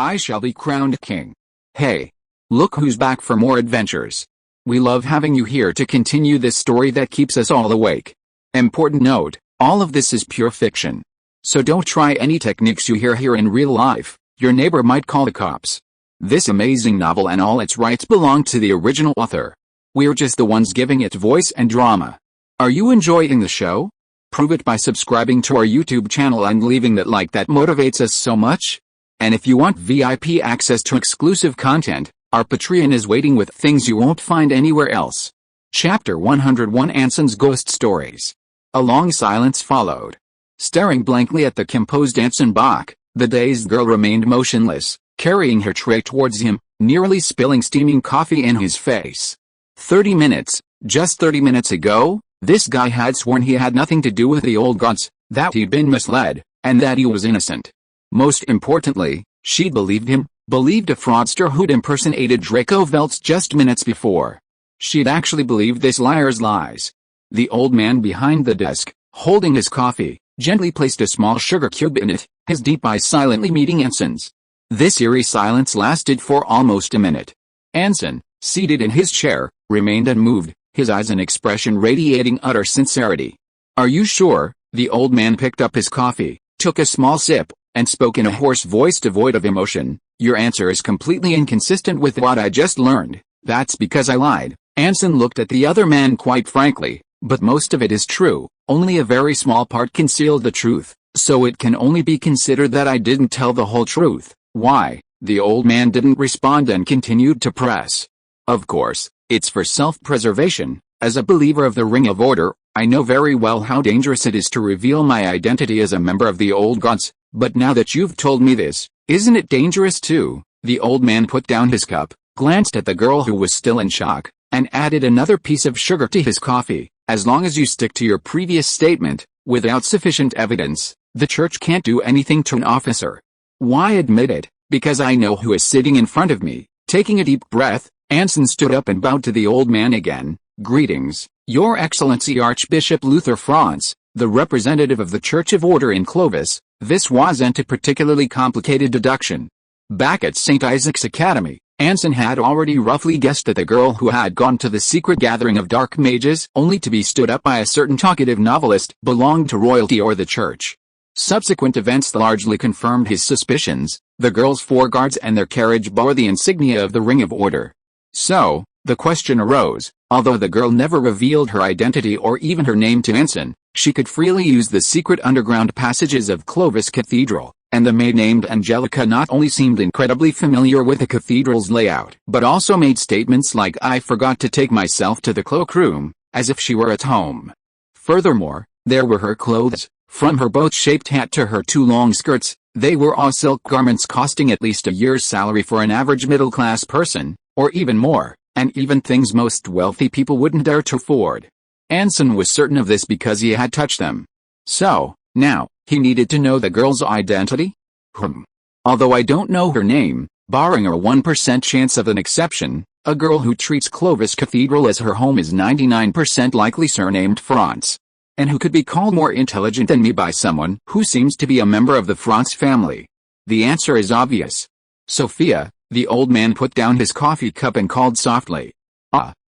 I shall be crowned king. Hey! Look who's back for more adventures. We love having you here to continue this story that keeps us all awake. Important note, all of this is pure fiction. So don't try any techniques you hear here in real life, your neighbor might call the cops. This amazing novel and all its rights belong to the original author. We're just the ones giving it voice and drama. Are you enjoying the show? Prove it by subscribing to our YouTube channel and leaving that like that motivates us so much. And if you want VIP access to exclusive content, our Patreon is waiting with things you won't find anywhere else. Chapter 101 Anson's Ghost Stories. A long silence followed. Staring blankly at the composed Anson Bach, the dazed girl remained motionless, carrying her tray towards him, nearly spilling steaming coffee in his face. 30 minutes, just 30 minutes ago, this guy had sworn he had nothing to do with the old gods, that he'd been misled, and that he was innocent. Most importantly, she'd believed him, believed a fraudster who'd impersonated Draco Veltz just minutes before. She'd actually believed this liar's lies. The old man behind the desk, holding his coffee, gently placed a small sugar cube in it, his deep eyes silently meeting Anson's. This eerie silence lasted for almost a minute. Anson, seated in his chair, remained unmoved, his eyes an expression radiating utter sincerity. Are you sure? The old man picked up his coffee, took a small sip, and spoke in a hoarse voice devoid of emotion. Your answer is completely inconsistent with what I just learned. That's because I lied. Anson looked at the other man quite frankly, but most of it is true, only a very small part concealed the truth, so it can only be considered that I didn't tell the whole truth. Why? The old man didn't respond and continued to press. Of course, it's for self-preservation. As a believer of the Ring of Order, I know very well how dangerous it is to reveal my identity as a member of the old gods, but now that you've told me this, isn't it dangerous too? The old man put down his cup, glanced at the girl who was still in shock, and added another piece of sugar to his coffee. As long as you stick to your previous statement, without sufficient evidence, the church can't do anything to an officer. Why admit it? Because I know who is sitting in front of me. Taking a deep breath, Anson stood up and bowed to the old man again. Greetings, Your Excellency Archbishop Luther Franz, the representative of the Church of Order in Clovis. This wasn't a particularly complicated deduction. Back at St. Isaac's Academy, Anson had already roughly guessed that the girl who had gone to the secret gathering of dark mages only to be stood up by a certain talkative novelist belonged to royalty or the church. Subsequent events largely confirmed his suspicions. The girl's four guards and their carriage bore the insignia of the Ring of Order. So, the question arose, although the girl never revealed her identity or even her name to Anson, she could freely use the secret underground passages of Clovis Cathedral, and the maid named Angelica not only seemed incredibly familiar with the cathedral's layout, but also made statements like "I forgot to take myself to the cloakroom," as if she were at home. Furthermore, there were her clothes, from her boat-shaped hat to her two long skirts. They were all silk garments costing at least a year's salary for an average middle-class person, or even more, and even things most wealthy people wouldn't dare to afford. Anson was certain of this because he had touched them. So, now, he needed to know the girl's identity? Although I don't know her name, barring a 1% chance of an exception, a girl who treats Clovis Cathedral as her home is 99% likely surnamed Franz. And who could be called more intelligent than me by someone who seems to be a member of the Franz family? The answer is obvious. Sophia. The old man put down his coffee cup and called softly.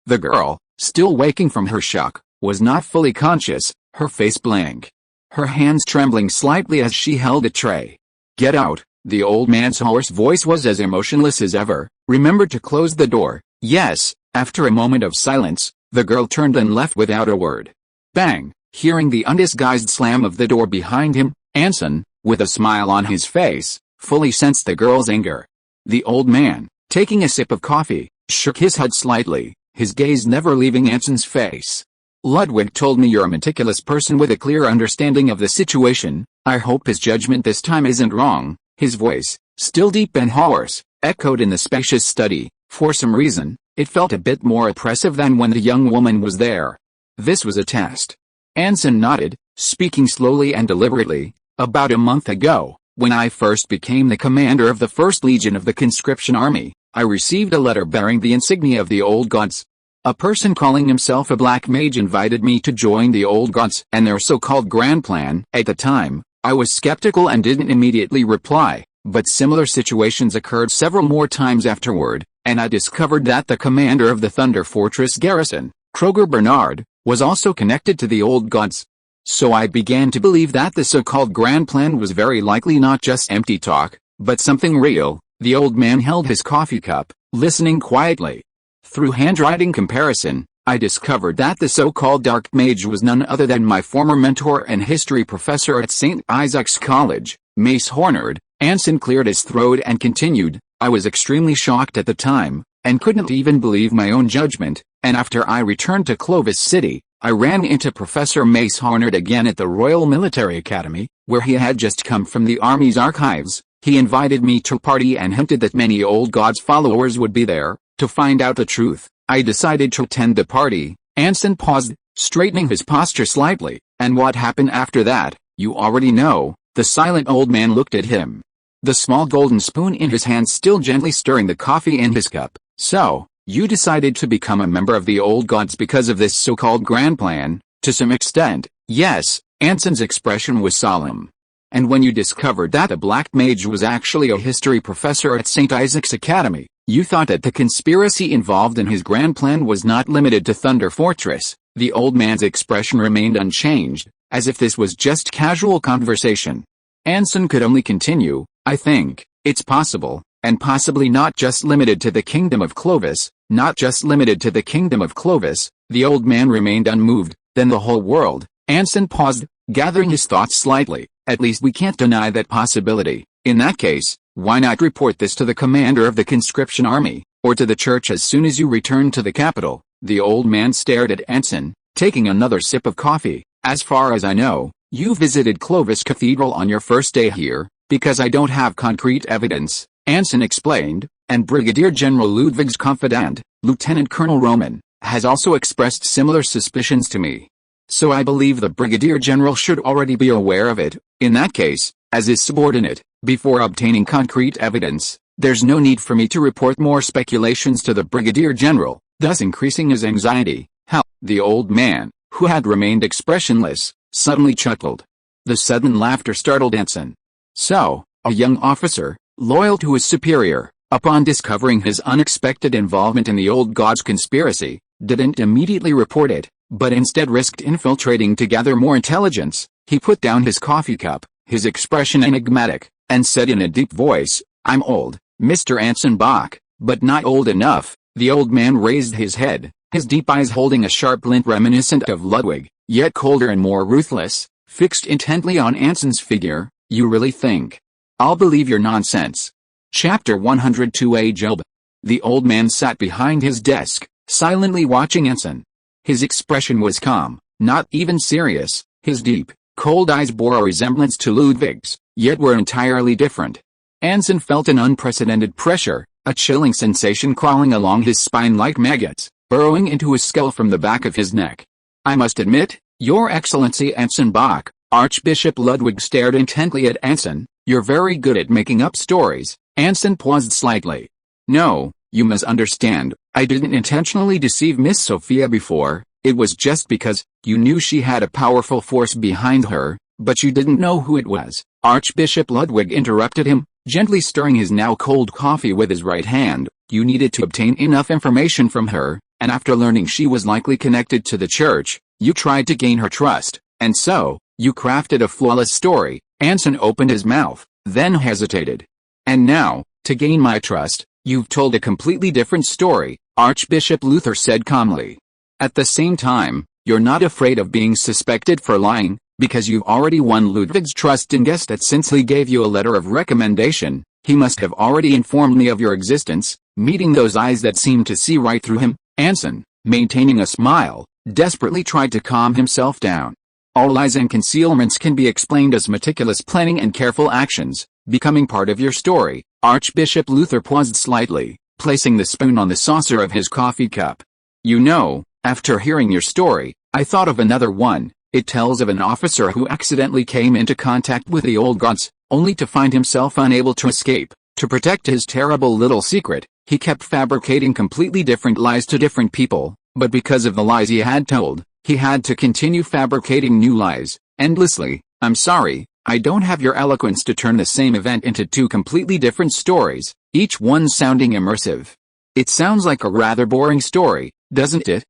The girl, still waking from her shock, was not fully conscious, her face blank. Her hands trembling slightly as she held a tray. Get out. The old man's hoarse voice was as emotionless as ever. Remember to close the door. Yes. After a moment of silence, the girl turned and left without a word. Bang. Hearing the undisguised slam of the door behind him, Anson, with a smile on his face, fully sensed the girl's anger. The old man, taking a sip of coffee, shook his head slightly, his gaze never leaving Anson's face. Ludwig told me you're a meticulous person with a clear understanding of the situation. I hope his judgment this time isn't wrong. His voice, still deep and hoarse, echoed in the spacious study. For some reason, it felt a bit more oppressive than when the young woman was there. This was a test. Anson nodded, speaking slowly and deliberately. About a month ago, when I first became the commander of the 1st Legion of the conscription army, I received a letter bearing the insignia of the old gods. A person calling himself a black mage invited me to join the old gods and their so-called grand plan. At the time, I was skeptical and didn't immediately reply, but similar situations occurred several more times afterward, and I discovered that the commander of the Thunder Fortress garrison, Kroger Bernard, was also connected to the old gods. So I began to believe that the so-called grand plan was very likely not just empty talk, but something real. The old man held his coffee cup, listening quietly. Through handwriting comparison, I discovered that the so-called dark mage was none other than my former mentor and history professor at St. Isaac's College, Mace Hornard. Anson cleared his throat and continued, I was extremely shocked at the time, and couldn't even believe my own judgment, and after I returned to Clovis City, I ran into Professor Mace Hornard again at the Royal Military Academy, where he had just come from the Army's archives. He invited me to a party and hinted that many old gods followers would be there. To find out the truth, I decided to attend the party. Anson paused, straightening his posture slightly. And what happened after that, you already know. The silent old man looked at him, the small golden spoon in his hand still gently stirring the coffee in his cup. So, you decided to become a member of the old gods because of this so-called grand plan? To some extent, yes. Anson's expression was solemn. And when you discovered that the black mage was actually a history professor at St. Isaac's Academy, you thought that the conspiracy involved in his grand plan was not limited to Thunder Fortress. The old man's expression remained unchanged, as if this was just casual conversation. Anson could only continue, I think it's possible, and possibly not just limited to the kingdom of Clovis, not just limited to the kingdom of Clovis. The old man remained unmoved. Then the whole world. Anson paused, gathering his thoughts slightly. At least we can't deny that possibility. In that case, why not report this to the commander of the conscription army, or to the church as soon as you return to the capital? The old man stared at Anson, taking another sip of coffee. As far as I know, you visited Clovis Cathedral on your first day here. Because I don't have concrete evidence, Anson explained, and Brigadier General Ludwig's confidant, Lieutenant Colonel Roman, has also expressed similar suspicions to me. So I believe the Brigadier General should already be aware of it. In that case, as his subordinate, before obtaining concrete evidence, there's no need for me to report more speculations to the Brigadier General, thus increasing his anxiety. How? The old man, who had remained expressionless, suddenly chuckled. The sudden laughter startled Anson. So, a young officer, loyal to his superior, upon discovering his unexpected involvement in the old gods conspiracy, didn't immediately report it, but instead risked infiltrating to gather more intelligence. He put down his coffee cup, his expression enigmatic, and said in a deep voice, I'm old, Mr. Anson Bach, but not old enough. The old man raised his head, his deep eyes holding a sharp glint reminiscent of Ludwig, yet colder and more ruthless, fixed intently on Anson's figure. You really think I'll believe your nonsense? Chapter 102 Job. The old man sat behind his desk, silently watching Anson. His expression was calm, not even serious. His deep, cold eyes bore a resemblance to Ludwig's, yet were entirely different. Anson felt an unprecedented pressure, a chilling sensation crawling along his spine like maggots, burrowing into his skull from the back of his neck. I must admit, Your Excellency Anson Bach, Archbishop Ludwig stared intently at Anson, you're very good at making up stories. Anson paused slightly. No, you misunderstand. I didn't intentionally deceive Miss Sophia before. It was just because you knew she had a powerful force behind her, but you didn't know who it was. Archbishop Ludwig interrupted him, gently stirring his now cold coffee with his right hand. You needed to obtain enough information from her, and after learning she was likely connected to the church, you tried to gain her trust, and so, you crafted a flawless story. Anson opened his mouth, then hesitated. And now, to gain my trust, you've told a completely different story, Archbishop Luther said calmly. At the same time, you're not afraid of being suspected for lying, because you've already won Ludwig's trust and guessed that since he gave you a letter of recommendation, he must have already informed me of your existence. Meeting those eyes that seemed to see right through him, Anson, maintaining a smile, desperately tried to calm himself down. All lies and concealments can be explained as meticulous planning and careful actions, becoming part of your story. Archbishop Luther paused slightly, placing the spoon on the saucer of his coffee cup. You know, after hearing your story, I thought of another one. It tells of an officer who accidentally came into contact with the old gods, only to find himself unable to escape. To protect his terrible little secret, he kept fabricating completely different lies to different people, but because of the lies he had told, he had to continue fabricating new lies, endlessly. I'm sorry, I don't have your eloquence to turn the same event into two completely different stories, each one sounding immersive. It sounds like a rather boring story, doesn't it?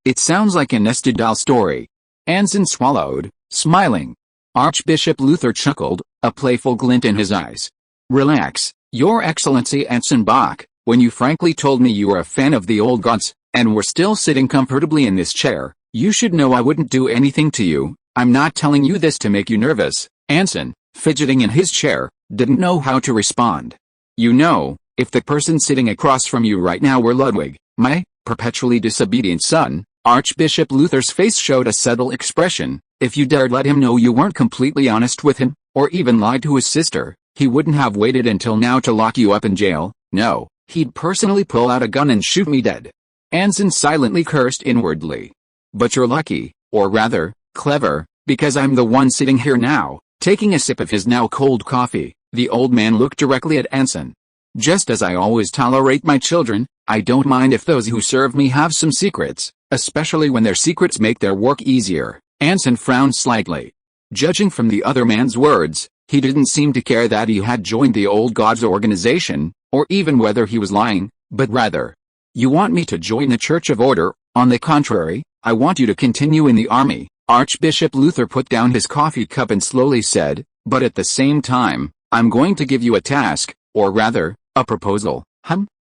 It sounds like a nested doll story. Anson swallowed, smiling. Archbishop Luther chuckled, a playful glint in his eyes. Relax, Your Excellency Anson Bach, when you frankly told me you were a fan of the old gods, and were still sitting comfortably in this chair, you should know I wouldn't do anything to you. I'm not telling you this to make you nervous. Anson, fidgeting in his chair, didn't know how to respond. You know, if the person sitting across from you right now were Ludwig, my perpetually disobedient son, Archbishop Luther's face showed a subtle expression. If you dared let him know you weren't completely honest with him, or even lied to his sister, he wouldn't have waited until now to lock you up in jail. No, he'd personally pull out a gun and shoot me dead. Anson silently cursed inwardly. But you're lucky, or rather, clever, because I'm the one sitting here now, taking a sip of his now cold coffee. The old man looked directly at Anson. Just as I always tolerate my children, I don't mind if those who serve me have some secrets, especially when their secrets make their work easier. Anson frowned slightly. Judging from the other man's words, he didn't seem to care that he had joined the old gods organization, or even whether he was lying, but rather, you want me to join the Church of Order? On the contrary, I want you to continue in the army. Archbishop Luther put down his coffee cup and slowly said, but at the same time, I'm going to give you a task, or rather, a proposal.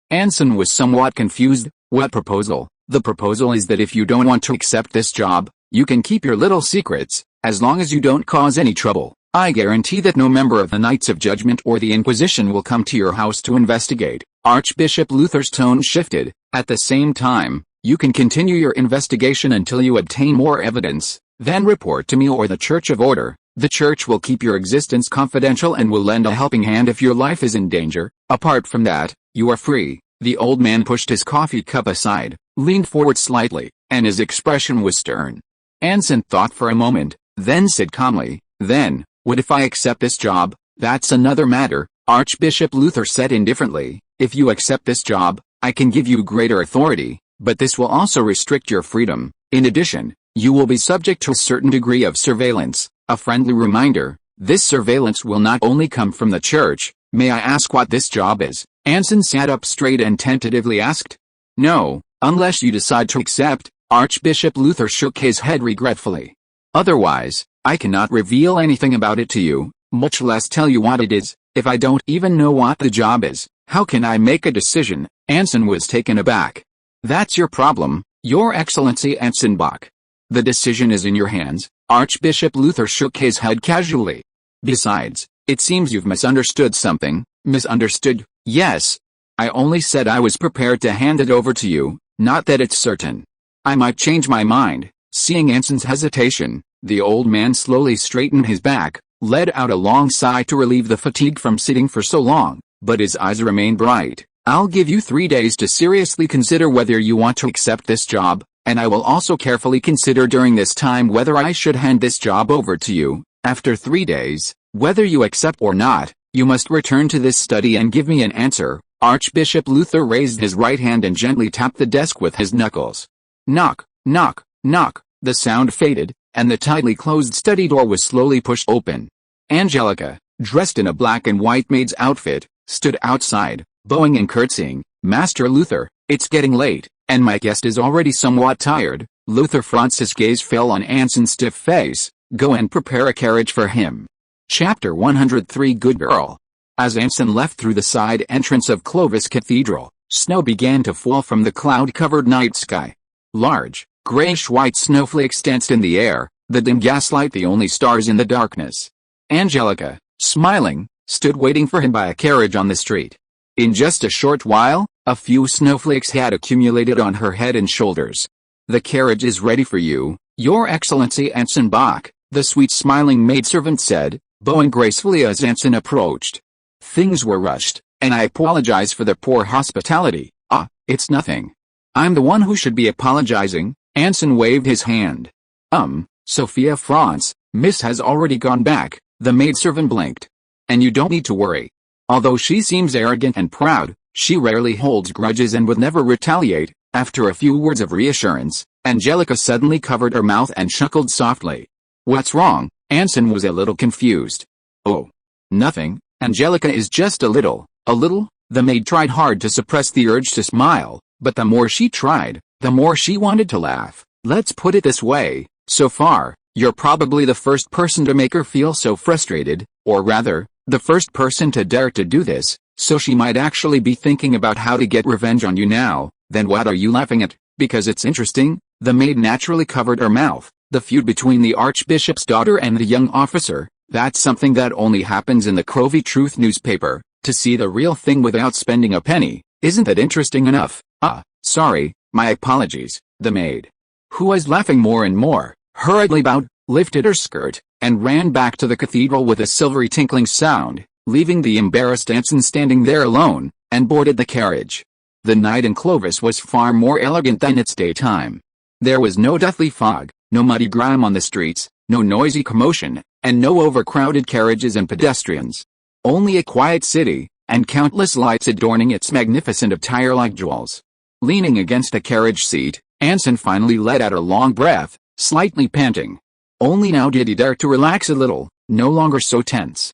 Anson was somewhat confused. What proposal? The proposal is that if you don't want to accept this job, you can keep your little secrets, as long as you don't cause any trouble. I guarantee that no member of the Knights of Judgment or the Inquisition will come to your house to investigate. Archbishop Luther's tone shifted. At the same time, you can continue your investigation until you obtain more evidence, then report to me or the Church of Order. The Church will keep your existence confidential and will lend a helping hand if your life is in danger. Apart from that, you are free. The old man pushed his coffee cup aside, leaned forward slightly, and his expression was stern. Anson thought for a moment, then said calmly, then, what if I accept this job? That's another matter. Archbishop Luther said indifferently, if you accept this job, I can give you greater authority, but this will also restrict your freedom. In addition, you will be subject to a certain degree of surveillance. A friendly reminder, this surveillance will not only come from the Church. May I ask what this job is? Anson sat up straight and tentatively asked. No, unless you decide to accept. Archbishop Luther shook his head regretfully. Otherwise, I cannot reveal anything about it to you, much less tell you what it is. If I don't even know what the job is, how can I make a decision? Anson was taken aback. That's your problem, Your Excellency Anson Bach. The decision is in your hands. Archbishop Luther shook his head casually. Besides, it seems you've misunderstood something. Misunderstood? Yes. I only said I was prepared to hand it over to you, not that it's certain. I might change my mind. Seeing Anson's hesitation, the old man slowly straightened his back, let out a long sigh to relieve the fatigue from sitting for so long, but his eyes remained bright. I'll give you 3 days to seriously consider whether you want to accept this job, and I will also carefully consider during this time whether I should hand this job over to you. After 3 days, whether you accept or not, you must return to this study and give me an answer. Archbishop Luther raised his right hand and gently tapped the desk with his knuckles. Knock, knock, knock. The sound faded, and the tightly closed study door was slowly pushed open. Angelica, dressed in a black and white maid's outfit, stood outside, bowing and curtsying. Master Luther, it's getting late, and my guest is already somewhat tired. Luther fronts his gaze fell on Anson's stiff face. Go and prepare a carriage for him. Chapter 103 Good Girl. As Anson left through the side entrance of Clovis Cathedral, snow began to fall from the cloud-covered night sky. Large, grayish-white snowflakes danced in the air, the dim gaslight the only stars in the darkness. Angelica, smiling, stood waiting for him by a carriage on the street. In just a short while, a few snowflakes had accumulated on her head and shoulders. The carriage is ready for you, Your Excellency Anson Bach, the sweet smiling maidservant said, bowing gracefully as Anson approached. Things were rushed, and I apologize for the poor hospitality. It's nothing. I'm the one who should be apologizing. Anson waved his hand. Sophia Franz, Miss has already gone back, the maidservant blinked. And you don't need to worry. Although she seems arrogant and proud, she rarely holds grudges and would never retaliate. After a few words of reassurance, Angelica suddenly covered her mouth and chuckled softly. What's wrong? Anson was a little confused. Oh. Nothing, Angelica is just a little. The maid tried hard to suppress the urge to smile, but the more she tried, the more she wanted to laugh. Let's put it this way, so far, you're probably the first person to make her feel so frustrated, or rather, the first person to dare to do this, so she might actually be thinking about how to get revenge on you now. Then what are you laughing at? Because it's interesting? The maid naturally covered her mouth. The feud between the Archbishop's daughter and the young officer, that's something that only happens in the Crovey Truth newspaper. To see the real thing without spending a penny, isn't that interesting enough? Sorry, my apologies. The maid, who was laughing more and more, hurriedly bowed, lifted her skirt, and ran back to the cathedral with a silvery tinkling sound, leaving the embarrassed Anson standing there alone, and boarded the carriage. The night in Clovis was far more elegant than its daytime. There was no deathly fog, no muddy grime on the streets, no noisy commotion, and no overcrowded carriages and pedestrians. Only a quiet city, and countless lights adorning its magnificent attire like jewels. Leaning against a carriage seat, Anson finally let out a long breath, slightly panting. Only now did he dare to relax a little, no longer so tense.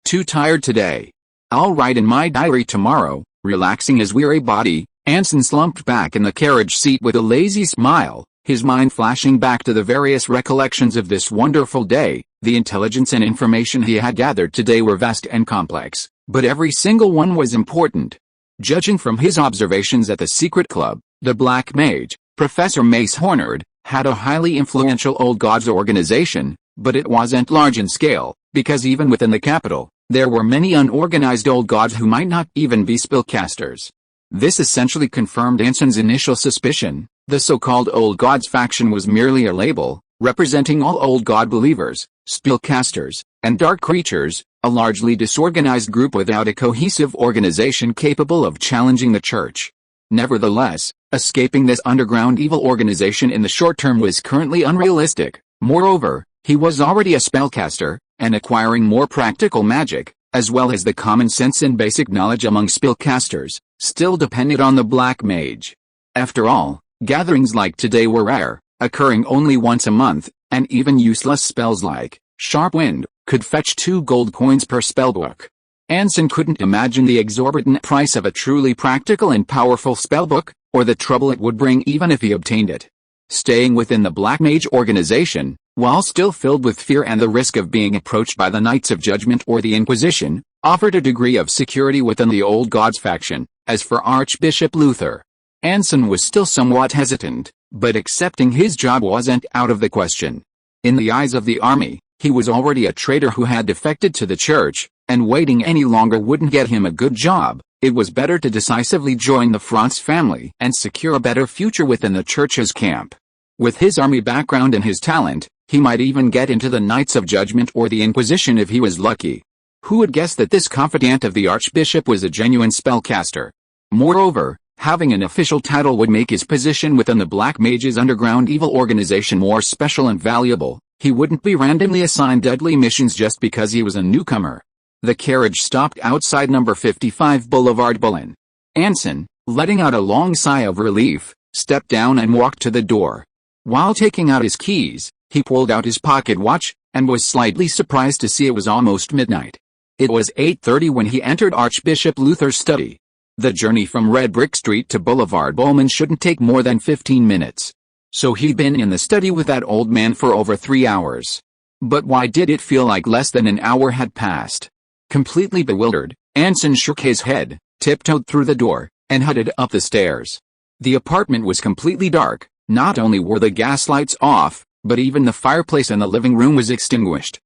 Too tired today. I'll write in my diary tomorrow. Relaxing his weary body, Anson slumped back in the carriage seat with a lazy smile, his mind flashing back to the various recollections of this wonderful day. The intelligence and information he had gathered today were vast and complex, but every single one was important. Judging from his observations at the secret club, the Black Mage, Professor Mace Hornard, had a highly influential old gods organization, but it wasn't large in scale, because even within the capital, there were many unorganized old gods who might not even be spellcasters. This essentially confirmed Anson's initial suspicion. The so-called old gods faction was merely a label, representing all old god believers, spellcasters, and dark creatures, a largely disorganized group without a cohesive organization capable of challenging the church. Nevertheless, escaping this underground evil organization in the short term was currently unrealistic. Moreover, he was already a spellcaster, and acquiring more practical magic, as well as the common sense and basic knowledge among spellcasters, still depended on the Black Mage. After all, gatherings like today were rare, occurring only once a month, and even useless spells like Sharp Wind could fetch 2 gold coins per spellbook. Anson couldn't imagine the exorbitant price of a truly practical and powerful spellbook, or the trouble it would bring even if he obtained it. Staying within the Black Mage organization, while still filled with fear and the risk of being approached by the Knights of Judgment or the Inquisition, offered a degree of security within the Old Gods faction. As for Archbishop Luther, Anson was still somewhat hesitant, but accepting his job wasn't out of the question. In the eyes of the army, he was already a traitor who had defected to the church, and waiting any longer wouldn't get him a good job. It was better to decisively join the Franz family and secure a better future within the church's camp. With his army background and his talent, he might even get into the Knights of Judgment or the Inquisition if he was lucky. Who would guess that this confidant of the Archbishop was a genuine spellcaster? Moreover, having an official title would make his position within the Black Mage's underground evil organization more special and valuable. He wouldn't be randomly assigned deadly missions just because he was a newcomer. The carriage stopped outside number 55 Boulevard Bullen. Anson, letting out a long sigh of relief, stepped down and walked to the door. While taking out his keys, he pulled out his pocket watch, and was slightly surprised to see it was almost midnight. It was 8:30 when he entered Archbishop Luther's study. The journey from Red Brick Street to Boulevard Bowman shouldn't take more than 15 minutes. So he'd been in the study with that old man for over 3 hours. But why did it feel like less than an hour had passed? Completely bewildered, Anson shook his head, tiptoed through the door, and headed up the stairs. The apartment was completely dark. Not only were the gas lights off, but even the fireplace in the living room was extinguished.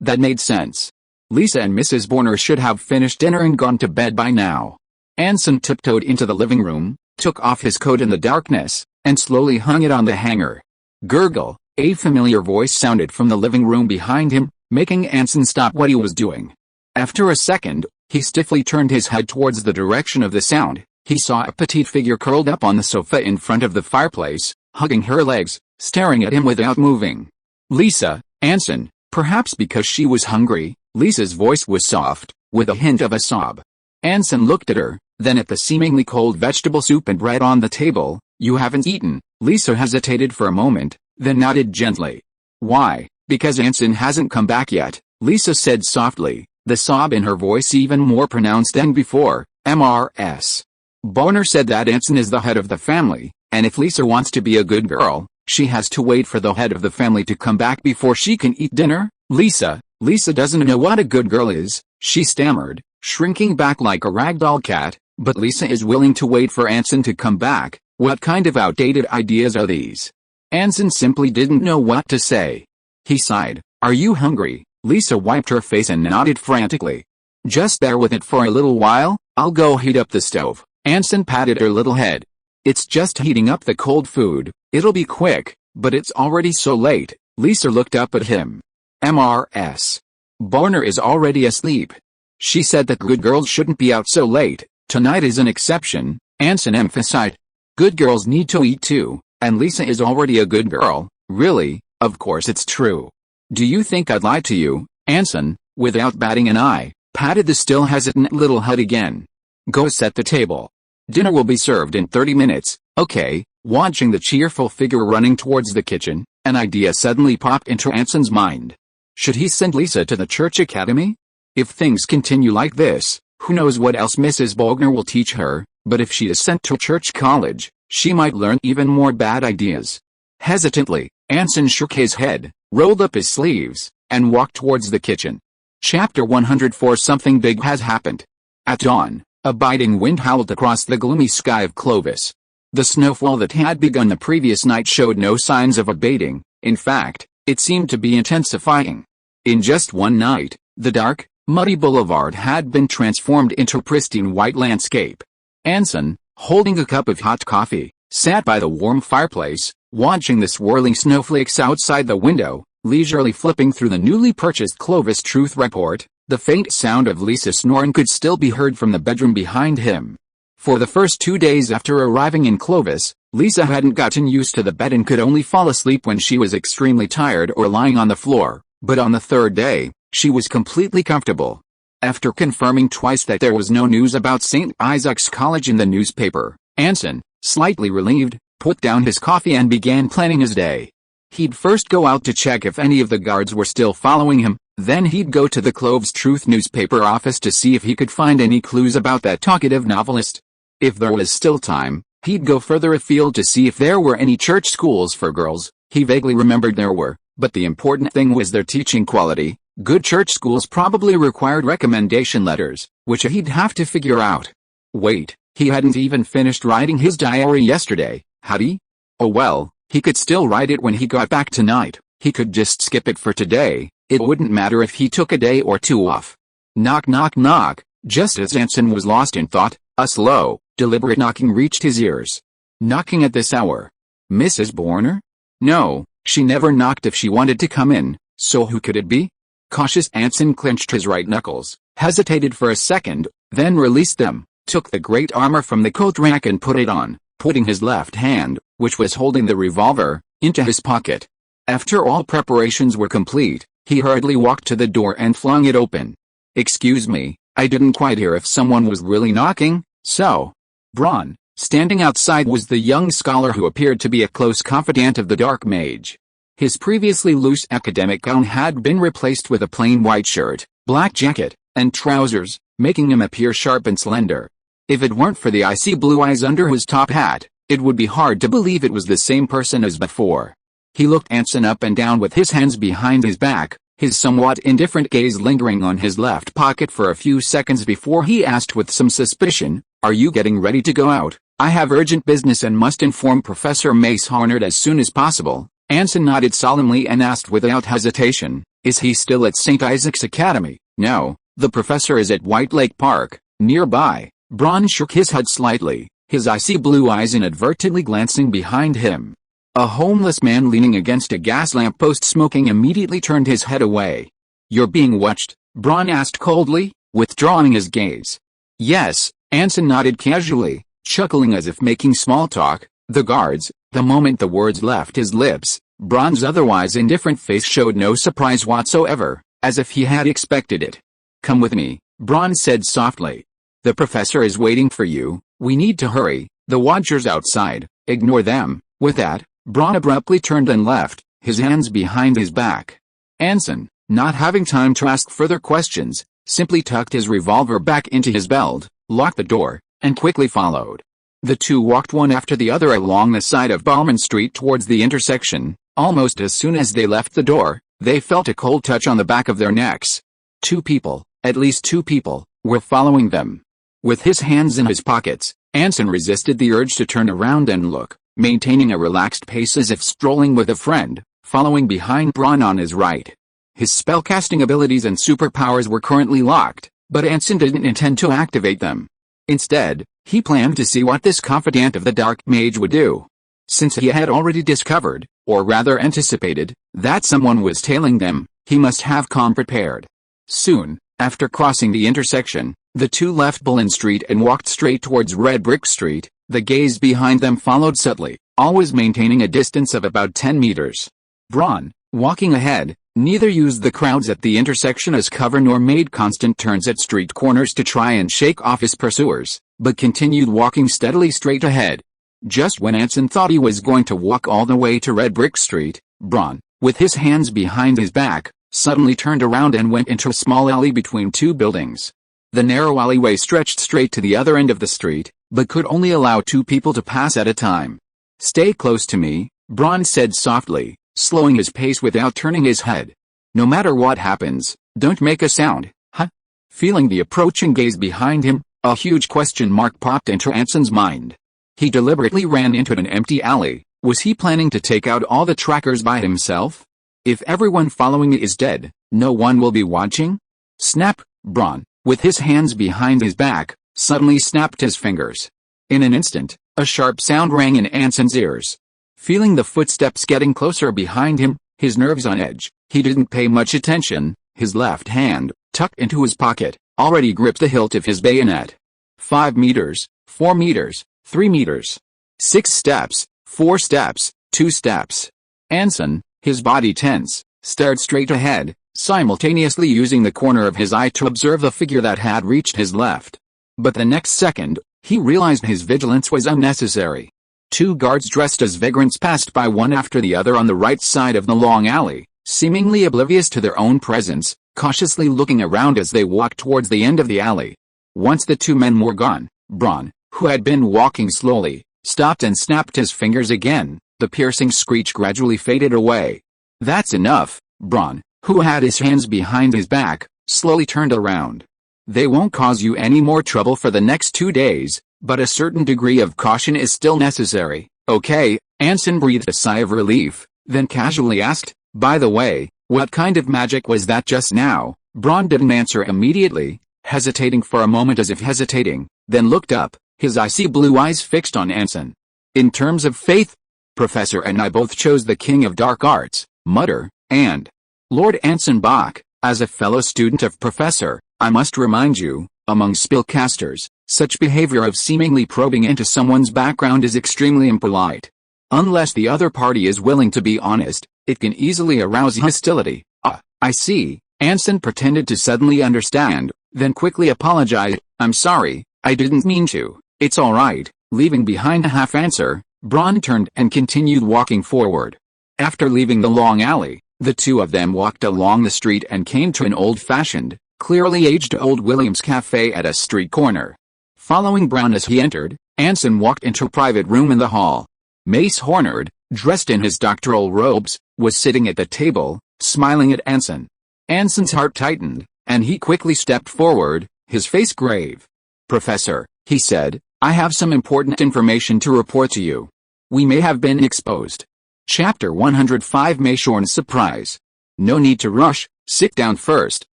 That made sense. Lisa and Mrs. Borner should have finished dinner and gone to bed by now. Anson tiptoed into the living room, took off his coat in the darkness, and slowly hung it on the hanger. Gurgle, a familiar voice sounded from the living room behind him, making Anson stop what he was doing. After a second, he stiffly turned his head towards the direction of the sound. He saw a petite figure curled up on the sofa in front of the fireplace, hugging her legs, staring at him without moving. Lisa, Anson, perhaps because she was hungry, Lisa's voice was soft, with a hint of a sob. Anson looked at her, then at the seemingly cold vegetable soup and bread on the table. You haven't eaten? Lisa hesitated for a moment, then nodded gently. Why? Because Anson hasn't come back yet, Lisa said softly, the sob in her voice even more pronounced than before. Mrs. Bonner said that Anson is the head of the family, and if Lisa wants to be a good girl, she has to wait for the head of the family to come back before she can eat dinner. Lisa doesn't know what a good girl is, she stammered, shrinking back like a ragdoll cat, but Lisa is willing to wait for Anson to come back. What kind of outdated ideas are these? Anson simply didn't know what to say. He sighed. Are you hungry? Lisa wiped her face and nodded frantically. Just bear with it for a little while, I'll go heat up the stove. Anson patted her little head. It's just heating up the cold food, it'll be quick, but it's already so late. Lisa looked up at him. Mrs. Bonner is already asleep. She said that good girls shouldn't be out so late. Tonight is an exception, Anson emphasized. Good girls need to eat too, and Lisa is already a good girl. Really? Of course it's true. Do you think I'd lie to you? Anson, without batting an eye, patted the still hesitant little head again. Go set the table. Dinner will be served in 30 minutes, okay? Watching the cheerful figure running towards the kitchen, an idea suddenly popped into Anson's mind. Should he send Lisa to the church academy? If things continue like this, who knows what else Mrs. Bogner will teach her, but if she is sent to church college, she might learn even more bad ideas. Hesitantly, Anson shook his head, rolled up his sleeves, and walked towards the kitchen. Chapter 104. Something big has happened. At dawn, a biting wind howled across the gloomy sky of Clovis. The snowfall that had begun the previous night showed no signs of abating. In fact, it seemed to be intensifying. In just one night, the dark, muddy boulevard had been transformed into a pristine white landscape. Anson, holding a cup of hot coffee, sat by the warm fireplace, watching the swirling snowflakes outside the window, leisurely flipping through the newly purchased Clovis Truth Report. The faint sound of Lisa snoring could still be heard from the bedroom behind him. For the first 2 days after arriving in Clovis, Lisa hadn't gotten used to the bed and could only fall asleep when she was extremely tired or lying on the floor, but on the third day, she was completely comfortable. After confirming twice that there was no news about St. Isaac's College in the newspaper, Anson, slightly relieved, put down his coffee and began planning his day. He'd first go out to check if any of the guards were still following him, then he'd go to the Clovis Truth newspaper office to see if he could find any clues about that talkative novelist. If there was still time, he'd go further afield to see if there were any church schools for girls. He vaguely remembered there were, but the important thing was their teaching quality. Good church schools probably required recommendation letters, which he'd have to figure out. Wait, he hadn't even finished writing his diary yesterday, had he? Oh well, he could still write it when he got back tonight. He could just skip it for today. It wouldn't matter if he took a day or two off. Knock knock knock. Just as Anson was lost in thought, a slow, deliberate knocking reached his ears. Knocking at this hour? Mrs. Bonner? No, she never knocked if she wanted to come in, so who could it be? Cautious Anson clenched his right knuckles, hesitated for a second, then released them, took the great armor from the coat rack and put it on, putting his left hand, which was holding the revolver, into his pocket. After all preparations were complete, he hurriedly walked to the door and flung it open. Excuse me, I didn't quite hear if someone was really knocking, so. Braun, standing outside, was the young scholar who appeared to be a close confidant of the dark mage. His previously loose academic gown had been replaced with a plain white shirt, black jacket, and trousers, making him appear sharp and slender. If it weren't for the icy blue eyes under his top hat, it would be hard to believe it was the same person as before. He looked Anson up and down with his hands behind his back, his somewhat indifferent gaze lingering on his left pocket for a few seconds before he asked with some suspicion, "Are you getting ready to go out? I have urgent business and must inform Professor Mace Harnard as soon as possible." Anson nodded solemnly and asked without hesitation, "Is he still at St. Isaac's Academy?" "No, the professor is at White Lake Park, nearby." Braun shook his head slightly, his icy blue eyes inadvertently glancing behind him. A homeless man leaning against a gas lamp post smoking immediately turned his head away. "You're being watched?" Braun asked coldly, withdrawing his gaze. "Yes," Anson nodded casually, chuckling as if making small talk. "The guards." The moment the words left his lips, Braun's otherwise indifferent face showed no surprise whatsoever, as if he had expected it. "Come with me," Braun said softly. "The professor is waiting for you. We need to hurry. The watchers outside. Ignore them." With that, Braun abruptly turned and left, his hands behind his back. Anson, not having time to ask further questions, simply tucked his revolver back into his belt, locked the door, and quickly followed. The two walked one after the other along the side of Bauman Street towards the intersection. Almost as soon as they left the door, they felt a cold touch on the back of their necks. Two people, at least two people, were following them. With his hands in his pockets, Anson resisted the urge to turn around and look, maintaining a relaxed pace as if strolling with a friend, following behind Braun on his right. His spellcasting abilities and superpowers were currently locked, but Anson didn't intend to activate them. Instead, he planned to see what this confidant of the Dark Mage would do. Since he had already discovered, or rather anticipated, that someone was tailing them, he must have come prepared. Soon, after crossing the intersection, the two left Bullen Street and walked straight towards Red Brick Street. The gaze behind them followed subtly, always maintaining a distance of about 10 meters. Braun, walking ahead, neither used the crowds at the intersection as cover nor made constant turns at street corners to try and shake off his pursuers, but continued walking steadily straight ahead. Just when Anson thought he was going to walk all the way to Red Brick Street, Braun, with his hands behind his back, suddenly turned around and went into a small alley between two buildings. The narrow alleyway stretched straight to the other end of the street, but could only allow two people to pass at a time. "Stay close to me," Braun said softly, slowing his pace without turning his head. "No matter what happens, don't make a sound, huh?" Feeling the approaching gaze behind him, a huge question mark popped into Anson's mind. He deliberately ran into an empty alley. Was he planning to take out all the trackers by himself? If everyone following me is dead, no one will be watching? Snap! Braun, with his hands behind his back, suddenly snapped his fingers. In an instant, a sharp sound rang in Anson's ears. Feeling the footsteps getting closer behind him, his nerves on edge, he didn't pay much attention. His left hand, tucked into his pocket, already gripped the hilt of his bayonet. 5 meters, 4 meters, 3 meters. 6 steps, 4 steps, 2 steps. Anson, his body tense, stared straight ahead, simultaneously using the corner of his eye to observe the figure that had reached his left. But the next second, he realized his vigilance was unnecessary. 2 guards dressed as vagrants passed by one after the other on the right side of the long alley, seemingly oblivious to their own presence, cautiously looking around as they walked towards the end of the alley. Once the 2 men were gone, Braun, who had been walking slowly, stopped and snapped his fingers again. The piercing screech gradually faded away. "That's enough," Braun, who had his hands behind his back, slowly turned around. "They won't cause you any more trouble for the next 2 days, but a certain degree of caution is still necessary, okay?" Anson breathed a sigh of relief, then casually asked, "By the way, what kind of magic was that just now?" Braun didn't answer immediately, hesitating for a moment as if hesitating, then looked up, his icy blue eyes fixed on Anson. "In terms of faith, Professor and I both chose the King of Dark Arts, Mutter, and Lord Anson Bach. As a fellow student of Professor, I must remind you, among spellcasters, such behavior of seemingly probing into someone's background is extremely impolite. Unless the other party is willing to be honest, it can easily arouse hostility." "Ah, I see." Anson pretended to suddenly understand, then quickly apologized. "I'm sorry, I didn't mean to." "It's all right." Leaving behind a half answer, Braun turned and continued walking forward. After leaving the long alley, the 2 of them walked along the street and came to an old-fashioned, clearly aged Old Williams cafe at a street corner. Following Braun as he entered, Anson walked into a private room in the hall. Mace Hornard, dressed in his doctoral robes, was sitting at the table, smiling at Anson. Anson's heart tightened, and he quickly stepped forward, his face grave. "Professor," he said, "I have some important information to report to you. We may have been exposed." Chapter 105 Mayshorn's Surprise. "No need to rush, sit down first."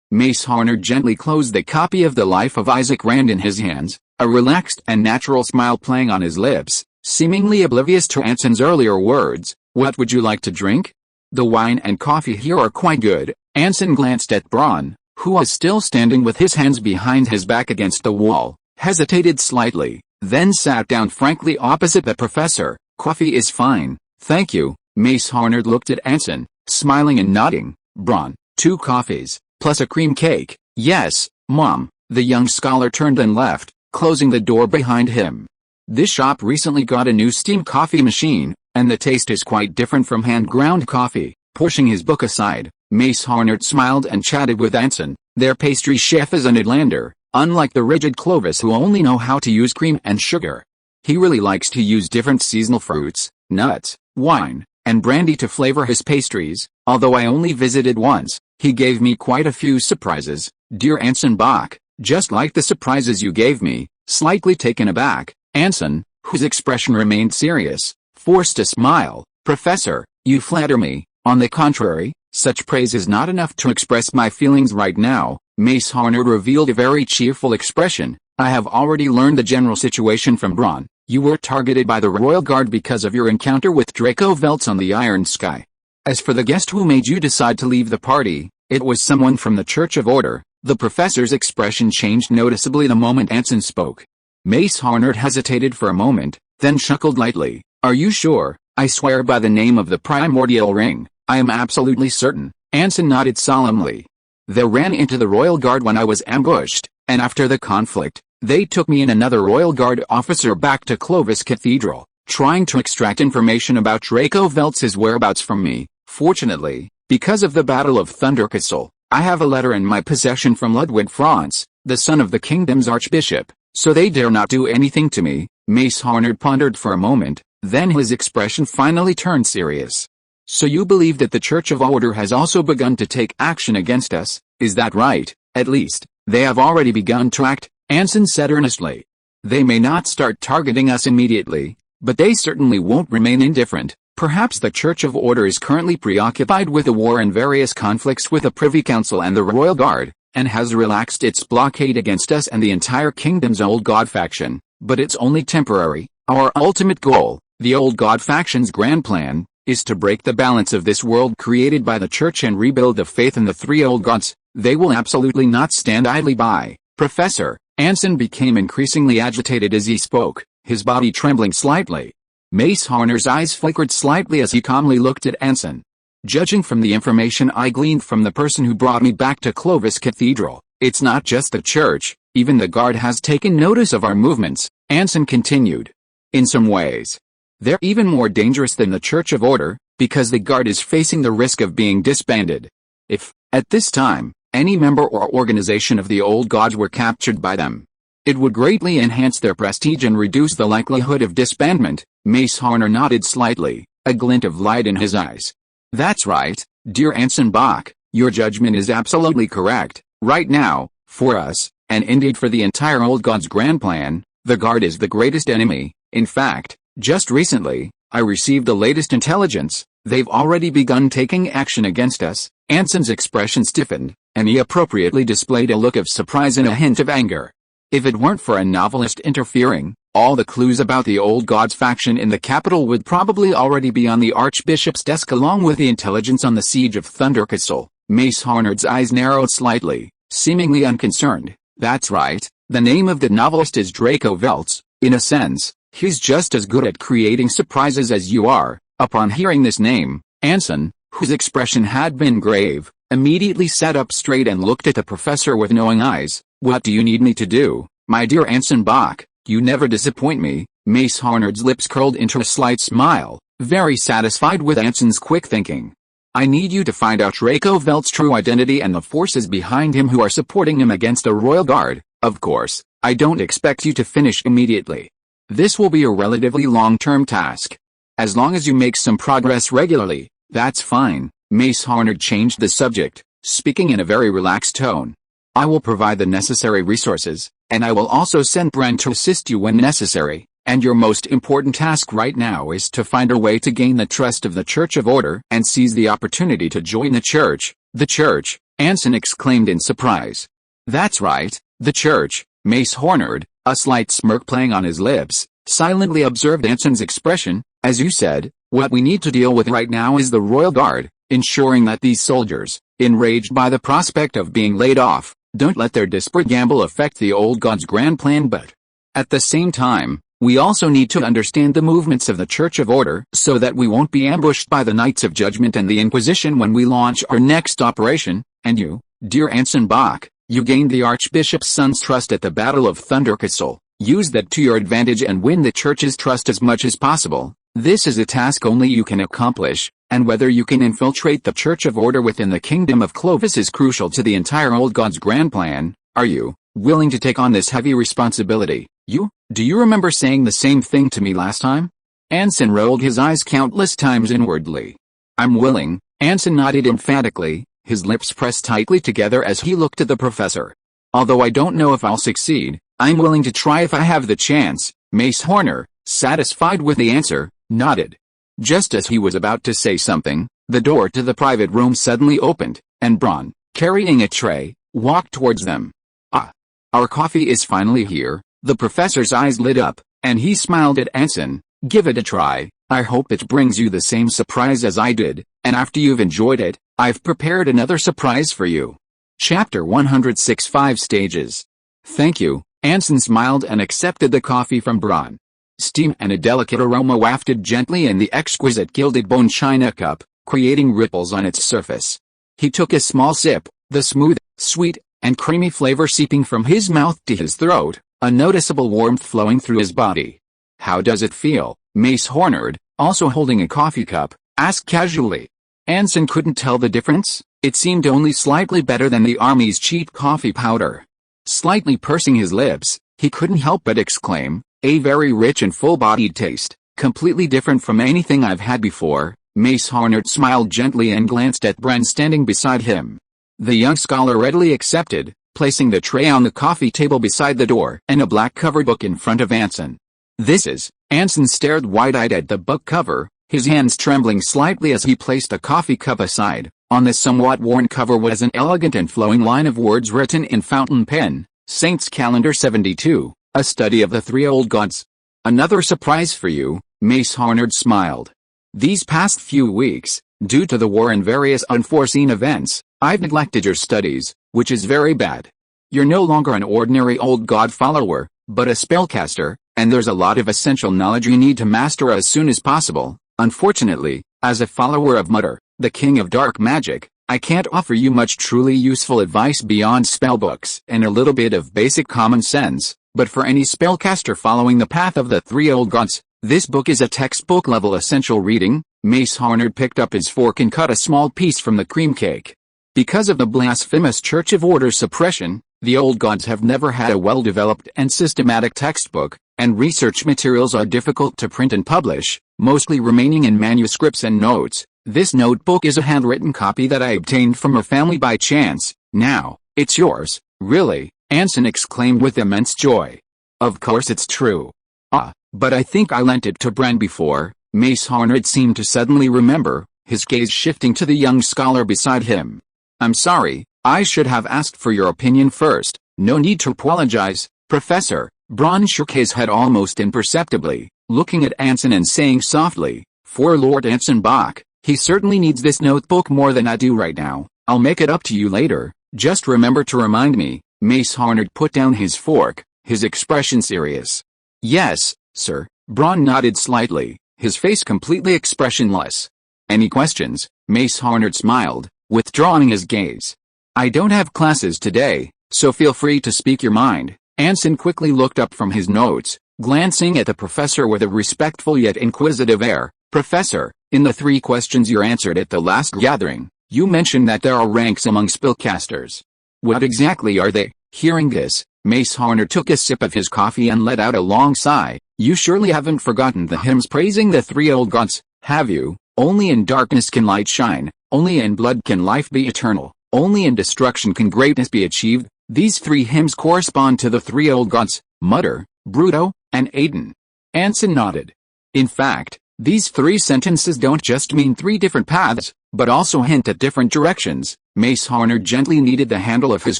Mace Hornard gently closed the copy of The Life of Isaac Rand in his hands, a relaxed and natural smile playing on his lips, seemingly oblivious to Anson's earlier words. "What would you like to drink?" "The wine and coffee here are quite good." Anson glanced at Braun, who was still standing with his hands behind his back against the wall, hesitated slightly, then sat down frankly opposite the professor. "Coffee is fine, thank you." Mace Hornard looked at Anson, smiling and nodding. "Braun, 2 coffees, plus a cream cake." "Yes, Mom." The young scholar turned and left, closing the door behind him. "This shop recently got a new steam coffee machine, and the taste is quite different from hand-ground coffee." Pushing his book aside, Mace Harnert smiled and chatted with Anson. Their pastry chef is a Nidlander, unlike the rigid Clovis who only know how to use cream and sugar. He really likes to use different seasonal fruits, nuts, wine, and brandy to flavor his pastries. Although I only visited once, he gave me quite a few surprises, dear Anson Bach, just like the surprises you gave me. Slightly taken aback, Anson, whose expression remained serious, forced a smile. Professor, you flatter me. On the contrary, such praise is not enough to express my feelings right now. Mace Harnert revealed a very cheerful expression. I have already learned the general situation from Braun. You were targeted by the Royal Guard because of your encounter with Draco Veltz on the Iron Sky. As for the guest who made you decide to leave the party, it was someone from the Church of Order. The professor's expression changed noticeably the moment Anson spoke. Mace Harnert hesitated for a moment, then chuckled lightly. Are you sure? I swear by the name of the primordial ring, I am absolutely certain. Anson nodded solemnly. They ran into the Royal Guard when I was ambushed, and after the conflict, they took me and another Royal Guard officer back to Clovis Cathedral, trying to extract information about Draco Veltz's whereabouts from me. Fortunately, because of the Battle of Thundercastle, I have a letter in my possession from Ludwig Franz, the son of the kingdom's archbishop, so they dare not do anything to me. Mace Harnert pondered for a moment, then his expression finally turned serious. So you believe that the Church of Order has also begun to take action against us, is that right? At least, they have already begun to act, Anson said earnestly. They may not start targeting us immediately, but they certainly won't remain indifferent. Perhaps the Church of Order is currently preoccupied with a war and various conflicts with the Privy Council and the Royal Guard, and has relaxed its blockade against us and the entire kingdom's Old God faction, but it's only temporary. Our ultimate goal, the Old God faction's grand plan, is to break the balance of this world created by the Church and rebuild the faith in the three Old Gods. They will absolutely not stand idly by. Professor, Anson became increasingly agitated as he spoke, his body trembling slightly. Mace Harnert's eyes flickered slightly as he calmly looked at Anson. Judging from the information I gleaned from the person who brought me back to Clovis Cathedral, it's not just the Church, even the Guard has taken notice of our movements, Anson continued. In some ways, they're even more dangerous than the Church of Order, because the Guard is facing the risk of being disbanded. If, at this time, any member or organization of the Old Gods were captured by them, it would greatly enhance their prestige and reduce the likelihood of disbandment. Mace Harnert nodded slightly, a glint of light in his eyes. That's right, dear Anson Bach, your judgment is absolutely correct. Right now, for us, and indeed for the entire Old Gods grand plan, the Guard is the greatest enemy. In fact, just recently, I received the latest intelligence. They've already begun taking action against us. Anson's expression stiffened, and he appropriately displayed a look of surprise and a hint of anger. If it weren't for a novelist interfering, all the clues about the Old Gods faction in the capital would probably already be on the Archbishop's desk along with the intelligence on the siege of Thundercastle. Mace Harnert's eyes narrowed slightly, seemingly unconcerned. That's right, the name of the novelist is Draco Veltz. In a sense, he's just as good at creating surprises as you are. Upon hearing this name, Anson, whose expression had been grave, immediately sat up straight and looked at the professor with knowing eyes. What do you need me to do, my dear Anson Bach? You never disappoint me. Mace Harnert's lips curled into a slight smile, very satisfied with Anson's quick thinking. I need you to find out Draco Veltz's true identity and the forces behind him who are supporting him against the Royal Guard. Of course, I don't expect you to finish immediately. This will be a relatively long-term task. As long as you make some progress regularly, that's fine. Mace Harnert changed the subject, speaking in a very relaxed tone. I will provide the necessary resources, and I will also send Brent to assist you when necessary, and your most important task right now is to find a way to gain the trust of the Church of Order and seize the opportunity to join the Church. The Church, Anson exclaimed in surprise. That's right, the Church. Mace Harnert, a slight smirk playing on his lips, silently observed Anson's expression. As you said, what we need to deal with right now is the Royal Guard, ensuring that these soldiers, enraged by the prospect of being laid off, don't let their desperate gamble affect the Old Gods' grand plan. But at the same time, we also need to understand the movements of the Church of Order so that we won't be ambushed by the Knights of Judgment and the Inquisition when we launch our next operation. And you, dear Anson Bach, you gained the Archbishop's son's trust at the Battle of Thundercastle. Use that to your advantage and win the Church's trust as much as possible. This is a task only you can accomplish, and whether you can infiltrate the Church of Order within the Kingdom of Clovis is crucial to the entire Old God's grand plan. Are you willing to take on this heavy responsibility? Do you remember saying the same thing to me last time? Anson rolled his eyes countless times inwardly. I'm willing, Anson nodded emphatically, his lips pressed tightly together as he looked at the professor. Although I don't know if I'll succeed, I'm willing to try if I have the chance. Mace Horner, satisfied with the answer, nodded. Just as he was about to say something, the door to the private room suddenly opened, and Braun, carrying a tray, walked towards them. Ah! Our coffee is finally here. The professor's eyes lit up, and he smiled at Anson. Give it a try. I hope it brings you the same surprise as I did, and after you've enjoyed it, I've prepared another surprise for you. Chapter 106 5 Stages. Thank you. Anson smiled and accepted the coffee from Braun. Steam and a delicate aroma wafted gently in the exquisite gilded bone china cup, creating ripples on its surface. He took a small sip, the smooth, sweet, and creamy flavor seeping from his mouth to his throat, a noticeable warmth flowing through his body. How does it feel? Mace Horner, also holding a coffee cup, asked casually. Anson couldn't tell the difference. It seemed only slightly better than the army's cheap coffee powder. Slightly pursing his lips, he couldn't help but exclaim, a very rich and full-bodied taste, completely different from anything I've had before. Mace Horner smiled gently and glanced at Bren standing beside him. The young scholar readily accepted, placing the tray on the coffee table beside the door and a black-covered book in front of Anson. This is, Anson stared wide-eyed at the book cover, his hands trembling slightly as he placed the coffee cup aside. On the somewhat worn cover was an elegant and flowing line of words written in fountain pen, Saints Calendar 72, a study of the three old gods. Another surprise for you, Mace Horner smiled. These past few weeks, due to the war and various unforeseen events, I've neglected your studies, which is very bad. You're no longer an ordinary old god follower, but a spellcaster, and there's a lot of essential knowledge you need to master as soon as possible. Unfortunately, as a follower of Mutter, the king of dark magic, I can't offer you much truly useful advice beyond spellbooks and a little bit of basic common sense, but for any spellcaster following the path of the three old gods, this book is a textbook-level essential reading. Mace Horner picked up his fork and cut a small piece from the cream cake. Because of the blasphemous Church of Order suppression, the old gods have never had a well-developed and systematic textbook, and research materials are difficult to print and publish, mostly remaining in manuscripts and notes. This notebook is a handwritten copy that I obtained from a family by chance. Now, it's yours, really, Anson exclaimed with immense joy. Of course it's true. But I think I lent it to Bren before. Mace Horner seemed to suddenly remember, his gaze shifting to the young scholar beside him. I'm sorry, I should have asked for your opinion first. No need to apologize, Professor. Braun shook his head almost imperceptibly, looking at Anson and saying softly, for Lord Anson Bach, he certainly needs this notebook more than I do right now. I'll make it up to you later, just remember to remind me. Mace Horner put down his fork, his expression serious. Yes, sir. Braun nodded slightly, his face completely expressionless. Any questions? Mace Horner smiled, withdrawing his gaze. I don't have classes today, so feel free to speak your mind. Anson quickly looked up from his notes, glancing at the professor with a respectful yet inquisitive air. Professor, in the 3 questions you answered at the last gathering, you mentioned that there are ranks among spellcasters. What exactly are they? Hearing this, Mace Horner took a sip of his coffee and let out a long sigh. You surely haven't forgotten the hymns praising the three old gods, have you? Only in darkness can light shine, only in blood can life be eternal, only in destruction can greatness be achieved. These 3 hymns correspond to the three old gods, Mutter, Bruto, and Aiden. Anson nodded. In fact, these 3 sentences don't just mean 3 different paths, but also hint at different directions. Mace Horner gently kneaded the handle of his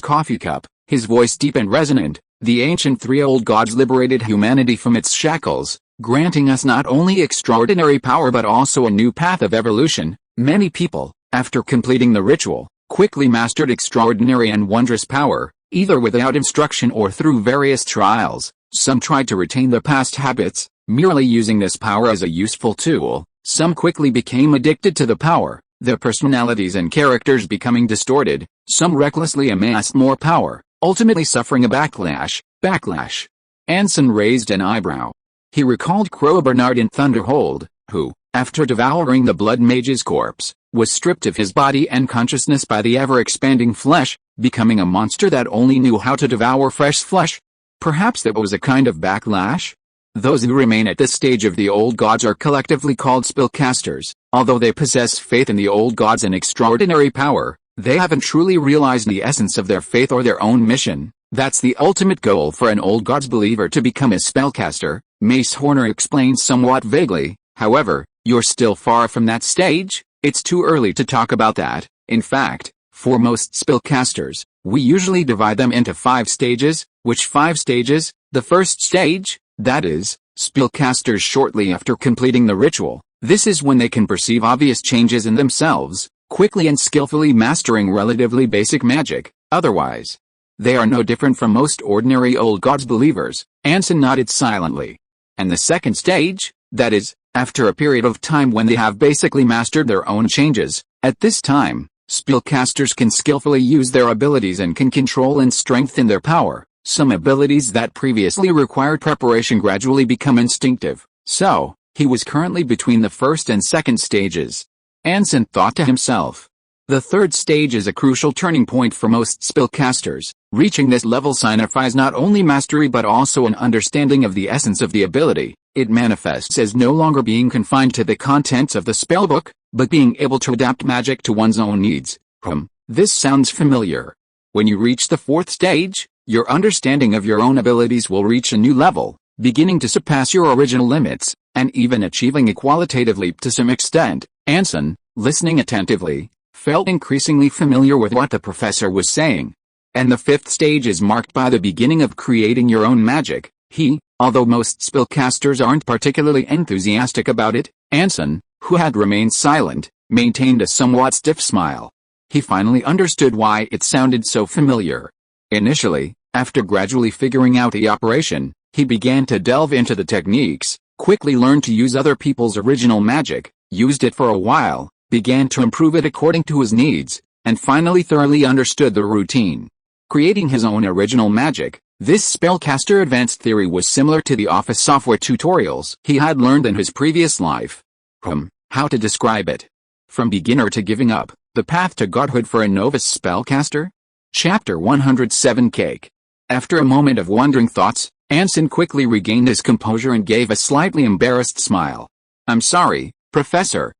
coffee cup, his voice deep and resonant. The ancient three old gods liberated humanity from its shackles, granting us not only extraordinary power but also a new path of evolution. Many people, after completing the ritual, quickly mastered extraordinary and wondrous power, either without instruction or through various trials. Some tried to retain their past habits, merely using this power as a useful tool. Some quickly became addicted to the power, their personalities and characters becoming distorted. Some recklessly amassed more power, ultimately suffering a backlash. Anson raised an eyebrow. He recalled Crow Bernard in Thunderhold, who, after devouring the blood mage's corpse, was stripped of his body and consciousness by the ever-expanding flesh, becoming a monster that only knew how to devour fresh flesh. Perhaps that was a kind of backlash? Those who remain at this stage of the old gods are collectively called spellcasters. Although they possess faith in the old gods and extraordinary power, they haven't truly realized the essence of their faith or their own mission. That's the ultimate goal for an old gods believer, to become a spellcaster, Mace Horner explains somewhat vaguely. However, you're still far from that stage. It's too early to talk about that. In fact, for most spellcasters, we usually divide them into 5 stages. Which 5 stages? The first stage, that is, spellcasters shortly after completing the ritual. This is when they can perceive obvious changes in themselves, quickly and skillfully mastering relatively basic magic. Otherwise, they are no different from most ordinary old gods believers. Anson nodded silently. And the second stage, that is, after a period of time when they have basically mastered their own changes. At this time, spellcasters can skillfully use their abilities and can control and strengthen their power. Some abilities that previously required preparation gradually become instinctive. So, he was currently between the first and second stages. Anson thought to himself. The third stage is a crucial turning point for most spellcasters. Reaching this level signifies not only mastery but also an understanding of the essence of the ability. It manifests as no longer being confined to the contents of the spellbook, but being able to adapt magic to one's own needs. This sounds familiar. When you reach the fourth stage, your understanding of your own abilities will reach a new level, beginning to surpass your original limits, and even achieving a qualitative leap to some extent. Anson, listening attentively, felt increasingly familiar with what the professor was saying. And the fifth stage is marked by the beginning of creating your own magic. Although most spellcasters aren't particularly enthusiastic about it, Anson, who had remained silent, maintained a somewhat stiff smile. He finally understood why it sounded so familiar. Initially, after gradually figuring out the operation, he began to delve into the techniques, quickly learned to use other people's original magic, used it for a while, began to improve it according to his needs, and finally thoroughly understood the routine. Creating his own original magic, this spellcaster advanced theory was similar to the office software tutorials he had learned in his previous life. How to describe it? From beginner to giving up, the path to godhood for a novice spellcaster? Chapter 107 Cake. After a moment of wondering thoughts, Anson quickly regained his composure and gave a slightly embarrassed smile. I'm sorry, Professor,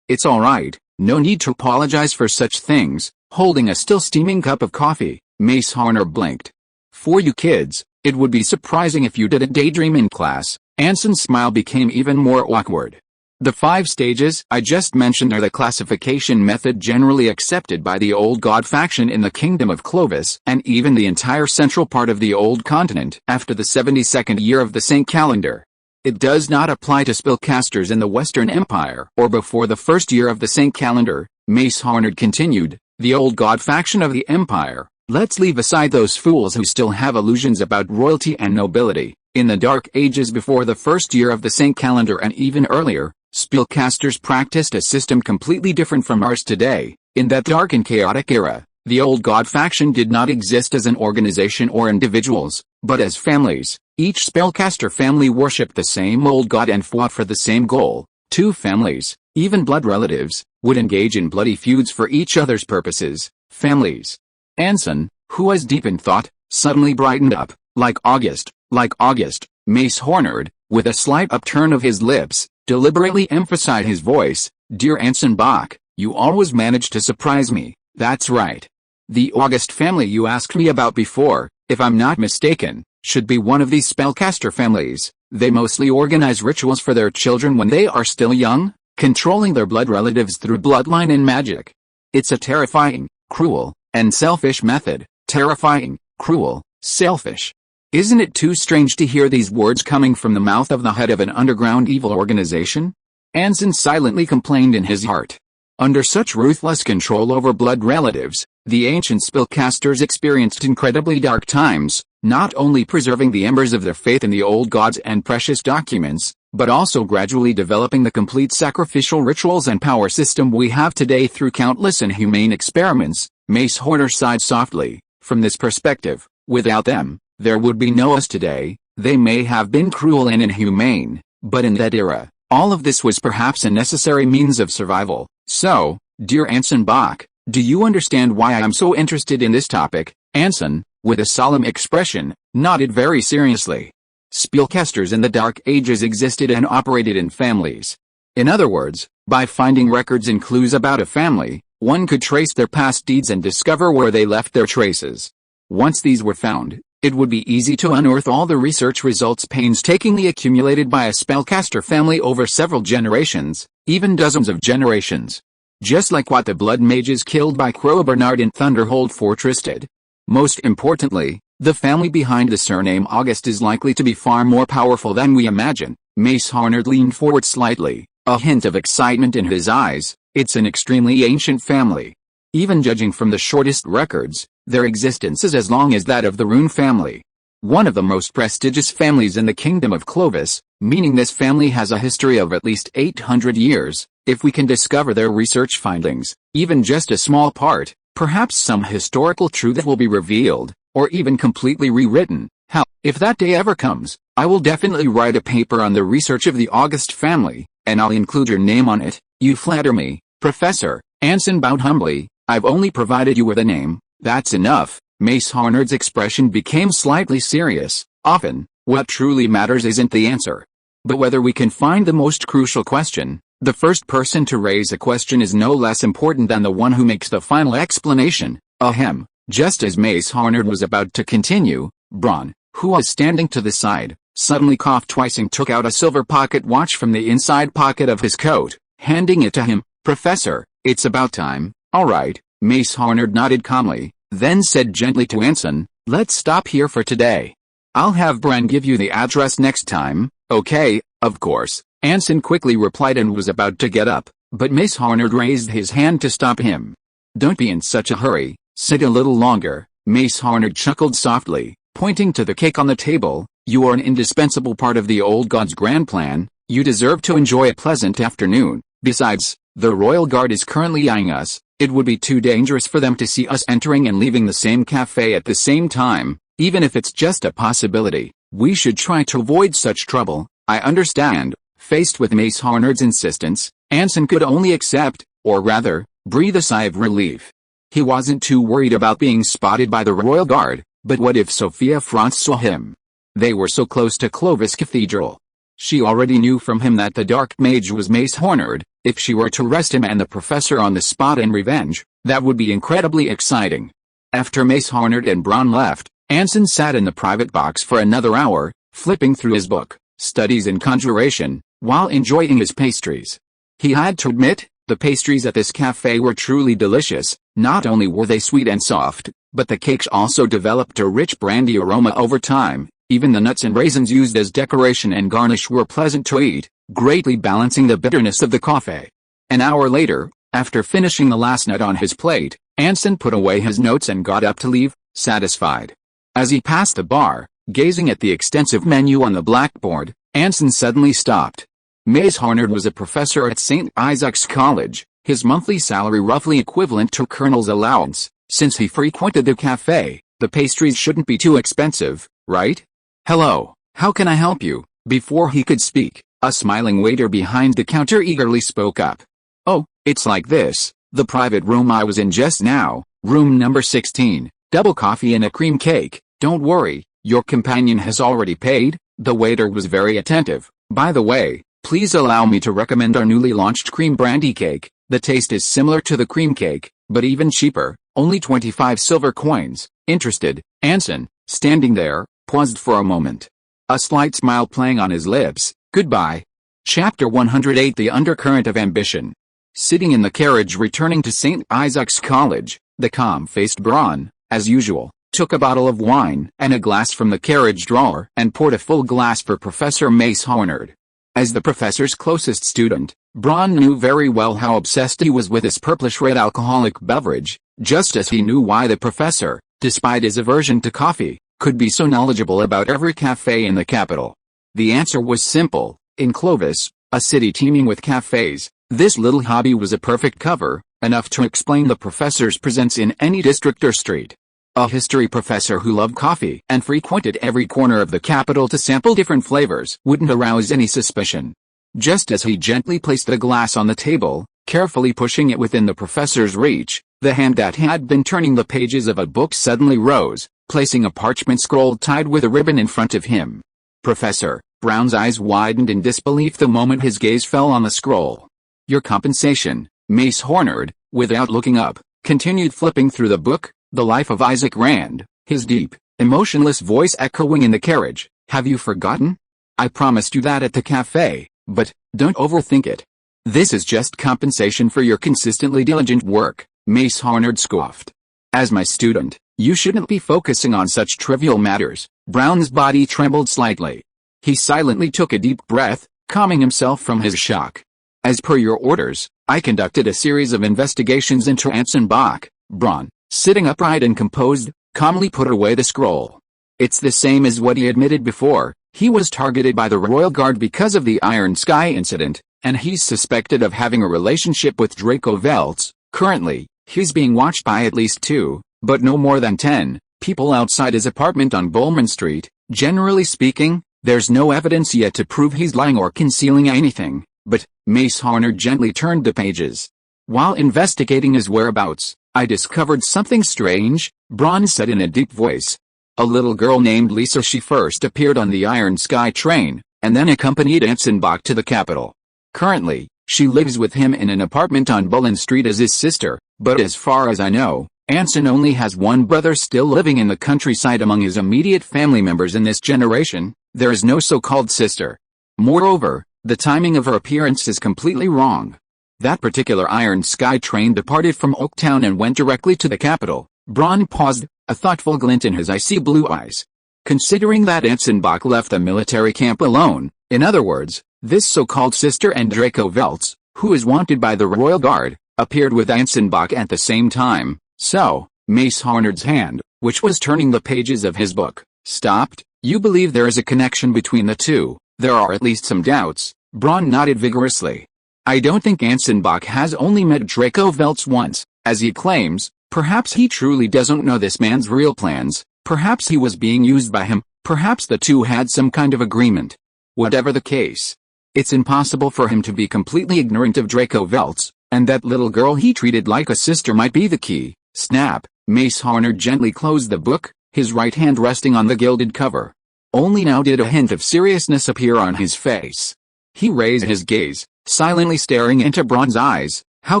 it's alright, no need to apologize for such things. Holding a still steaming cup of coffee, Mace Horner blinked. For you kids, it would be surprising if you didn't daydream in class. Anson's smile became even more awkward. The 5 stages I just mentioned are the classification method generally accepted by the Old God faction in the Kingdom of Clovis and even the entire central part of the Old Continent after the 72nd year of the Saint calendar. It does not apply to spellcasters in the Western Empire or before the first year of the Saint calendar. Mace Horner continued, the Old God faction of the Empire. Let's leave aside those fools who still have illusions about royalty and nobility. In the Dark Ages before the first year of the Saint calendar and even earlier, spellcasters practiced a system completely different from ours today. In that dark and chaotic era, the Old God faction did not exist as an organization or individuals, but as families. Each spellcaster family worshipped the same old god and fought for the same goal. 2 families, even blood relatives, would engage in bloody feuds for each other's purposes. Families. Anson, who was deep in thought, suddenly brightened up. Like August, Mace Hornered, with a slight upturn of his lips, deliberately emphasized his voice. Dear Anson Bach, you always manage to surprise me. That's right. The August family you asked me about before, if I'm not mistaken, should be one of these spellcaster families. They mostly organize rituals for their children when they are still young, controlling their blood relatives through bloodline and magic. It's a terrifying, cruel, and selfish method. Terrifying, cruel, selfish. Isn't it too strange to hear these words coming from the mouth of the head of an underground evil organization? Anson silently complained in his heart. Under such ruthless control over blood relatives, the ancient spellcasters experienced incredibly dark times, not only preserving the embers of their faith in the old gods and precious documents, but also gradually developing the complete sacrificial rituals and power system we have today through countless inhumane experiments. Mace Horner sighed softly. From this perspective, without them, there would be no us today. They may have been cruel and inhumane, but in that era, All of this was perhaps a necessary means of survival. So, dear Anson Bach, do you understand why I am so interested in this topic? Anson, with a solemn expression, nodded very seriously. Spellcasters in the Dark Ages existed and operated in families. In other words, by finding records and clues about a family, one could trace their past deeds and discover where they left their traces. Once these were found, it would be easy to unearth all the research results painstakingly accumulated by a spellcaster family over several generations, even dozens of generations. Just like what the blood mages killed by Crow Bernard in Thunderhold Fortress did. Most importantly, the family behind the surname August is likely to be far more powerful than we imagine. Mace Harnard leaned forward slightly, a hint of excitement in his eyes. It's an extremely ancient family. Even judging from the shortest records, their existence is as long as that of the Rune family. One of the most prestigious families in the Kingdom of Clovis, meaning this family has a history of at least 800 years. If we can discover their research findings, even just a small part, perhaps some historical truth will be revealed, or even completely rewritten. Hell, if that day ever comes, I will definitely write a paper on the research of the August family, and I'll include your name on it. You flatter me, Professor. Anson bowed humbly. I've only provided you with a name. That's enough. Mace Harnard's expression became slightly serious. Often, what truly matters isn't the answer, but whether we can find the most crucial question. The first person to raise a question is no less important than the one who makes the final explanation. Ahem. Just as Mace Harnard was about to continue, Braun, who was standing to the side, suddenly coughed twice and took out a silver pocket watch from the inside pocket of his coat, handing it to him. Professor, it's about time. All right. Mace Harnard nodded calmly, then said gently to Anson, let's stop here for today. I'll have Bren give you the address next time. Okay, of course. Anson quickly replied and was about to get up, but Mace Harnard raised his hand to stop him. Don't be in such a hurry, sit a little longer. Mace Harnard chuckled softly, pointing to the cake on the table. You are an indispensable part of the old god's grand plan. You deserve to enjoy a pleasant afternoon. Besides, the Royal Guard is currently eyeing us. It would be too dangerous for them to see us entering and leaving the same cafe at the same time, even if it's just a possibility. We should try to avoid such trouble. I understand. Faced with Mace Harnard's insistence, Anson could only accept, or rather, breathe a sigh of relief. He wasn't too worried about being spotted by the Royal Guard, but what if Sophia Franz saw him? They were so close to Clovis Cathedral. She already knew from him that the Dark Mage was Mace Harnard. If she were to arrest him and the professor on the spot in revenge, that would be incredibly exciting. After Mace Harnard and Braun left, Anson sat in the private box for another hour, flipping through his book, Studies in Conjuration, while enjoying his pastries. He had to admit, the pastries at this cafe were truly delicious. Not only were they sweet and soft, but the cakes also developed a rich brandy aroma over time. Even the nuts and raisins used as decoration and garnish were pleasant to eat, greatly balancing the bitterness of the coffee. An hour later, after finishing the last nut on his plate, Anson put away his notes and got up to leave, satisfied. As he passed the bar, gazing at the extensive menu on the blackboard, Anson suddenly stopped. Mace Harnard was a professor at St. Isaac's College, his monthly salary roughly equivalent to a colonel's allowance. Since he frequented the cafe, the pastries shouldn't be too expensive, right? Hello, how can I help you? Before he could speak, a smiling waiter behind the counter eagerly spoke up. Oh, it's like this, the private room I was in just now, room number 16, double coffee and a cream cake. Don't worry, your companion has already paid. The waiter was very attentive. By the way, please allow me to recommend our newly launched cream brandy cake. The taste is similar to the cream cake, but even cheaper, only 25 silver coins. Interested? Anson, standing there, paused for a moment. A slight smile playing on his lips. Goodbye. Chapter 108 The Undercurrent of Ambition. Sitting in the carriage returning to St. Isaac's College, the calm-faced Braun, as usual, took a bottle of wine and a glass from the carriage drawer and poured a full glass for Professor Mace Harnard. As the professor's closest student, Braun knew very well how obsessed he was with his purplish-red alcoholic beverage, just as he knew why the professor, despite his aversion to coffee, could be so knowledgeable about every cafe in the capital. The answer was simple. In Clovis, a city teeming with cafes, this little hobby was a perfect cover, enough to explain the professor's presence in any district or street. A history professor who loved coffee and frequented every corner of the capital to sample different flavors wouldn't arouse any suspicion. Just as he gently placed the glass on the table, carefully pushing it within the professor's reach, the hand that had been turning the pages of a book suddenly rose, placing a parchment scroll tied with a ribbon in front of him. Professor Brown's eyes widened in disbelief the moment his gaze fell on the scroll. Your compensation, Mace Hornard, without looking up, continued flipping through the book, The Life of Isaac Rand, his deep, emotionless voice echoing in the carriage. Have you forgotten? I promised you that at the cafe, but don't overthink it. This is just compensation for your consistently diligent work, Mace Hornard scoffed. As my student, you shouldn't be focusing on such trivial matters. Brown's body trembled slightly. He silently took a deep breath, calming himself from his shock. As per your orders, I conducted a series of investigations into Anson Bach. Braun, sitting upright and composed, calmly put away the scroll. It's the same as what he admitted before. He was targeted by the Royal Guard because of the Iron Sky incident, and he's suspected of having a relationship with Draco Veltz. Currently, he's being watched by at least 2, but no more than 10, people outside his apartment on Bowman Street. Generally speaking, there's no evidence yet to prove he's lying or concealing anything, but Mace Hornard gently turned the pages. While investigating his whereabouts, I discovered something strange, Braun said in a deep voice. A little girl named Lisa. She first appeared on the Iron Sky train, and then accompanied Anson Bach to the capital. Currently, she lives with him in an apartment on Bullen Street as his sister, but as far as I know, Anson only has one brother still living in the countryside. Among his immediate family members in this generation, there is no so-called sister. Moreover, the timing of her appearance is completely wrong. That particular Iron Sky train departed from Oaktown and went directly to the capital. Braun paused, a thoughtful glint in his icy blue eyes. Considering that Anson Bach left the military camp alone, in other words, this so-called sister and Draco Veltz, who is wanted by the Royal Guard, appeared with Anson Bach at the same time. So, Mace Hornard's hand, which was turning the pages of his book, stopped. You believe there is a connection between the two? There are at least some doubts. Braun nodded vigorously. I don't think Anson Bach has only met Draco Veltz once, as he claims. Perhaps he truly doesn't know this man's real plans. Perhaps he was being used by him. Perhaps the two had some kind of agreement. Whatever the case, it's impossible for him to be completely ignorant of Draco Veltz, and that little girl he treated like a sister might be the key. Snap! Mace Hornard gently closed the book, his right hand resting on the gilded cover. Only now did a hint of seriousness appear on his face. He raised his gaze, silently staring into Braun's eyes. How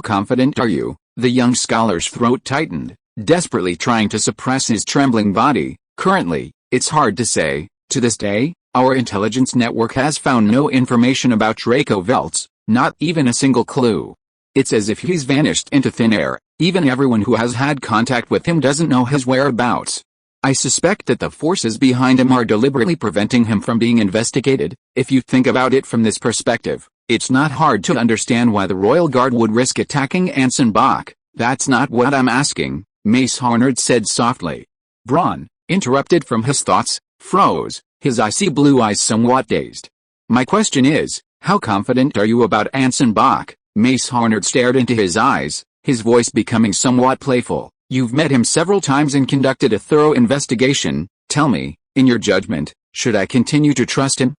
confident are you? The young scholar's throat tightened, desperately trying to suppress his trembling body. Currently, it's hard to say. To this day, our intelligence network has found no information about Draco Veltz, not even a single clue. It's as if he's vanished into thin air. Even everyone who has had contact with him doesn't know his whereabouts. I suspect that the forces behind him are deliberately preventing him from being investigated. If you think about it from this perspective, it's not hard to understand why the Royal Guard would risk attacking Anson Bach. That's not what I'm asking, Mace Hornard said softly. Braun, interrupted from his thoughts, froze, his icy blue eyes somewhat dazed. My question is, how confident are you about Anson Bach? Mace Hornard stared into his eyes, his voice becoming somewhat playful. You've met him several times and conducted a thorough investigation. Tell me, in your judgment, should I continue to trust him?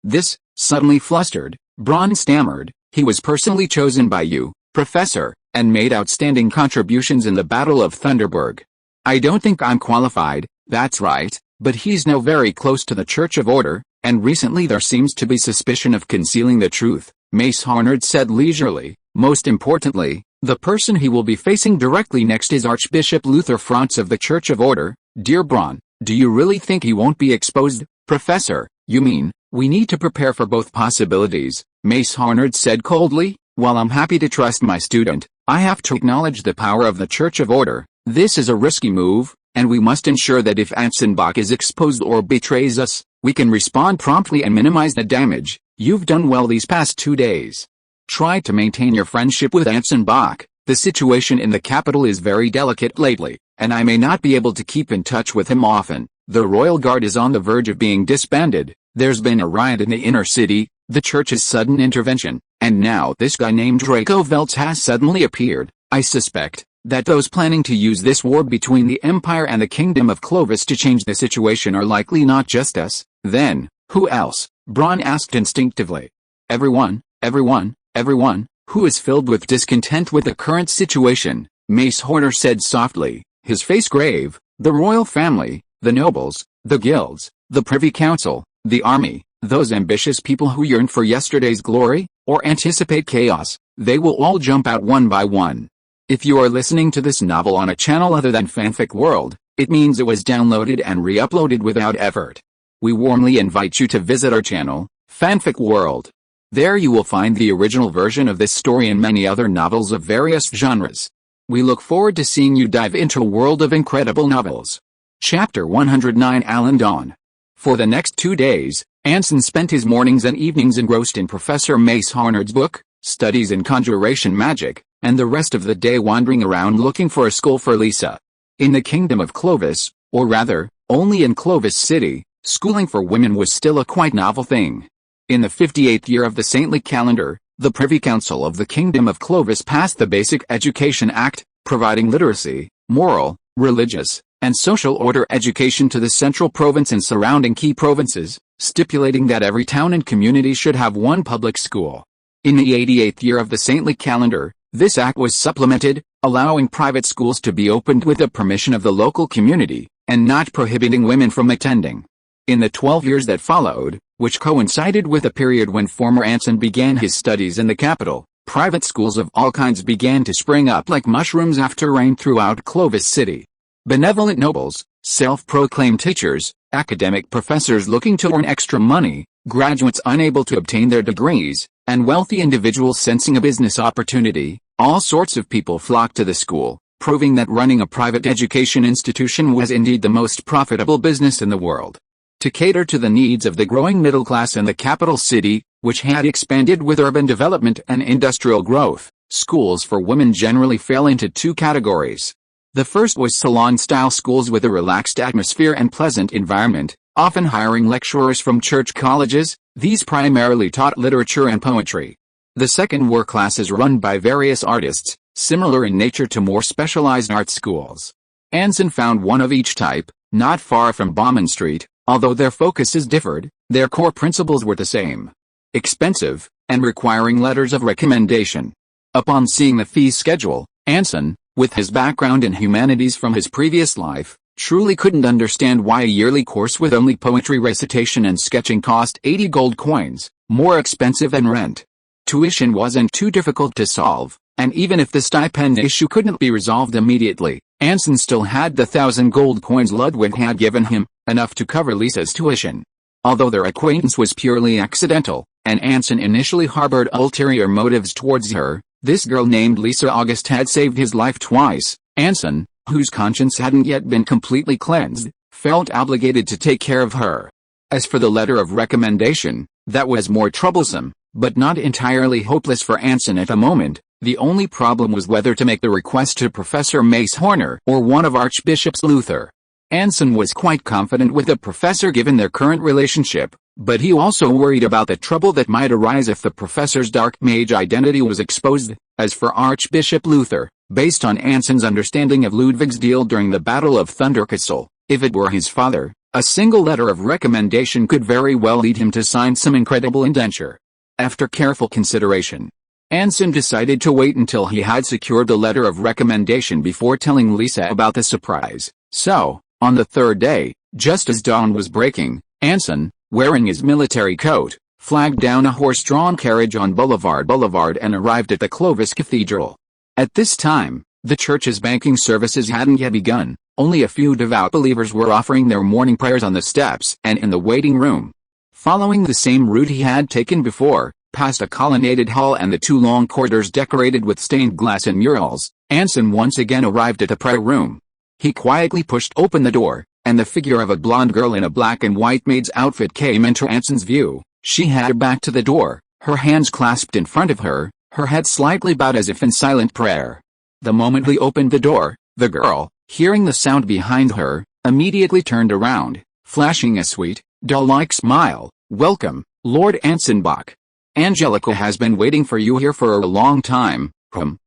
This, suddenly flustered, Braun stammered. He was personally chosen by you, Professor, and made outstanding contributions in the Battle of Thunderberg. I don't think I'm qualified, that's right, but he's now very close to the Church of Order, and recently there seems to be suspicion of concealing the truth, Mace Hornard said leisurely. Most importantly, the person he will be facing directly next is Archbishop Luther Franz of the Church of Order. Dear Braun, do you really think he won't be exposed? Professor, you mean, we need to prepare for both possibilities, Mace Hornard said coldly. While I'm happy to trust my student, I have to acknowledge the power of the Church of Order. This is a risky move, and we must ensure that if Anson Bach is exposed or betrays us, we can respond promptly and minimize the damage. You've done well these past 2 days. Try to maintain your friendship with Anson Bach. The situation in the capital is very delicate lately, and I may not be able to keep in touch with him often. The Royal Guard is on the verge of being disbanded. There's been a riot in the inner city, the church's sudden intervention, and now this guy named Draco Veltz has suddenly appeared. I suspect that those planning to use this war between the Empire and the Kingdom of Clovis to change the situation are likely not just us. Then, who else? Braun asked instinctively. Everyone, who is filled with discontent with the current situation, Mace Horner said softly, his face grave, the royal family, the nobles, the guilds, the Privy Council, the army, those ambitious people who yearn for yesterday's glory, or anticipate chaos, they will all jump out one by one. If you are listening to this novel on a channel other than Fanfic World, it means it was downloaded and re-uploaded without effort. We warmly invite you to visit our channel, Fanfic World. There you will find the original version of this story and many other novels of various genres. We look forward to seeing you dive into a world of incredible novels. Chapter 109 Alan Dawn. For the next 2 days, Anson spent his mornings and evenings engrossed in Professor Mace Horner's book, Studies in Conjuration Magic, and the rest of the day wandering around looking for a school for Lisa. In the kingdom of Clovis, or rather, only in Clovis City, schooling for women was still a quite novel thing. In the 58th year of the saintly calendar, the Privy Council of the Kingdom of Clovis passed the Basic Education Act, providing literacy, moral, religious, and social order education to the central province and surrounding key provinces, stipulating that every town and community should have one public school. In the 88th year of the saintly calendar, this act was supplemented, allowing private schools to be opened with the permission of the local community, and not prohibiting women from attending. In the 12 years that followed, which coincided with a period when former Anson began his studies in the capital, private schools of all kinds began to spring up like mushrooms after rain throughout Clovis City. Benevolent nobles, self-proclaimed teachers, academic professors looking to earn extra money, graduates unable to obtain their degrees, and wealthy individuals sensing a business opportunity, all sorts of people flocked to the school, proving that running a private education institution was indeed the most profitable business in the world. To cater to the needs of the growing middle class in the capital city, which had expanded with urban development and industrial growth, schools for women generally fell into two categories. The first was salon-style schools with a relaxed atmosphere and pleasant environment, often hiring lecturers from church colleges. These primarily taught literature and poetry. The second were classes run by various artists, similar in nature to more specialized art schools. Anson found one of each type, not far from Bauman Street. Although their focuses differed, their core principles were the same. Expensive, and requiring letters of recommendation. Upon seeing the fee schedule, Anson, with his background in humanities from his previous life, truly couldn't understand why a yearly course with only poetry recitation and sketching cost 80 gold coins, more expensive than rent. Tuition wasn't too difficult to solve, and even if the stipend issue couldn't be resolved immediately, Anson still had the 1,000 gold coins Ludwig had given him, enough to cover Lisa's tuition. Although their acquaintance was purely accidental, and Anson initially harbored ulterior motives towards her, this girl named Lisa August had saved his life twice. Anson, whose conscience hadn't yet been completely cleansed, felt obligated to take care of her. As for the letter of recommendation, that was more troublesome, but not entirely hopeless for Anson at the moment. The only problem was whether to make the request to Professor Mace Horner or one of Archbishop Luther. Anson was quite confident with the professor given their current relationship, but he also worried about the trouble that might arise if the professor's dark mage identity was exposed. As for Archbishop Luther, based on Anson's understanding of Ludwig's deal during the Battle of Thundercastle, if it were his father, a single letter of recommendation could very well lead him to sign some incredible indenture. After careful consideration, Anson decided to wait until he had secured the letter of recommendation before telling Lisa about the surprise. So, on the third day, just as dawn was breaking, Anson, wearing his military coat, flagged down a horse-drawn carriage on Boulevard and arrived at the Clovis Cathedral. At this time, the church's banking services hadn't yet begun. Only a few devout believers were offering their morning prayers on the steps and in the waiting room. Following the same route he had taken before, past a colonnaded hall and the two long corridors decorated with stained glass and murals, Anson once again arrived at the prayer room. He quietly pushed open the door, and the figure of a blonde girl in a black and white maid's outfit came into Anson's view. She had her back to the door, her hands clasped in front of her, her head slightly bowed as if in silent prayer. The moment he opened the door, the girl, hearing the sound behind her, immediately turned around, flashing a sweet, doll-like smile. "Welcome, Lord Anson Bach. Angelica has been waiting for you here for a long time."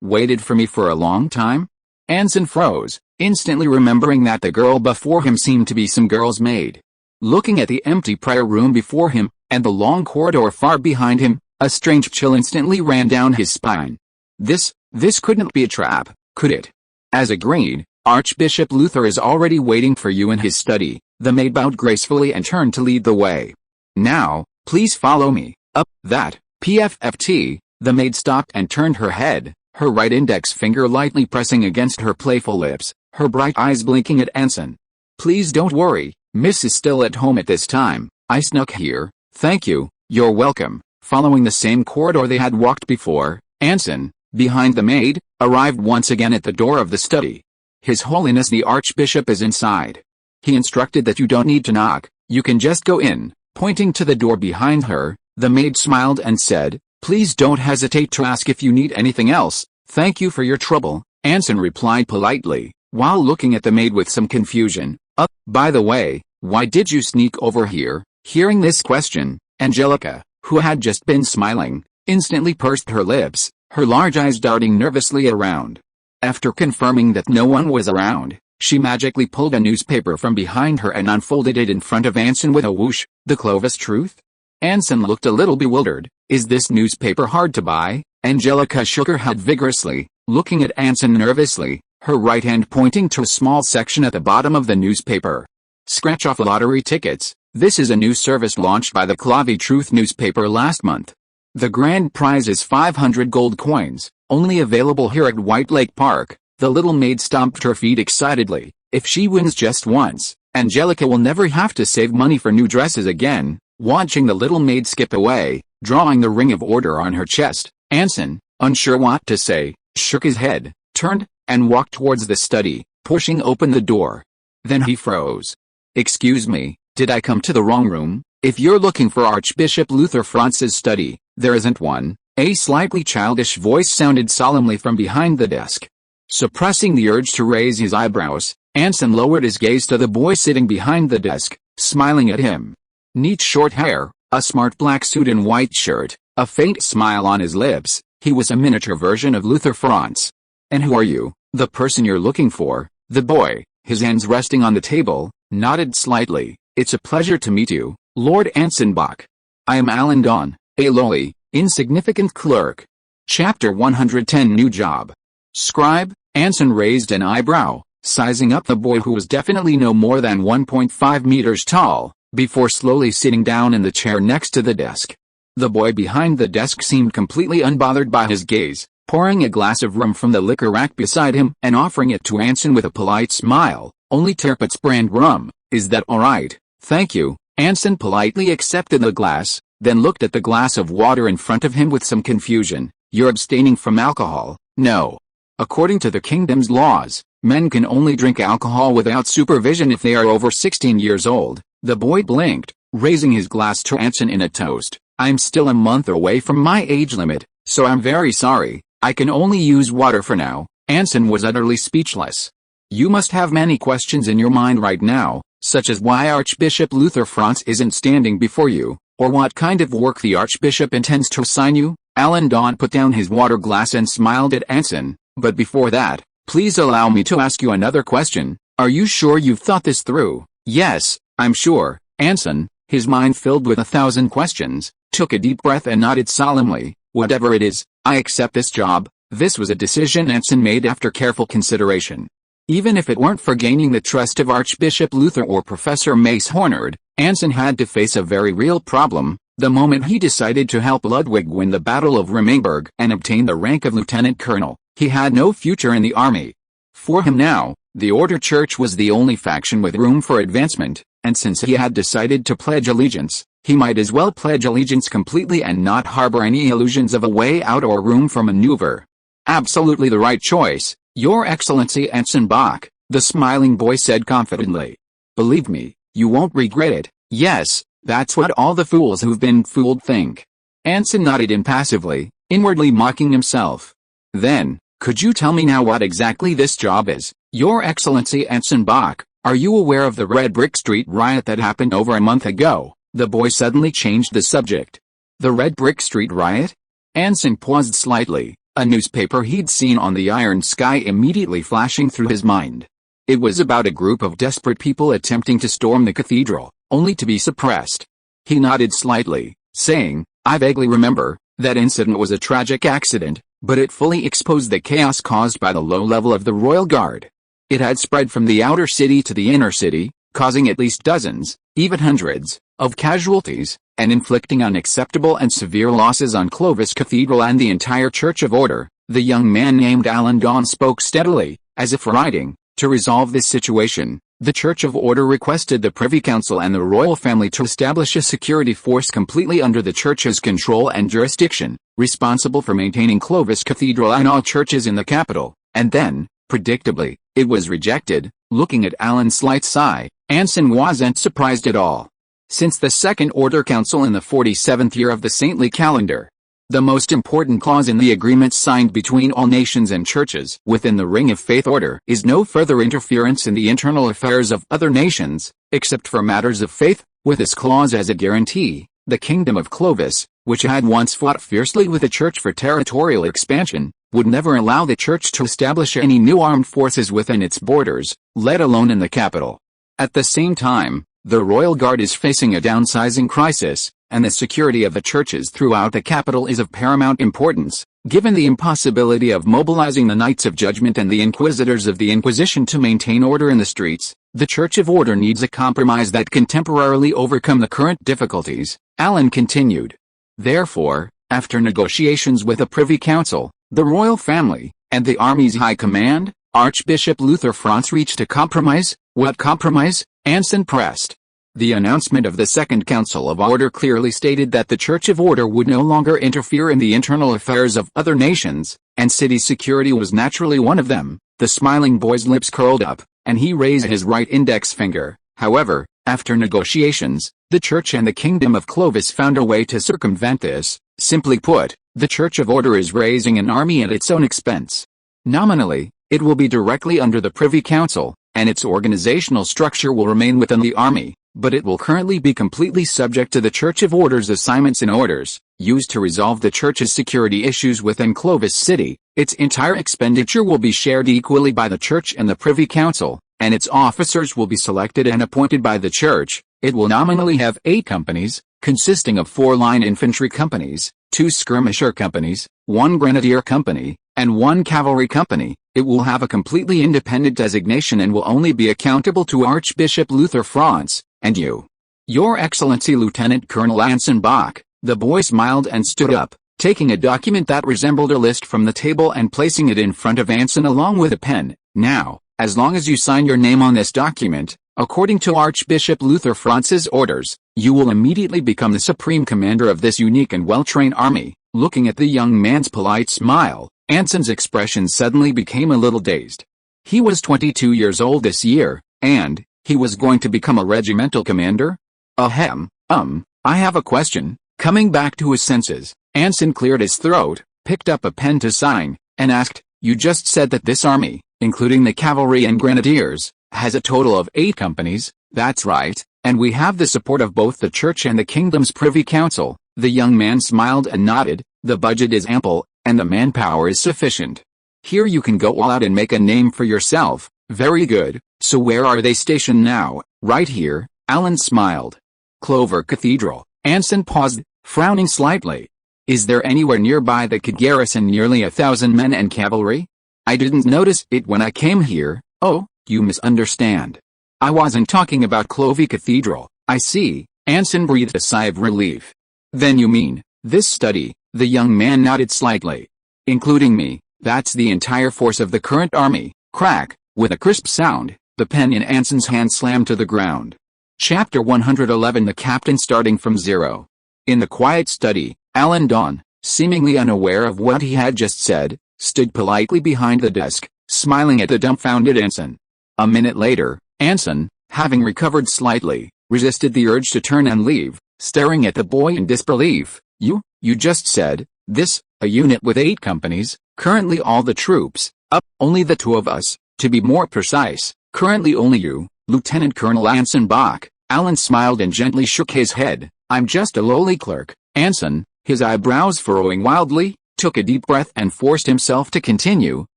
Waited for me for a long time? Anson froze, instantly remembering that the girl before him seemed to be some girl's maid. Looking at the empty prayer room before him, and the long corridor far behind him, A strange chill instantly ran down his spine. This couldn't be a trap, could it? As agreed, Archbishop Luther is already waiting for you in his study. The maid bowed gracefully and turned to lead the way. Now, please follow me. Up, that, PFFT. The maid stopped and turned her head, her right index finger lightly pressing against her playful lips, her bright eyes blinking at Anson. Please don't worry, Miss is still at home at this time. I snuck here. Thank you, you're welcome. Following the same corridor they had walked before, Anson, behind the maid, arrived once again at the door of the study. His Holiness the Archbishop is inside. He instructed that you don't need to knock, you can just go in. Pointing to the door behind her, the maid smiled and said, please don't hesitate to ask if you need anything else. Thank you for your trouble, Anson replied politely, while looking at the maid with some confusion. By the way, why did you sneak over here? Hearing this question, Angelica, who had just been smiling, instantly pursed her lips, her large eyes darting nervously around. After confirming that no one was around, she magically pulled a newspaper from behind her and unfolded it in front of Anson with a whoosh. The Clovis Truth? Anson looked a little bewildered. Is this newspaper hard to buy? Angelica shook her head vigorously, looking at Anson nervously, her right hand pointing to a small section at the bottom of the newspaper. Scratch off lottery tickets. This is a new service launched by the Clovis Truth newspaper last month. The grand prize is 500 gold coins, only available here at White Lake Park. The little maid stomped her feet excitedly. If she wins just once, Angelica will never have to save money for new dresses again. Watching the little maid skip away, drawing the ring of order on her chest, Anson, unsure what to say, shook his head, turned, and walked towards the study, pushing open the door. Then he froze. Excuse me, did I come to the wrong room? If you're looking for Archbishop Luther Franz's study, there isn't one. A slightly childish voice sounded solemnly from behind the desk. Suppressing the urge to raise his eyebrows, Anson lowered his gaze to the boy sitting behind the desk, smiling at him. Neat short hair, a smart black suit and white shirt, a faint smile on his lips, he was a miniature version of Luther Franz. And who are you? The person you're looking for? The boy, his hands resting on the table, nodded slightly. It's a pleasure to meet you, Lord Anson Bach. I am Endowed, a lowly, insignificant clerk. Chapter 110 New Job. Scribe? Anson raised an eyebrow, sizing up the boy who was definitely no more than 1.5 meters tall, before slowly sitting down in the chair next to the desk. The boy behind the desk seemed completely unbothered by his gaze, pouring a glass of rum from the liquor rack beside him and offering it to Anson with a polite smile. Only Tirpitz brand rum, is that alright? Thank you. Anson politely accepted the glass, then looked at the glass of water in front of him with some confusion. You're abstaining from alcohol? No. According to the kingdom's laws, men can only drink alcohol without supervision if they are over 16 years old. The boy blinked, raising his glass to Anson in a toast. I'm still a month away from my age limit, so I'm very sorry. I can only use water for now. Anson was utterly speechless. You must have many questions in your mind right now, such as why Archbishop Luther Franz isn't standing before you, or what kind of work the Archbishop intends to assign you. Endowed put down his water glass and smiled at Anson. But before that, please allow me to ask you another question. Are you sure you've thought this through? Yes, I'm sure. Anson, his mind filled with 1,000 questions, took a deep breath and nodded solemnly. Whatever it is, I accept this job. This was a decision Anson made after careful consideration. Even if it weren't for gaining the trust of Archbishop Luther or Professor Mace Hornard, Anson had to face a very real problem. The moment he decided to help Ludwig win the Battle of Remingberg and obtain the rank of lieutenant colonel, he had no future in the army. For him now, the Order Church was the only faction with room for advancement, and since he had decided to pledge allegiance, he might as well pledge allegiance completely and not harbor any illusions of a way out or room for maneuver. Absolutely the right choice, Your Excellency Anson Bach, the smiling boy said confidently. Believe me, you won't regret it. Yes, that's what all the fools who've been fooled think. Anson nodded impassively, inwardly mocking himself. Then, could you tell me now what exactly this job is? Your Excellency Anson Bach, are you aware of the Red Brick Street riot that happened over a month ago? The boy suddenly changed the subject. The Red Brick Street riot? Anson paused slightly, a newspaper he'd seen on the iron sky immediately flashing through his mind. It was about a group of desperate people attempting to storm the cathedral, only to be suppressed. He nodded slightly, saying, I vaguely remember. That incident was a tragic accident, but it fully exposed the chaos caused by the low level of the Royal Guard. It had spread from the outer city to the inner city, causing at least dozens, even hundreds, of casualties, and inflicting unacceptable and severe losses on Clovis Cathedral and the entire Church of Order. The young man named Alan Dawn spoke steadily, as if writing. To resolve this situation, the Church of Order requested the Privy Council and the royal family to establish a security force completely under the Church's control and jurisdiction, responsible for maintaining Clovis Cathedral and all churches in the capital. And then, predictably, it was rejected. Looking at Alan's slight sigh, Anson wasn't surprised at all. Since the Second Order Council in the 47th year of the saintly calendar, the most important clause in the agreement signed between all nations and churches within the Ring of Faith order is no further interference in the internal affairs of other nations, except for matters of faith. With this clause as a guarantee, the Kingdom of Clovis, which had once fought fiercely with the Church for territorial expansion, would never allow the Church to establish any new armed forces within its borders, let alone in the capital. At the same time, the Royal Guard is facing a downsizing crisis, and the security of the churches throughout the capital is of paramount importance. Given the impossibility of mobilizing the Knights of Judgment and the Inquisitors of the Inquisition to maintain order in the streets, the Church of Order needs a compromise that can temporarily overcome the current difficulties, Alan continued. Therefore, after negotiations with the Privy Council, the royal family, and the army's high command, Archbishop Luther Franz reached a compromise. What compromise? Anson pressed. The announcement of the Second Council of Order clearly stated that the Church of Order would no longer interfere in the internal affairs of other nations, and city security was naturally one of them. The smiling boy's lips curled up, and he raised his right index finger. However, after negotiations, the Church and the Kingdom of Clovis found a way to circumvent this. Simply put, the Church of Order is raising an army at its own expense. Nominally, it will be directly under the Privy Council, and its organizational structure will remain within the army, but it will currently be completely subject to the Church of Order's assignments and orders, used to resolve the Church's security issues within Clovis City. Its entire expenditure will be shared equally by the Church and the Privy Council, and its officers will be selected and appointed by the Church. It will nominally have 8 companies, consisting of 4 line infantry companies, 2 skirmisher companies, 1 grenadier company, and 1 cavalry company. It will have a completely independent designation and will only be accountable to Archbishop Luther Franz, and you. Your Excellency Lieutenant Colonel Anson Bach. The boy smiled and stood up, taking a document that resembled a list from the table and placing it in front of Anson along with a pen. Now, as long as you sign your name on this document, according to Archbishop Luther Franz's orders, you will immediately become the supreme commander of this unique and well-trained army. Looking at the young man's polite smile, Anson's expression suddenly became a little dazed. He was 22 years old this year, and he was going to become a regimental commander? I have a question. Coming back to his senses, Anson cleared his throat, picked up a pen to sign, and asked, "You just said that this army, including the cavalry and grenadiers, has a total of 8 companies?" "That's right, and we have the support of both the Church and the Kingdom's Privy Council." The young man smiled and nodded. "The budget is ample, and the manpower is sufficient. Here you can go all out and make a name for yourself." "Very good. So where are they stationed now?" "Right here." Alan smiled. "Clover Cathedral." Anson paused, frowning slightly. "Is there anywhere nearby that could garrison nearly 1,000 men and cavalry?" "I didn't notice it when I came here." "Oh, you misunderstand. I wasn't talking about Clover Cathedral." "I see." Anson breathed a sigh of relief. "Then you mean this study?" The young man nodded slightly. "Including me, that's the entire force of the current army." Crack, with a crisp sound, the pen in Anson's hand slammed to the ground. Chapter 111. The Captain Starting from Zero. In the quiet study, Alan Dawn, seemingly unaware of what he had just said, stood politely behind the desk, smiling at the dumbfounded Anson. A minute later, Anson, having recovered slightly, resisted the urge to turn and leave, staring at the boy in disbelief. You just said, this, a unit with 8 companies, currently all the troops, up, only the 2 of us, to be more precise, currently only you, Lieutenant Colonel Anson Bach." Alan smiled and gently shook his head. "I'm just a lowly clerk." Anson, his eyebrows furrowing wildly, took a deep breath and forced himself to continue.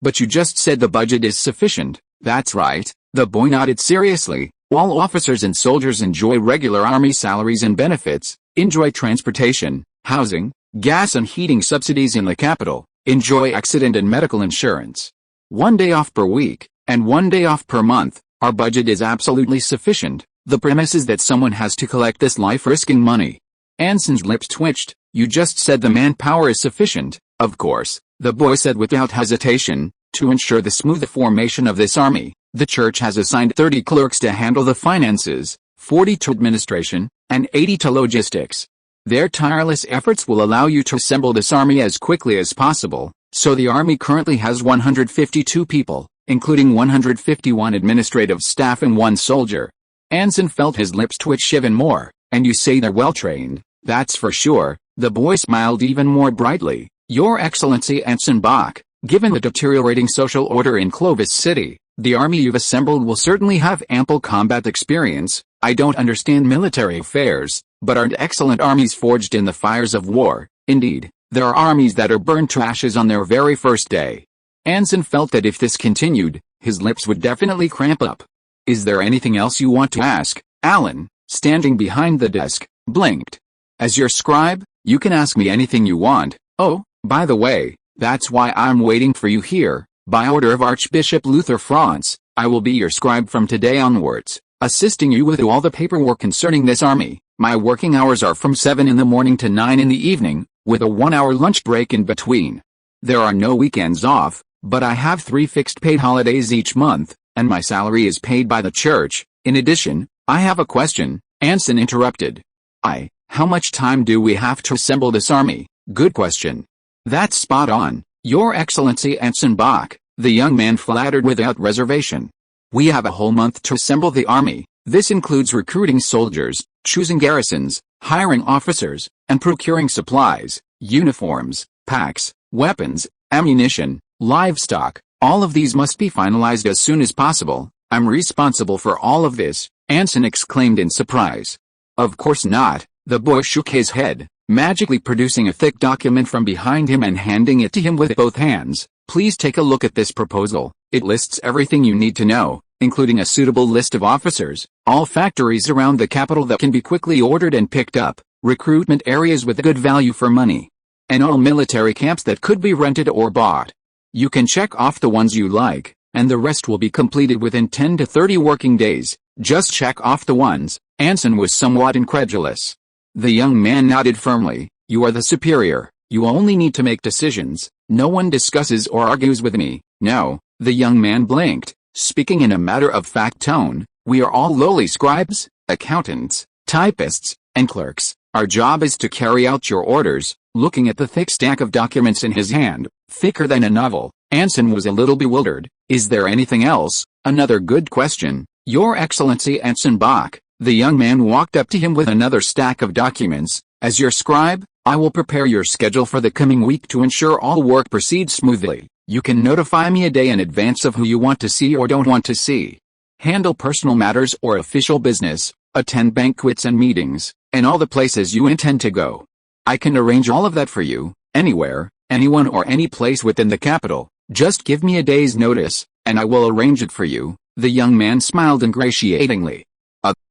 "But you just said the budget is sufficient." "That's right." The boy nodded seriously. "All officers and soldiers enjoy regular army salaries and benefits, enjoy transportation, housing, gas and heating subsidies in the capital, enjoy accident and medical insurance. 1 day off per week, and 1 day off per month. Our budget is absolutely sufficient. The premise is that someone has to collect this life-risking money. Anson's lips twitched. You just said the manpower is sufficient. Of course, the boy said without hesitation. To ensure the smooth formation of this army, the church has assigned 30 clerks to handle the finances, 40 to administration, and 80 to logistics. Their tireless efforts will allow you to assemble this army as quickly as possible, so the army currently has 152 people, including 151 administrative staff and 1 soldier. Anson felt his lips twitch even more. And you say they're well trained, that's for sure. The boy smiled even more brightly. Your Excellency Anson Bach, given the deteriorating social order in Clovis City, the army you've assembled will certainly have ample combat experience. I don't understand military affairs, but aren't excellent armies forged in the fires of war? Indeed, there are armies that are burned to ashes on their very first day. Anson felt that if this continued, his lips would definitely cramp up. Is there anything else you want to ask? Alan, standing behind the desk, blinked. As your scribe, you can ask me anything you want. Oh, by the way, that's why I'm waiting for you here. By order of Archbishop Luther Franz, I will be your scribe from today onwards, assisting you with all the paperwork concerning this army. My working hours are from 7 in the morning to 9 in the evening, with a 1-hour lunch break in between. There are no weekends off, but I have 3 fixed paid holidays each month, and my salary is paid by the church. In addition, I have a question, Anson interrupted. How much time do we have to assemble this army? Good question. That's spot on, Your Excellency Anson Bach, the young man flattered without reservation. We have a whole month to assemble the army. This includes recruiting soldiers, choosing garrisons, hiring officers, and procuring supplies, uniforms, packs, weapons, ammunition, livestock. All of these must be finalized as soon as possible. I'm responsible for all of this, Anson exclaimed in surprise. Of course not, the boy shook his head, magically producing a thick document from behind him and handing it to him with both hands. Please take a look at this proposal. It lists everything you need to know, including a suitable list of officers, all factories around the capital that can be quickly ordered and picked up, recruitment areas with good value for money, and all military camps that could be rented or bought. You can check off the ones you like, and the rest will be completed within 10 to 30 working days. Just check off the ones. Anson was somewhat incredulous. The young man nodded firmly. You are the superior. You only need to make decisions. No one discusses or argues with me. No. The young man blinked, speaking in a matter-of-fact tone. We are all lowly scribes, accountants, typists, and clerks. Our job is to carry out your orders. Looking at the thick stack of documents in his hand, thicker than a novel, Anson was a little bewildered. Is there anything else? Another good question, Your Excellency Anson Bach. The young man walked up to him with another stack of documents. As your scribe, I will prepare your schedule for the coming week to ensure all work proceeds smoothly. You can notify me a day in advance of who you want to see or don't want to see. Handle personal matters or official business, attend banquets and meetings, and all the places you intend to go. I can arrange all of that for you, anywhere, anyone or any place within the capital. Just give me a day's notice, and I will arrange it for you. The young man smiled ingratiatingly.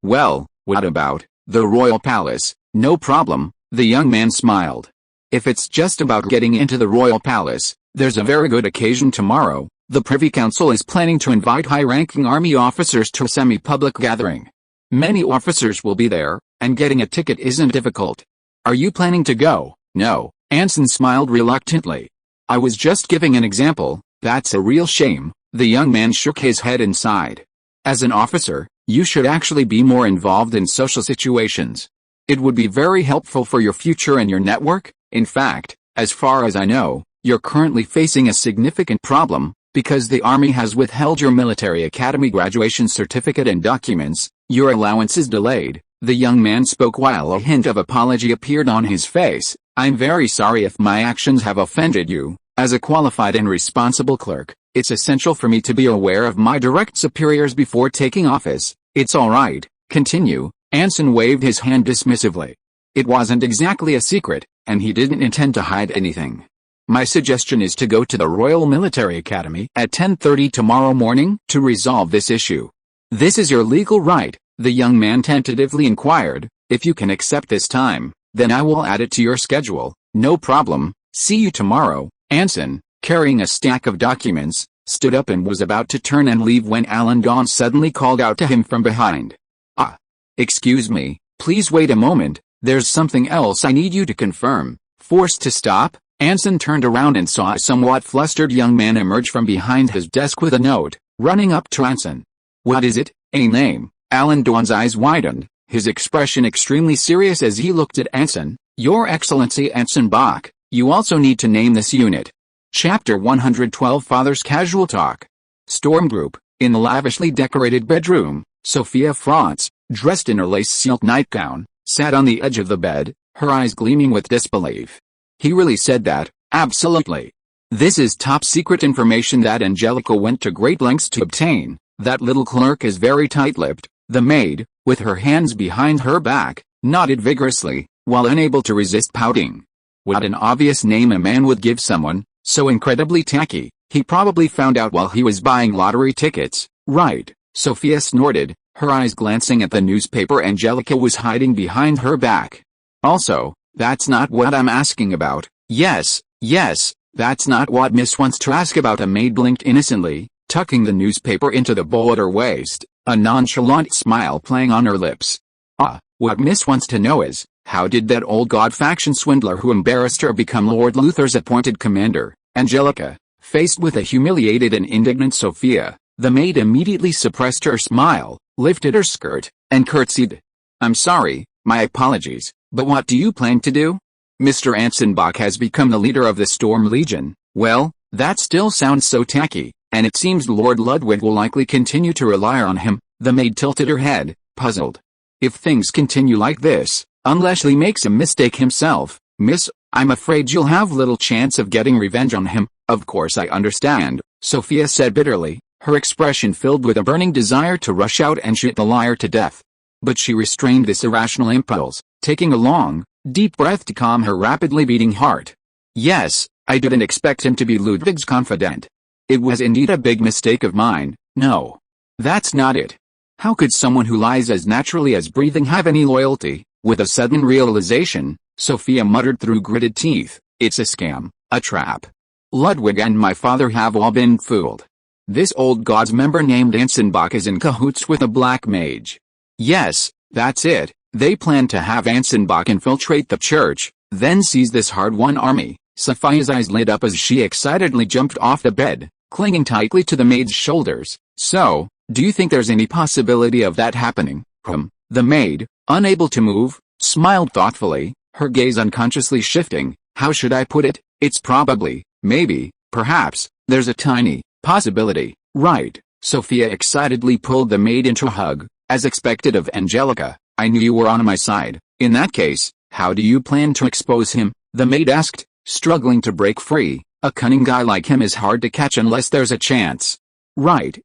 Well, what about the royal palace? No problem, the young man smiled. If it's just about getting into the royal palace, there's a very good occasion tomorrow. The Privy Council is planning to invite high-ranking army officers to a semi-public gathering. Many officers will be there, and getting a ticket isn't difficult. Are you planning to go? No, Anson smiled reluctantly. I was just giving an example. That's a real shame. The young man shook his head and sighed. As an officer, you should actually be more involved in social situations. It would be very helpful for your future and your network. In fact, as far as I know, you're currently facing a significant problem, because the army has withheld your military academy graduation certificate and documents. Your allowance is delayed. The young man spoke while a hint of apology appeared on his face. I'm very sorry if my actions have offended you. As a qualified and responsible clerk, it's essential for me to be aware of my direct superiors before taking office. It's all right, continue. Anson waved his hand dismissively. It wasn't exactly a secret, and he didn't intend to hide anything. My suggestion is to go to the Royal Military Academy at 10:30 tomorrow morning to resolve this issue. This is your legal right, the young man tentatively inquired. If you can accept this time, then I will add it to your schedule. No problem, see you tomorrow. Anson, carrying a stack of documents, stood up and was about to turn and leave when Alan Dawn suddenly called out to him from behind. Ah. Excuse me, please wait a moment, there's something else I need you to confirm. Forced to stop, Anson turned around and saw a somewhat flustered young man emerge from behind his desk with a note, running up to Anson. What is it? A name? Alan Dawn's eyes widened, his expression extremely serious as he looked at Anson. Your Excellency Anson Bach, you also need to name this unit. Chapter 112 Father's Casual Talk. Storm Group. In the lavishly decorated bedroom, Sophia Franz, dressed in her lace silk nightgown, sat on the edge of the bed, her eyes gleaming with disbelief. He really said that? Absolutely. This is top secret information that Angelica went to great lengths to obtain. That little clerk is very tight-lipped. The maid, with her hands behind her back, nodded vigorously, while unable to resist pouting. What an obvious name a man would give someone, so incredibly tacky. He probably found out while he was buying lottery tickets. Right, Sophia snorted, her eyes glancing at the newspaper Angelica was hiding behind her back. Also, that's not what I'm asking about. Yes, that's not what Miss wants to ask about. A maid blinked innocently, tucking the newspaper into the bowl at her waist, a nonchalant smile playing on her lips. What Miss wants to know is, how did that old god faction swindler who embarrassed her become Lord Luther's appointed commander? Angelica, faced with a humiliated and indignant Sophia, the maid immediately suppressed her smile, lifted her skirt, and curtsied. I'm sorry, my apologies, but what do you plan to do? Mr. Anson Bach has become the leader of the Storm Legion. Well, that still sounds so tacky, and it seems Lord Ludwig will likely continue to rely on him. The maid tilted her head, puzzled. If things continue like this, unless he makes a mistake himself, Miss, I'm afraid you'll have little chance of getting revenge on him. Of course I understand, Sophia said bitterly, her expression filled with a burning desire to rush out and shoot the liar to death. But she restrained this irrational impulse, taking a long, deep breath to calm her rapidly beating heart. Yes, I didn't expect him to be Ludwig's confidant. It was indeed a big mistake of mine. No. That's not it. How could someone who lies as naturally as breathing have any loyalty? With a sudden realization, Sophia muttered through gritted teeth, it's a scam, a trap. Ludwig and my father have all been fooled. This old god's member named Anson Bach is in cahoots with a black mage. Yes, that's it, they plan to have Anson Bach infiltrate the church, then seize this hard-won army. Sophia's eyes lit up as she excitedly jumped off the bed, clinging tightly to the maid's shoulders. So, do you think there's any possibility of that happening? The maid, unable to move, smiled thoughtfully, her gaze unconsciously shifting. How should I put it? It's probably, maybe, perhaps, there's a tiny possibility. Right. Sophia excitedly pulled the maid into a hug, as expected of Angelica. I knew you were on my side. In that case, how do you plan to expose him? The maid asked, struggling to break free. A cunning guy like him is hard to catch unless there's a chance. Right.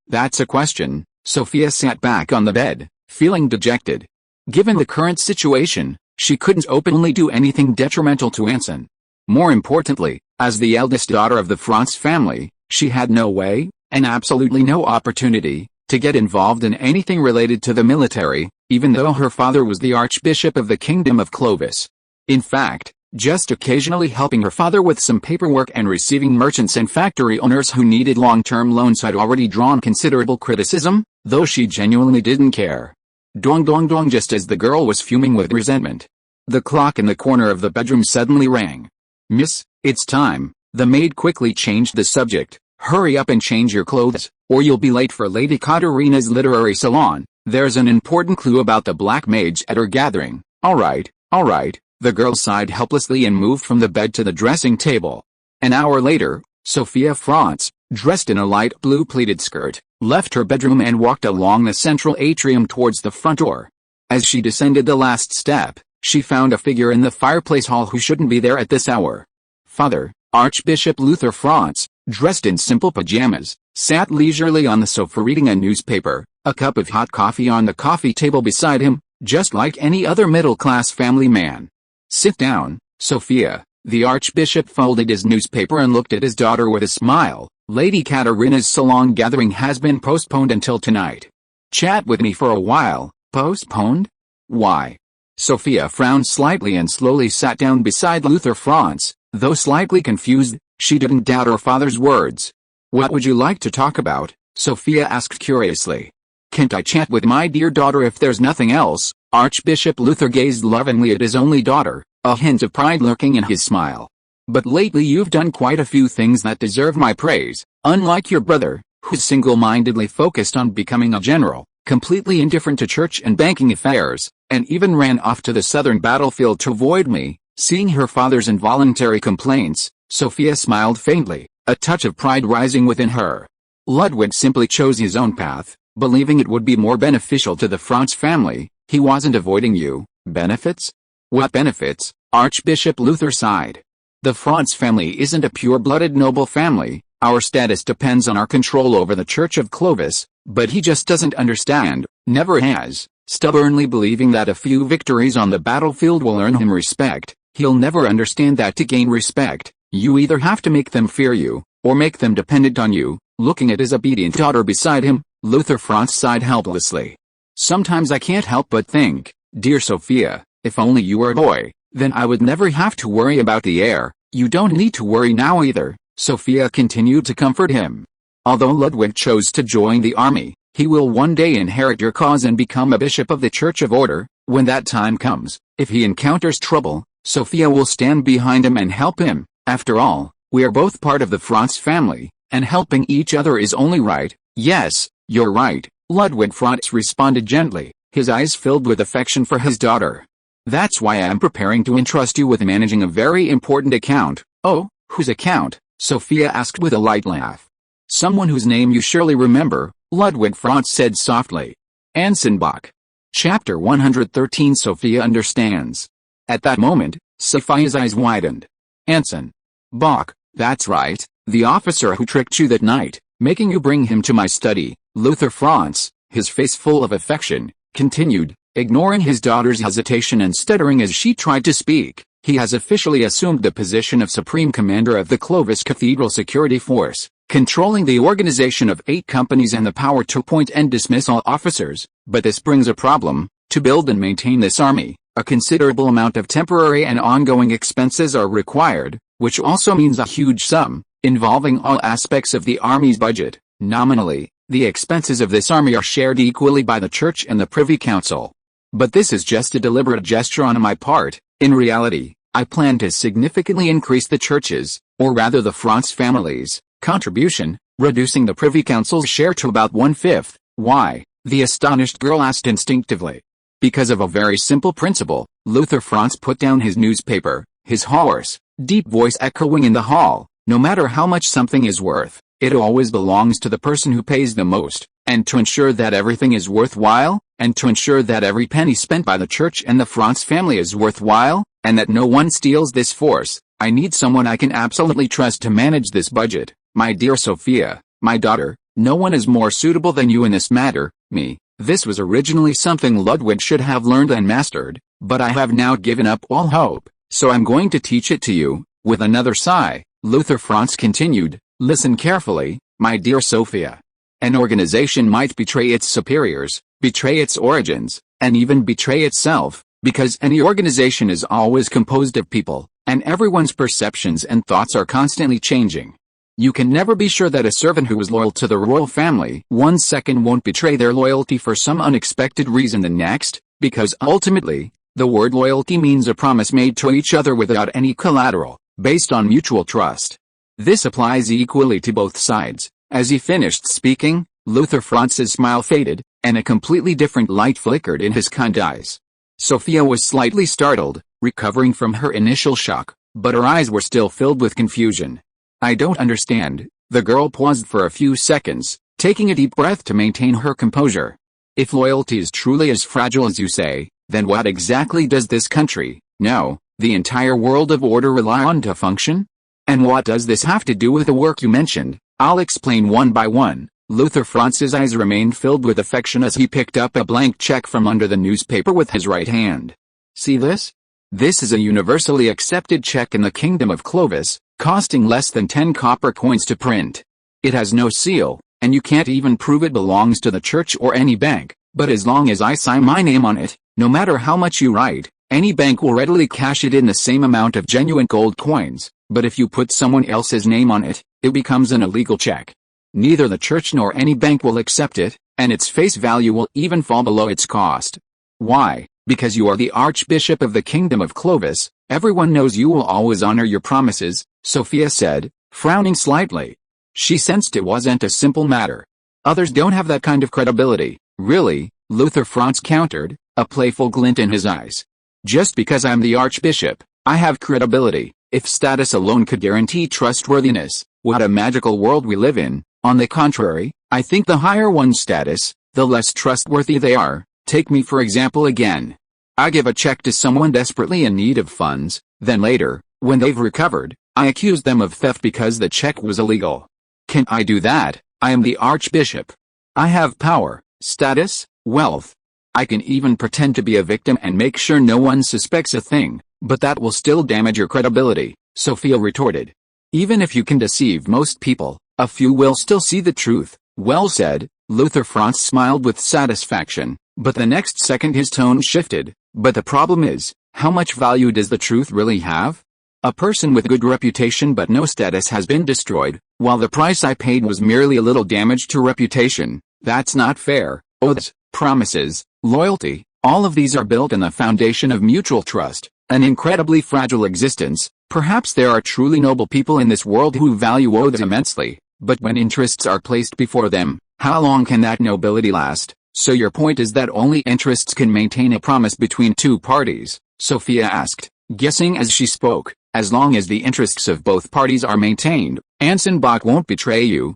That's a question. Sophia sat back on the bed, feeling dejected. Given the current situation, she couldn't openly do anything detrimental to Anson. More importantly, as the eldest daughter of the Franz family, she had no way, and absolutely no opportunity, to get involved in anything related to the military, even though her father was the Archbishop of the Kingdom of Clovis. In fact, just occasionally helping her father with some paperwork and receiving merchants and factory owners who needed long-term loans had already drawn considerable criticism, though she genuinely didn't care. Dong dong dong. Just as the girl was fuming with resentment, the clock in the corner of the bedroom suddenly rang. Miss, it's time. The maid quickly changed the subject. Hurry up and change your clothes, or you'll be late for Lady Katerina's literary salon. There's an important clue about the black mage at her gathering. All right. The girl sighed helplessly and moved from the bed to the dressing table. An hour later, Sophia Franz, dressed in a light blue pleated skirt, left her bedroom and walked along the central atrium towards the front door. As she descended the last step, she found a figure in the fireplace hall who shouldn't be there at this hour. Father, Archbishop Luther Franz, dressed in simple pajamas, sat leisurely on the sofa reading a newspaper, a cup of hot coffee on the coffee table beside him, just like any other middle-class family man. Sit down, Sophia. The Archbishop folded his newspaper and looked at his daughter with a smile. Lady Katerina's salon gathering has been postponed until tonight. Chat with me for a while. Postponed? Why? Sophia frowned slightly and slowly sat down beside Luther Franz. Though slightly confused, she didn't doubt her father's words. "What would you like to talk about?" Sophia asked curiously. "Can't I chat with my dear daughter if there's nothing else?" Archbishop Luther gazed lovingly at his only daughter, a hint of pride lurking in his smile. "But lately you've done quite a few things that deserve my praise, unlike your brother, who's single-mindedly focused on becoming a general, completely indifferent to church and banking affairs, and even ran off to the southern battlefield to avoid me." Seeing her father's involuntary complaints, Sophia smiled faintly, a touch of pride rising within her. Ludwig simply chose his own path, believing it would be more beneficial to the Franz family. He wasn't avoiding you. Benefits? What benefits? Archbishop Luther sighed. The Franz family isn't a pure-blooded noble family. Our status depends on our control over the Church of Clovis, but he just doesn't understand, never has, stubbornly believing that a few victories on the battlefield will earn him respect. He'll never understand that to gain respect, you either have to make them fear you, or make them dependent on you. Looking at his obedient daughter beside him, Luther Franz sighed helplessly. "Sometimes I can't help but think, dear Sophia, if only you were a boy, then I would never have to worry about the heir." "You don't need to worry now either," Sophia continued to comfort him. "Although Ludwig chose to join the army, he will one day inherit your cause and become a bishop of the Church of Order. When that time comes, if he encounters trouble, Sophia will stand behind him and help him. After all, we are both part of the Franz family, and helping each other is only right." "Yes, you're right," Ludwig Franz responded gently, his eyes filled with affection for his daughter. "That's why I am preparing to entrust you with managing a very important account." "Oh, whose account?" Sophia asked with a light laugh. "Someone whose name you surely remember," Ludwig Franz said softly. "Anson Bach." Chapter 113. Sophia understands. At that moment, Sophia's eyes widened. "Anson Bach, that's right, the officer who tricked you that night, making you bring him to my study." Luther Franz, his face full of affection, continued, ignoring his daughter's hesitation and stuttering as she tried to speak. "He has officially assumed the position of Supreme Commander of the Clovis Cathedral Security Force, controlling the organization of 8 companies and the power to appoint and dismiss all officers. But this brings a problem. To build and maintain this army, a considerable amount of temporary and ongoing expenses are required, which also means a huge sum, involving all aspects of the army's budget. Nominally, the expenses of this army are shared equally by the Church and the Privy Council. But this is just a deliberate gesture on my part. In reality, I plan to significantly increase the Church's, or rather the Franz family's, contribution, reducing the Privy Council's share to about 1/5. "Why?" the astonished girl asked instinctively. "Because of a very simple principle." Luther Franz put down his newspaper, his hoarse, deep voice echoing in the hall. "No matter how much something is worth, it always belongs to the person who pays the most, and to ensure that everything is worthwhile, and to ensure that every penny spent by the Church and the Franz family is worthwhile, and that no one steals this force, I need someone I can absolutely trust to manage this budget. My dear Sophia, my daughter, no one is more suitable than you in this matter." Me. This was originally something Ludwig should have learned and mastered, but I have now given up all hope, so I'm going to teach it to you. With another sigh, Luther Franz continued, "Listen carefully, my dear Sophia. An organization might betray its superiors, betray its origins, and even betray itself, because any organization is always composed of people, and everyone's perceptions and thoughts are constantly changing. You can never be sure that a servant who is loyal to the royal family one second won't betray their loyalty for some unexpected reason the next, because ultimately, the word loyalty means a promise made to each other without any collateral, based on mutual trust. This applies equally to both sides." As he finished speaking, Luther Franz's smile faded, and a completely different light flickered in his kind eyes. Sophia was slightly startled, recovering from her initial shock, but her eyes were still filled with confusion. "I don't understand." The girl paused for a few seconds, taking a deep breath to maintain her composure. "If loyalty is truly as fragile as you say, then what exactly does this country, no, the entire world of order rely on to function? And what does this have to do with the work you mentioned?" "I'll explain one by one." Luther Franz's eyes remained filled with affection as he picked up a blank check from under the newspaper with his right hand. "See this? This is a universally accepted check in the Kingdom of Clovis, costing less than 10 copper coins to print. It has no seal, and you can't even prove it belongs to the Church or any bank, but as long as I sign my name on it, No matter how much you write, any bank will readily cash it in the same amount of genuine gold coins, but if you put someone else's name on it, it becomes an illegal check. Neither the church nor any bank will accept it, and its face value will even fall below its cost. Why? Because you are the Archbishop of the Kingdom of Clovis. Everyone knows you will always honor your promises, Sophia said, frowning slightly. She sensed it wasn't a simple matter. Others don't have that kind of credibility. Really? Luther Franz countered, a playful glint in his eyes. Just because I'm the Archbishop, I have credibility. If status alone could guarantee trustworthiness, what a magical world we live in. On the contrary, I think the higher one's status, the less trustworthy they are. Take me for example again. I give a check to someone desperately in need of funds, then later, when they've recovered, I accuse them of theft because the check was illegal. Can I do that? I am the Archbishop. I have power, status, wealth. I can even pretend to be a victim and make sure no one suspects a thing, but that will still damage your credibility, Sophia retorted. Even if you can deceive most people, a few will still see the truth. Well said, Luther Franz smiled with satisfaction, but the next second his tone shifted. But the problem is, how much value does the truth really have? A person with good reputation but no status has been destroyed, while the price I paid was merely a little damage to reputation. That's not fair. Oaths, promises, loyalty, all of these are built on the foundation of mutual trust, an incredibly fragile existence. Perhaps there are truly noble people in this world who value oaths immensely, but when interests are placed before them, how long can that nobility last? So your point is that only interests can maintain a promise between two parties? Sophia asked, guessing as she spoke. As long as the interests of both parties are maintained, Anson Bach won't betray you.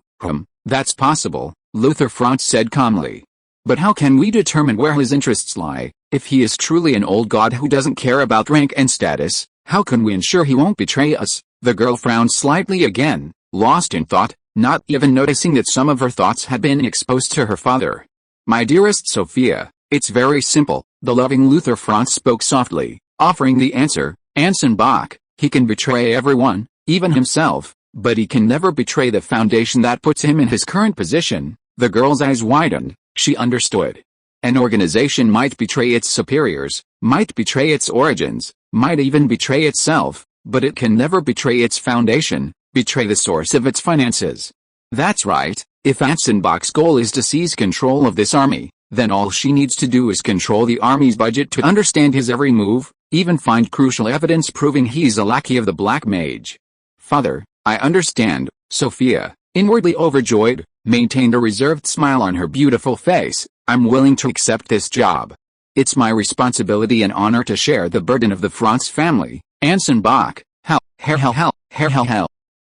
That's possible, Luther Franz said calmly. But how can we determine where his interests lie? If he is truly an old god who doesn't care about rank and status, how can we ensure he won't betray us? The girl frowned slightly again, lost in thought, not even noticing that some of her thoughts had been exposed to her father. My dearest Sophia, it's very simple, the loving Luther Franz spoke softly, offering the answer. Anson Bach, he can betray everyone, even himself, but he can never betray the foundation that puts him in his current position. The girl's eyes widened. She understood. An organization might betray its superiors, might betray its origins, might even betray itself, but it can never betray its foundation, betray the source of its finances. That's right. If Anson Bach's goal is to seize control of this army, then all she needs to do is control the army's budget to understand his every move, even find crucial evidence proving he's a lackey of the Black Mage. Father, I understand, Sophia, inwardly overjoyed, maintained a reserved smile on her beautiful face. I'm willing to accept this job. It's my responsibility and honor to share the burden of the Franz family. Anson Bach, hell.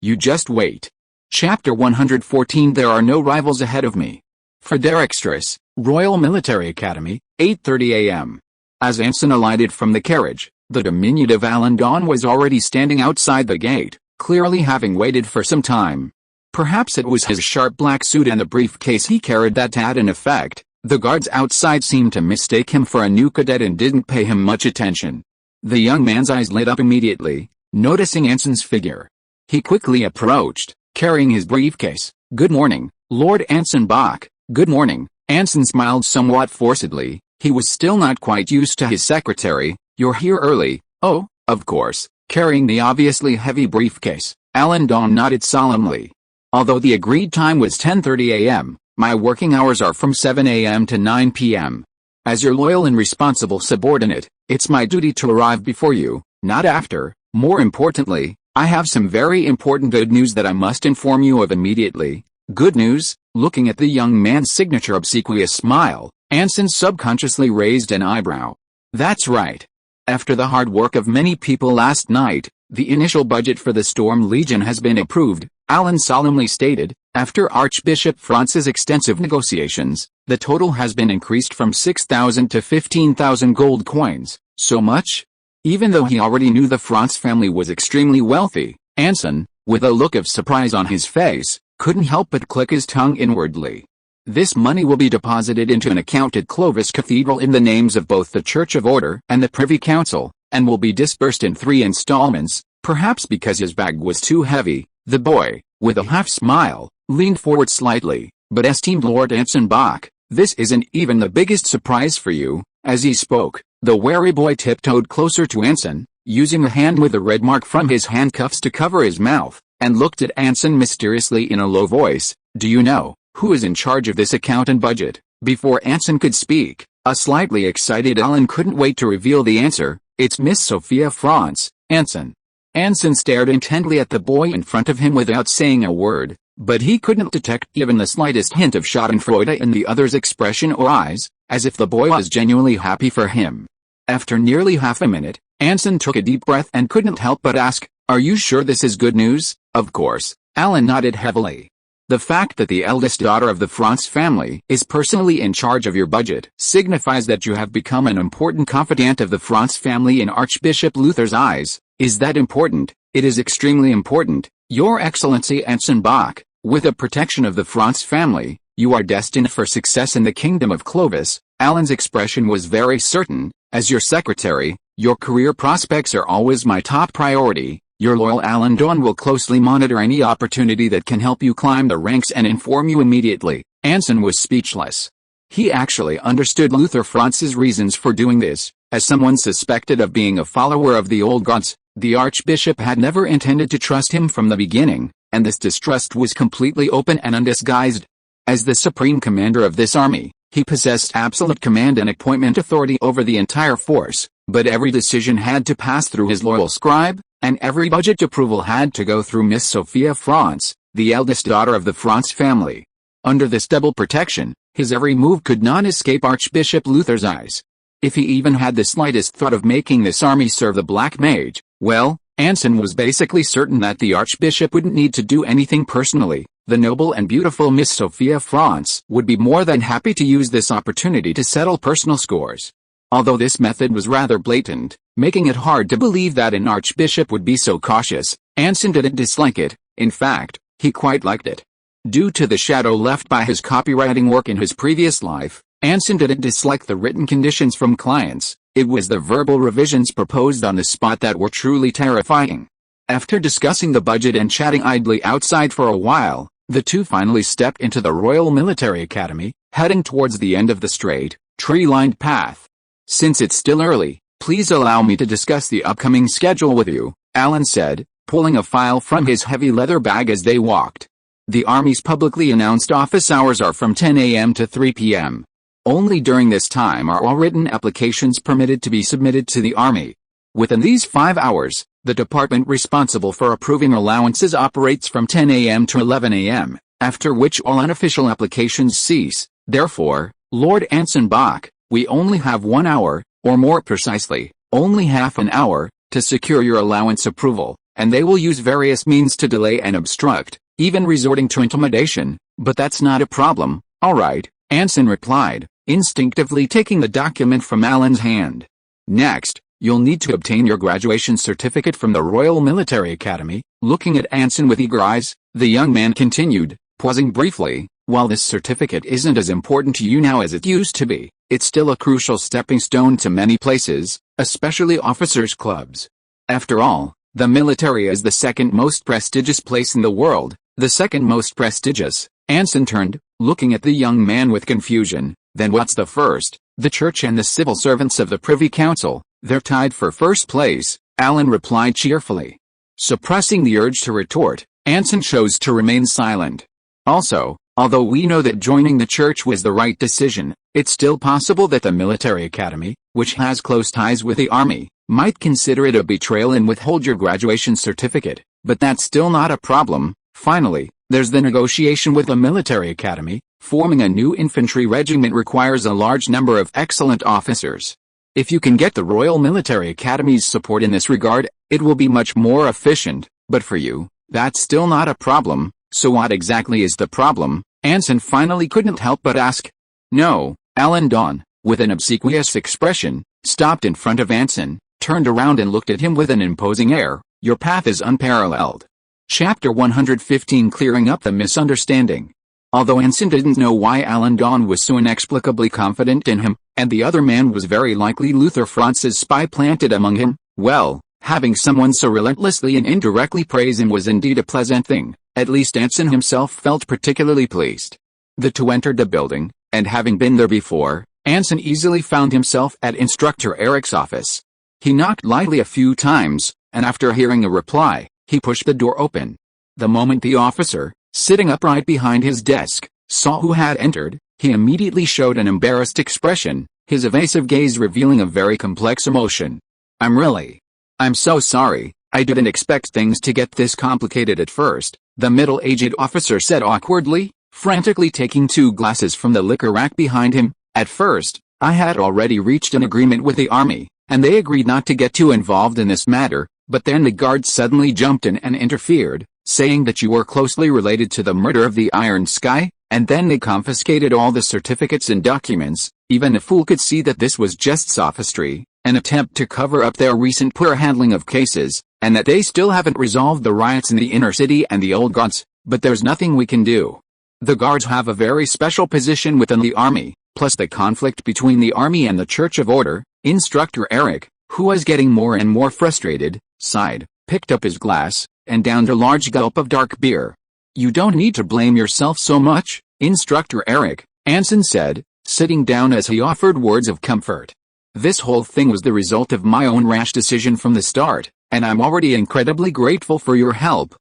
You just wait. Chapter 114. There are no rivals ahead of me. Frederikstrasse, Royal Military Academy, 8:30 a.m. As Anson alighted from the carriage, the diminutive Allendon was already standing outside the gate, clearly having waited for some time. Perhaps it was his sharp black suit and the briefcase he carried that had an effect. The guards outside seemed to mistake him for a new cadet and didn't pay him much attention. The young man's eyes lit up immediately, noticing Anson's figure. He quickly approached, carrying his briefcase. Good morning, Lord Anson Bach. Good morning. Anson smiled somewhat forcedly. He was still not quite used to his secretary. You're here early. Oh, of course. Carrying the obviously heavy briefcase, Allendon nodded solemnly. Although the agreed time was 10:30 a.m., my working hours are from 7 a.m. to 9 p.m. As your loyal and responsible subordinate, it's my duty to arrive before you, not after. More importantly, I have some very important good news that I must inform you of immediately. Good news? Looking at the young man's signature obsequious smile, Anson subconsciously raised an eyebrow. That's right. After the hard work of many people last night, the initial budget for the Storm Legion has been approved, Allen solemnly stated. After Archbishop Franz's extensive negotiations, the total has been increased from 6,000 to 15,000 gold coins. So much? Even though he already knew the Franz family was extremely wealthy, Anson, with a look of surprise on his face, couldn't help but click his tongue inwardly. This money will be deposited into an account at Clovis Cathedral in the names of both the Church of Order and the Privy Council, and will be disbursed in 3 installments. Perhaps because his bag was too heavy, the boy, with a half-smile, leaned forward slightly. But esteemed Lord Anson Bach, this isn't even the biggest surprise for you. As he spoke, the wary boy tiptoed closer to Anson, using a hand with a red mark from his handcuffs to cover his mouth, and looked at Anson mysteriously in a low voice. "Do you know who is in charge of this account and budget?" Before Anson could speak, a slightly excited Alan couldn't wait to reveal the answer. "It's Miss Sophia France, Anson." Anson stared intently at the boy in front of him without saying a word, but he couldn't detect even the slightest hint of schadenfreude in the other's expression or eyes, as if the boy was genuinely happy for him. After nearly half a minute, Anson took a deep breath and couldn't help but ask, "Are you sure this is good news?" "Of course." Alan nodded heavily. "The fact that the eldest daughter of the France family is personally in charge of your budget signifies that you have become an important confidant of the France family in Archbishop Luther's eyes." "Is that important?" "It is extremely important, Your Excellency Anson Bach. With the protection of the France family, you are destined for success in the kingdom of Clovis." Alan's expression was very certain. "As your secretary, your career prospects are always my top priority. Your loyal Alan Dawn will closely monitor any opportunity that can help you climb the ranks and inform you immediately." Anson was speechless. He actually understood Luther France's reasons for doing this. As someone suspected of being a follower of the old gods, the archbishop had never intended to trust him from the beginning, and this distrust was completely open and undisguised. As the supreme commander of this army, he possessed absolute command and appointment authority over the entire force, but every decision had to pass through his loyal scribe, and every budget approval had to go through Miss Sophia France, the eldest daughter of the France family. Under this double protection, his every move could not escape Archbishop Luther's eyes. If he even had the slightest thought of making this army serve the Black Mage, well, Anson was basically certain that the Archbishop wouldn't need to do anything personally. The noble and beautiful Miss Sophia France would be more than happy to use this opportunity to settle personal scores. Although this method was rather blatant, making it hard to believe that an archbishop would be so cautious, Anson didn't dislike it. In fact, he quite liked it. Due to the shadow left by his copywriting work in his previous life, Anson didn't dislike the written conditions from clients. It was the verbal revisions proposed on the spot that were truly terrifying. After discussing the budget and chatting idly outside for a while, the two finally stepped into the Royal Military Academy, heading towards the end of the straight, tree-lined path. "Since it's still early, please allow me to discuss the upcoming schedule with you," Alan said, pulling a file from his heavy leather bag as they walked. "The Army's publicly announced office hours are from 10 a.m. to 3 p.m. Only during this time are all written applications permitted to be submitted to the Army. Within these 5 hours, the department responsible for approving allowances operates from 10 a.m. to 11 a.m., after which all unofficial applications cease. Therefore, Lord Anson Bach, we only have 1 hour, or more precisely, only half an hour, to secure your allowance approval, and they will use various means to delay and obstruct, even resorting to intimidation, but that's not a problem." "All right," Anson replied, instinctively taking the document from Alan's hand. "Next, you'll need to obtain your graduation certificate from the Royal Military Academy." Looking at Anson with eager eyes, the young man continued, pausing briefly. "While this certificate isn't as important to you now as it used to be, it's still a crucial stepping stone to many places, especially officers' clubs. After all, the military is the second most prestigious place in the world." "The second most prestigious?" Anson turned, looking at the young man with confusion. "Then what's the first?" "The church and the civil servants of the Privy Council. They're tied for first place," Alan replied cheerfully. Suppressing the urge to retort, Anson chose to remain silent. "Also, although we know that joining the church was the right decision, it's still possible that the military academy, which has close ties with the army, might consider it a betrayal and withhold your graduation certificate, but that's still not a problem. Finally, there's the negotiation with the military academy. Forming a new infantry regiment requires a large number of excellent officers. If you can get the Royal Military Academy's support in this regard, it will be much more efficient, but for you, that's still not a problem." "So what exactly is the problem?" Anson finally couldn't help but ask. "No," Alan Dawn, with an obsequious expression, stopped in front of Anson, turned around and looked at him with an imposing air. "Your path is unparalleled." Chapter 115 Clearing up the misunderstanding. Although Anson didn't know why Alan Dawn was so inexplicably confident in him, and the other man was very likely Luther France's spy planted among him, well, having someone so relentlessly and indirectly praise him was indeed a pleasant thing. At least Anson himself felt particularly pleased. The two entered the building, and having been there before, Anson easily found himself at Instructor Eric's office. He knocked lightly a few times, and after hearing a reply, he pushed the door open. The moment the officer, sitting upright behind his desk, saw who had entered, he immediately showed an embarrassed expression, his evasive gaze revealing a very complex emotion. I'm so sorry, I didn't expect things to get this complicated at first," the middle-aged officer said awkwardly, frantically taking 2 glasses from the liquor rack behind him. "At first, I had already reached an agreement with the army, and they agreed not to get too involved in this matter, but then the guards suddenly jumped in and interfered, saying that you were closely related to the murder of the Iron Sky, and then they confiscated all the certificates and documents. Even a fool could see that this was just sophistry, an attempt to cover up their recent poor handling of cases, and that they still haven't resolved the riots in the inner city and the old gods, but there's nothing we can do. The guards have a very special position within the army, plus the conflict between the army and the Church of Order." Instructor Eric, who was getting more and more frustrated, sighed, picked up his glass, and downed a large gulp of dark beer. "You don't need to blame yourself so much, Instructor Eric," Anson said, sitting down as he offered words of comfort. "This whole thing was the result of my own rash decision from the start, and I'm already incredibly grateful for your help.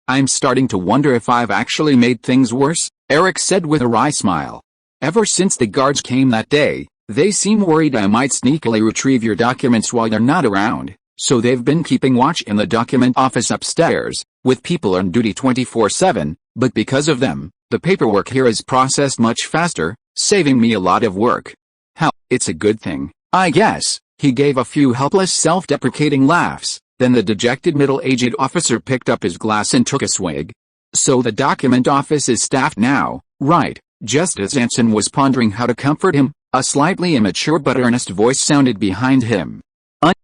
I'm starting to wonder if I've actually made things worse," Eric said with a wry smile. "Ever since the guards came that day, they seem worried I might sneakily retrieve your documents while you're not around, so they've been keeping watch in the document office upstairs, with people on duty 24/7, but because of them, the paperwork here is processed much faster, saving me a lot of work. Hell, it's a good thing, I guess." He gave a few helpless self-deprecating laughs, then the dejected middle-aged officer picked up his glass and took a swig. "So the document office is staffed now, right?" Just as Anson was pondering how to comfort him, a slightly immature but earnest voice sounded behind him.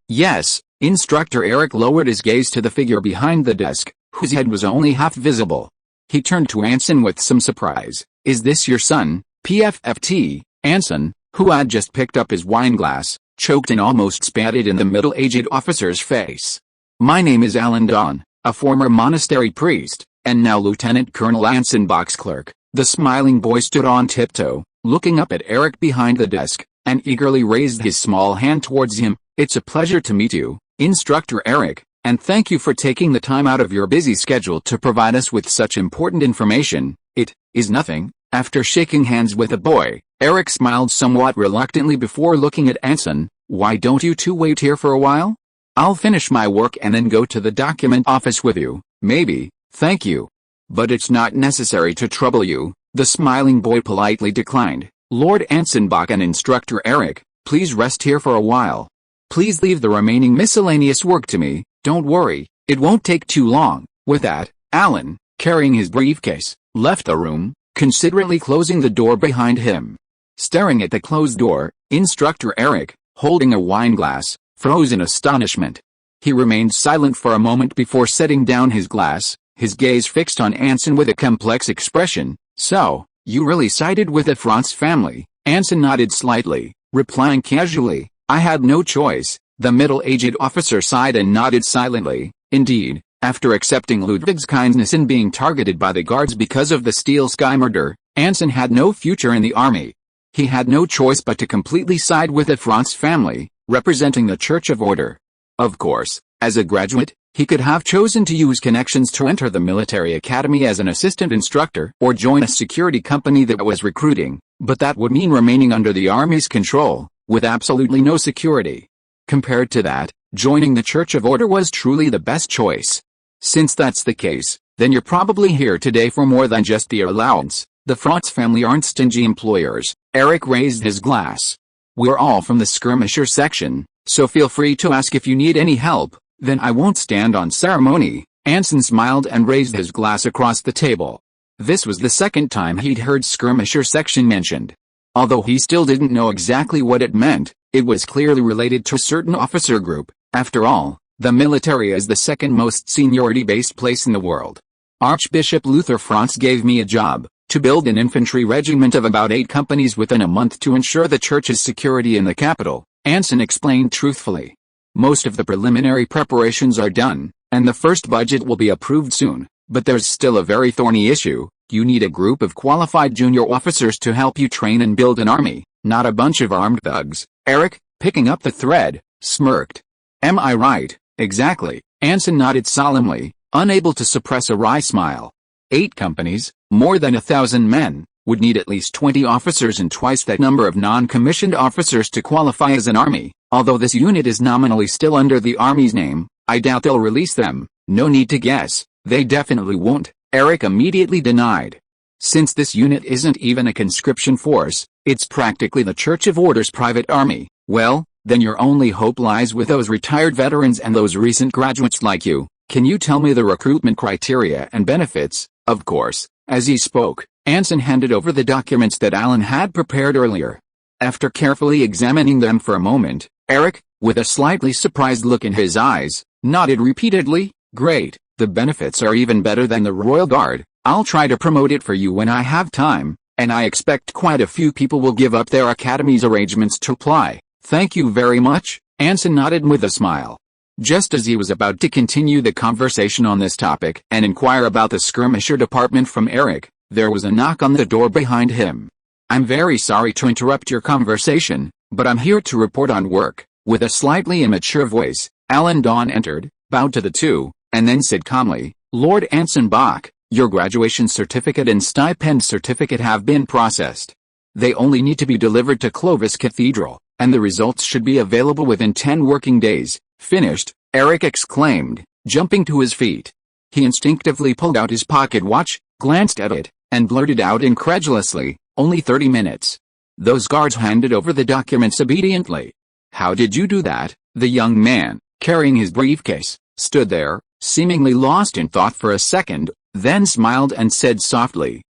Yes." Instructor Eric lowered his gaze to the figure behind the desk, whose head was only half visible. He turned to Anson with some surprise. "Is this your son, PFFT?" Anson, who had just picked up his wine glass, choked and almost spat it in the middle-aged officer's face. "My name is Alan Dawn, a former monastery priest, and now Lieutenant Colonel Anson Bach's clerk." The smiling boy stood on tiptoe, looking up at Eric behind the desk, and eagerly raised his small hand towards him. "It's a pleasure to meet you, Instructor Eric, and thank you for taking the time out of your busy schedule to provide us with such important information." "It is nothing." After shaking hands with the boy, Eric smiled somewhat reluctantly before looking at Anson. "Why don't you two wait here for a while? I'll finish my work and then go to the document office with you, maybe." "Thank you. But it's not necessary to trouble you," the smiling boy politely declined. "Lord Anson Bach and Instructor Eric, please rest here for a while. Please leave the remaining miscellaneous work to me, don't worry, it won't take too long." With that, Alan, carrying his briefcase, left the room, considerately closing the door behind him. Staring at the closed door, Instructor Eric, holding a wine glass, froze in astonishment. He remained silent for a moment before setting down his glass, his gaze fixed on Anson with a complex expression. "So, you really sided with the France family?" Anson nodded slightly, replying casually, "I had no choice." The middle-aged officer sighed and nodded silently. Indeed, after accepting Ludwig's kindness in being targeted by the guards because of the Steel Sky murder, Anson had no future in the army. He had no choice but to completely side with the France family, representing the Church of Order. Of course, as a graduate, he could have chosen to use connections to enter the military academy as an assistant instructor or join a security company that was recruiting, but that would mean remaining under the army's control, with absolutely no security. Compared to that, joining the Church of Order was truly the best choice. Since that's the case, then you're probably here today for more than just the allowance. The France family aren't stingy employers. Eric raised his glass. "We're all from the skirmisher section, so feel free to ask if you need any help. Then I won't stand on ceremony." Anson smiled and raised his glass across the table. This was the second time he'd heard skirmisher section mentioned. Although he still didn't know exactly what it meant, it was clearly related to a certain officer group. After all, the military is the second most seniority-based place in the world. "Archbishop Luther Franz gave me a job, to build an infantry regiment of about 8 companies within a month to ensure the church's security in the capital," Anson explained truthfully. "Most of the preliminary preparations are done, and the first budget will be approved soon, but there's still a very thorny issue. You need a group of qualified junior officers to help you train and build an army. Not a bunch of armed thugs. Eric, picking up the thread, smirked. Am I right? Exactly. Anson nodded solemnly, unable to suppress a wry smile. 8 companies, more than 1,000 men, would need at least 20 officers and twice that number of non-commissioned officers to qualify as an army. Although this unit is nominally still under the Army's name, I doubt they'll release them. No need to guess, they definitely won't, Eric immediately denied. Since this unit isn't even a conscription force, it's practically the Church of Order's private army, well, then your only hope lies with those retired veterans and those recent graduates like you. Can you tell me the recruitment criteria and benefits? Of course. As he spoke, Anson handed over the documents that Alan had prepared earlier. After carefully examining them for a moment, Eric, with a slightly surprised look in his eyes, nodded repeatedly. Great, the benefits are even better than the Royal Guard. I'll try to promote it for you when I have time, and I expect quite a few people will give up their academy's arrangements to apply. Thank you very much, Anson nodded with a smile. Just as he was about to continue the conversation on this topic and inquire about the skirmisher department from Eric, there was a knock on the door behind him. I'm very sorry to interrupt your conversation, but I'm here to report on work. With a slightly immature voice, Alan Dawn entered, bowed to the two, and then said calmly, Lord Anson Bach, your graduation certificate and stipend certificate have been processed. They only need to be delivered to Clovis Cathedral, and the results should be available within 10 working days. Finished, Eric exclaimed, jumping to his feet. He instinctively pulled out his pocket watch, glanced at it, and blurted out incredulously, only 30 minutes. Those guards handed over the documents obediently. How did you do that? The young man, carrying his briefcase, stood there, seemingly lost in thought for a second, then smiled and said softly,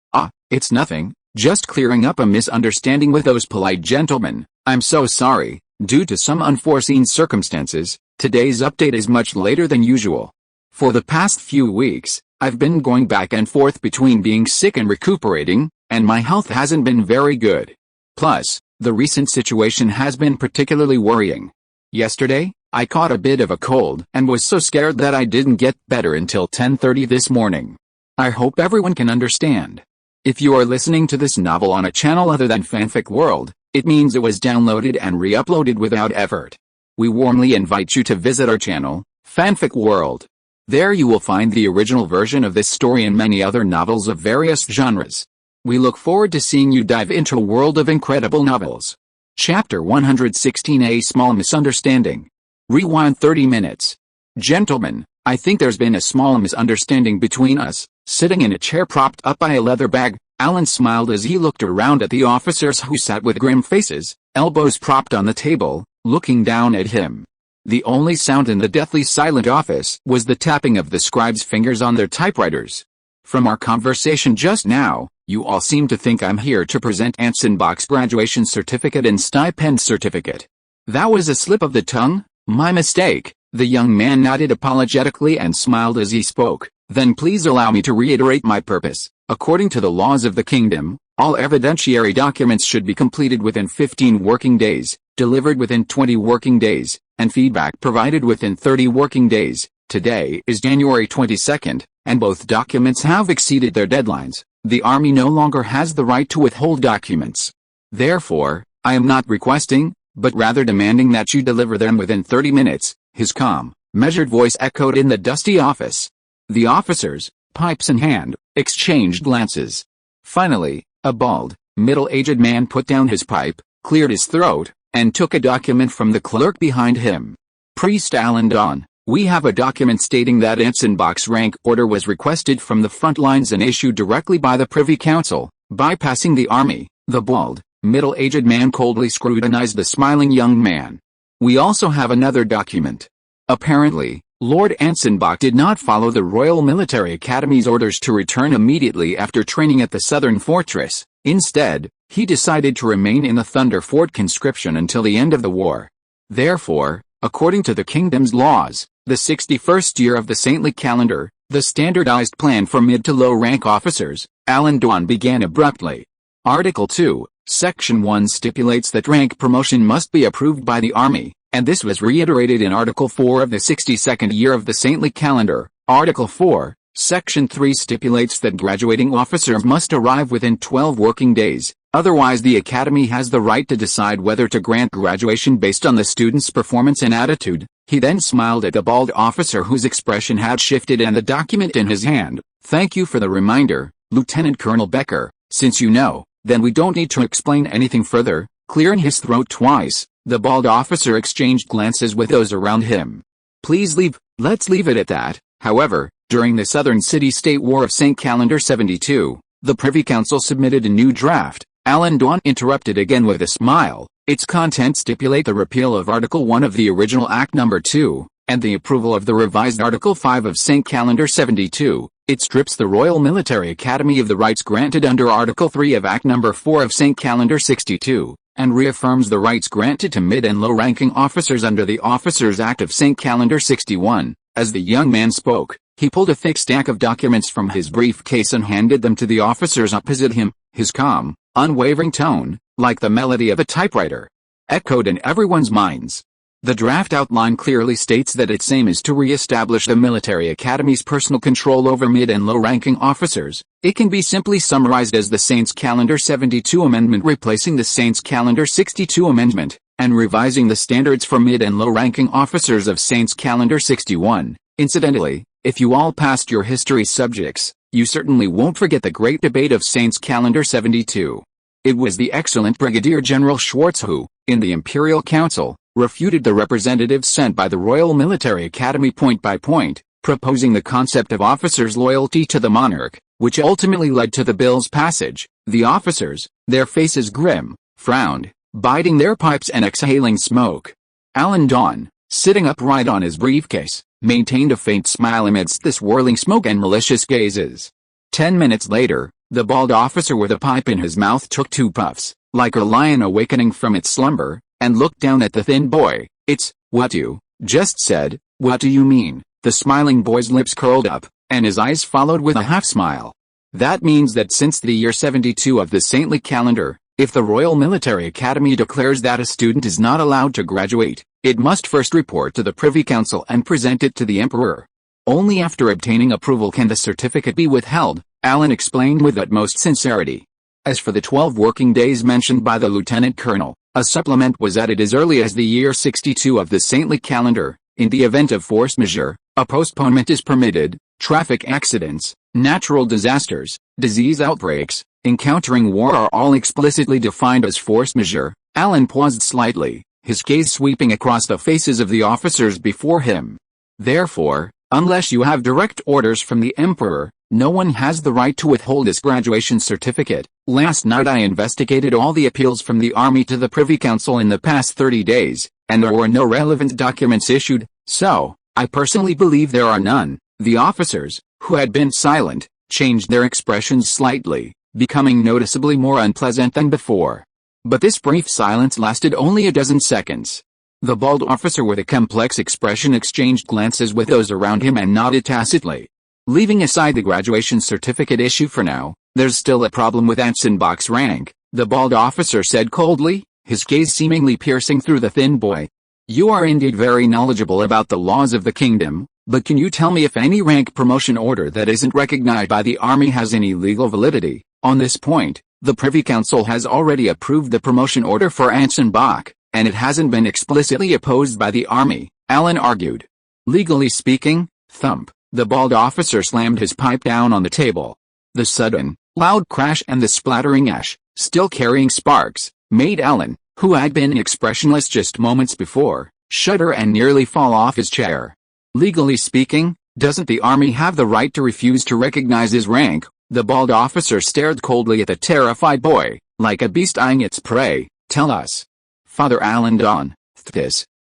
it's nothing, just clearing up a misunderstanding with those polite gentlemen. I'm so sorry, due to some unforeseen circumstances, today's update is much later than usual. For the past few weeks, I've been going back and forth between being sick and recuperating, and my health hasn't been very good. Plus, the recent situation has been particularly worrying. Yesterday, I caught a bit of a cold and was so scared that I didn't get better until 10:30 this morning. I hope everyone can understand. If you are listening to this novel on a channel other than Fanfic World, it means it was downloaded and re-uploaded without effort. We warmly invite you to visit our channel, Fanfic World. There you will find the original version of this story and many other novels of various genres. We look forward to seeing you dive into a world of incredible novels. Chapter 116, A Small Misunderstanding. Rewind 30 minutes. Gentlemen, I think there's been a small misunderstanding between us. Sitting in a chair propped up by a leather bag, Alan smiled as he looked around at the officers who sat with grim faces, elbows propped on the table, looking down at him. The only sound in the deathly silent office was the tapping of the scribes' fingers on their typewriters. From our conversation just now, you all seem to think I'm here to present Anson Bach's graduation certificate and stipend certificate. That was a slip of the tongue, my mistake. The young man nodded apologetically and smiled as he spoke. Then please allow me to reiterate my purpose. According to the laws of the kingdom, all evidentiary documents should be completed within 15 working days, delivered within 20 working days, and feedback provided within 30 working days. Today is January 22nd, and both documents have exceeded their deadlines. The Army no longer has the right to withhold documents. Therefore, I am not requesting, but rather demanding that you deliver them within 30 minutes. His calm, measured voice echoed in the dusty office. The officers, pipes in hand, exchanged glances. Finally, a bald, middle-aged man put down his pipe, cleared his throat, and took a document from the clerk behind him. Priest Alan Dawn, we have a document stating that Anson Bach's rank order was requested from the front lines and issued directly by the Privy Council, bypassing the Army. The bald, middle-aged man coldly scrutinized the smiling young man. We also have another document. Apparently, Lord Anson Bach did not follow the Royal Military Academy's orders to return immediately after training at the Southern Fortress. Instead, he decided to remain in the Thunder Fort conscription until the end of the war. Therefore, according to the kingdom's laws, the 61st year of the saintly calendar, the standardized plan for mid to low rank officers, Alan Dawn began abruptly. Article 2, Section 1 stipulates that rank promotion must be approved by the Army, and this was reiterated in Article 4 of the 62nd year of the saintly calendar. Article 4, Section 3 stipulates that graduating officers must arrive within 12 working days. Otherwise the Academy has the right to decide whether to grant graduation based on the student's performance and attitude." He then smiled at the bald officer whose expression had shifted and the document in his hand. "Thank you for the reminder, Lieutenant Colonel Becker. Since you know, then we don't need to explain anything further." Clearing his throat twice, the bald officer exchanged glances with those around him. "Please leave, let's leave it at that." However, during the Southern City-State War of St. Calendar 72, the Privy Council submitted a new draft. Alan Dawn interrupted again with a smile. "Its contents stipulate the repeal of Article 1 of the original Act No. 2, and the approval of the revised Article 5 of St. Calendar 72. It strips the Royal Military Academy of the rights granted under Article 3 of Act No. 4 of St. Calendar 62, and reaffirms the rights granted to mid- and low-ranking officers under the Officers Act of St. Calendar 61. As the young man spoke, he pulled a thick stack of documents from his briefcase and handed them to the officers opposite him. His calm, unwavering tone, like the melody of a typewriter, echoed in everyone's minds. The draft outline clearly states that its aim is to re-establish the military academy's personal control over mid- and low-ranking officers. It can be simply summarized as the Saints Calendar 72 Amendment replacing the Saints Calendar 62 Amendment, and revising the standards for mid- and low-ranking officers of Saints Calendar 61. Incidentally, if you all passed your history subjects, you certainly won't forget the great debate of Saints Calendar 72. It was the excellent Brigadier General Schwartz who, in the Imperial Council, refuted the representatives sent by the Royal Military Academy point by point, proposing the concept of officers' loyalty to the monarch, which ultimately led to the bill's passage. The officers, their faces grim, frowned, biting their pipes and exhaling smoke. Alan Dawn, sitting upright on his briefcase, maintained a faint smile amidst the swirling smoke and malicious gazes. 10 minutes later, the bald officer with a pipe in his mouth took 2 puffs, like a lion awakening from its slumber, and looked down at the thin boy. "It's what you just said. What do you mean?" The smiling boy's lips curled up, and his eyes followed with a half-smile. "That means that since the year 72 of the saintly calendar, if the Royal Military Academy declares that a student is not allowed to graduate, it must first report to the Privy Council and present it to the Emperor. Only after obtaining approval can the certificate be withheld," Alan explained with utmost sincerity. As for the 12 working days mentioned by the Lieutenant Colonel, a supplement was added as early as the year 62 of the saintly calendar. In the event of force majeure, a postponement is permitted. Traffic accidents, natural disasters, disease outbreaks, encountering war are all explicitly defined as force majeure. Alan paused slightly, his gaze sweeping across the faces of the officers before him. "Therefore, unless you have direct orders from the Emperor, no one has the right to withhold this graduation certificate. Last night I investigated all the appeals from the Army to the Privy Council in the past 30 days, and there were no relevant documents issued, so, I personally believe there are none." The officers, who had been silent, changed their expressions slightly, becoming noticeably more unpleasant than before. But this brief silence lasted only a dozen seconds. The bald officer with a complex expression exchanged glances with those around him and nodded tacitly. "Leaving aside the graduation certificate issue for now, there's still a problem with Anson Bach's rank," the bald officer said coldly, his gaze seemingly piercing through the thin boy. "You are indeed very knowledgeable about the laws of the kingdom, but can you tell me if any rank promotion order that isn't recognized by the Army has any legal validity?" On this point, the Privy Council has already approved the promotion order for Anson Bach, and it hasn't been explicitly opposed by the Army, Alan argued. "Legally speaking," thump, the bald officer slammed his pipe down on the table. The sudden, loud crash and the splattering ash, still carrying sparks, made Alan, who had been expressionless just moments before, shudder and nearly fall off his chair. "Legally speaking, doesn't the Army have the right to refuse to recognize his rank?" The bald officer stared coldly at the terrified boy, like a beast eyeing its prey. "Tell us." Father Alan Dawn,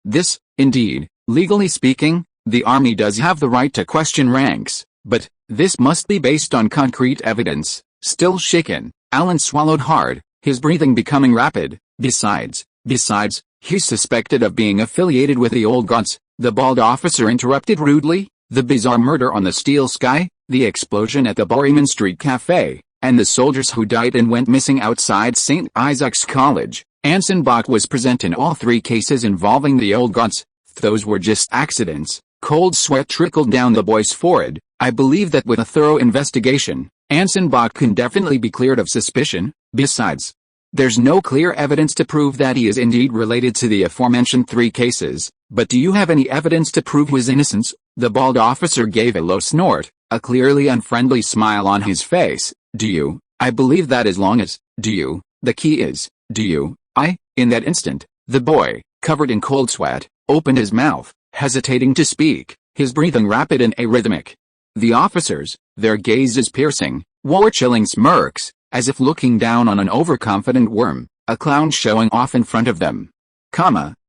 this, indeed, legally speaking, the Army does have the right to question ranks, but this must be based on concrete evidence." Still shaken, Alan swallowed hard, his breathing becoming rapid. Besides, he's suspected of being affiliated with the old gods," the bald officer interrupted rudely. "The bizarre murder on the Steel Sky, the explosion at the Borryman Street Cafe, and the soldiers who died and went missing outside St. Isaac's College. Anson Bach was present in all 3 cases involving the old gods. Those were just accidents." Cold sweat trickled down the boy's forehead. "I believe that with a thorough investigation, Anson Bach can definitely be cleared of suspicion. Besides, There's no clear evidence to prove that he is indeed related to the aforementioned 3 cases, but do you have any evidence to prove his innocence? The bald officer gave a low snort, a clearly unfriendly smile on his face. Do you? I believe that as long as, do you, the key is, do you, in that instant, the boy, covered in cold sweat, opened his mouth, hesitating to speak, his breathing rapid and arrhythmic. The officers, their gazes piercing, wore chilling smirks, as if looking down on an overconfident worm, a clown showing off in front of them.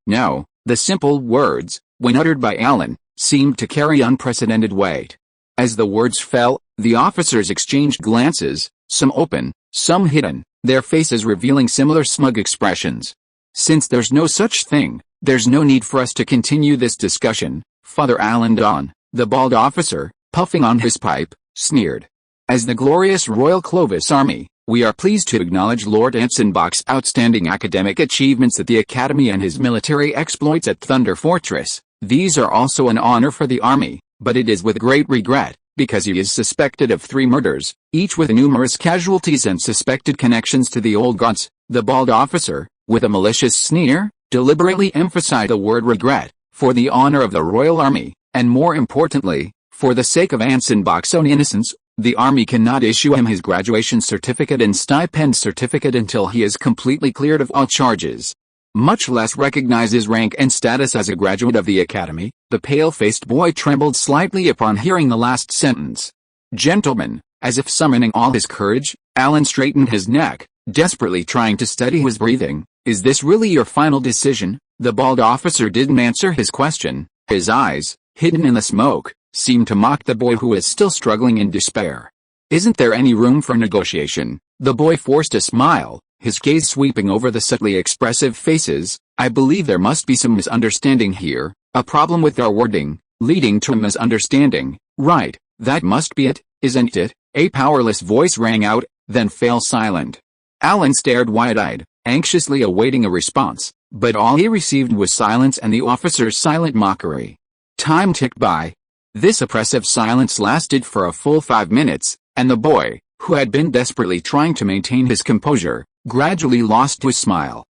No, the simple words, when uttered by Alan, seemed to carry unprecedented weight. As the words fell, the officers exchanged glances, some open, some hidden, their faces revealing similar smug expressions. Since there's no such thing, there's no need for us to continue this discussion, Father Alan Don, the bald officer, puffing on his pipe, sneered. As the glorious Royal Clovis Army, we are pleased to acknowledge Lord Anson Bach's outstanding academic achievements at the Academy and his military exploits at Thunder Fortress. These are also an honor for the Army, but it is with great regret, because he is suspected of 3 murders, each with numerous casualties and suspected connections to the old gods. The bald officer, with a malicious sneer, deliberately emphasized the word regret, for the honor of the Royal Army, and more importantly, for the sake of Anson Bach's own innocence. The Army cannot issue him his graduation certificate and stipend certificate until he is completely cleared of all charges, much less recognize his rank and status as a graduate of the Academy. The pale-faced boy trembled slightly upon hearing the last sentence. Gentlemen, as if summoning all his courage, Alan straightened his neck, desperately trying to steady his breathing. Is this really your final decision? The bald officer didn't answer his question. His eyes, hidden in the smoke, seemed to mock the boy who is still struggling in despair. Isn't there any room for negotiation? The boy forced a smile, his gaze sweeping over the subtly expressive faces. I believe there must be some misunderstanding here, a problem with our wording, leading to a misunderstanding. Right, that must be it, isn't it? A powerless voice rang out, then fell silent. Alan stared wide-eyed, anxiously awaiting a response, but all he received was silence and the officer's silent mockery. Time ticked by. This oppressive silence lasted for a full 5 minutes, and the boy, who had been desperately trying to maintain his composure, gradually lost his smile.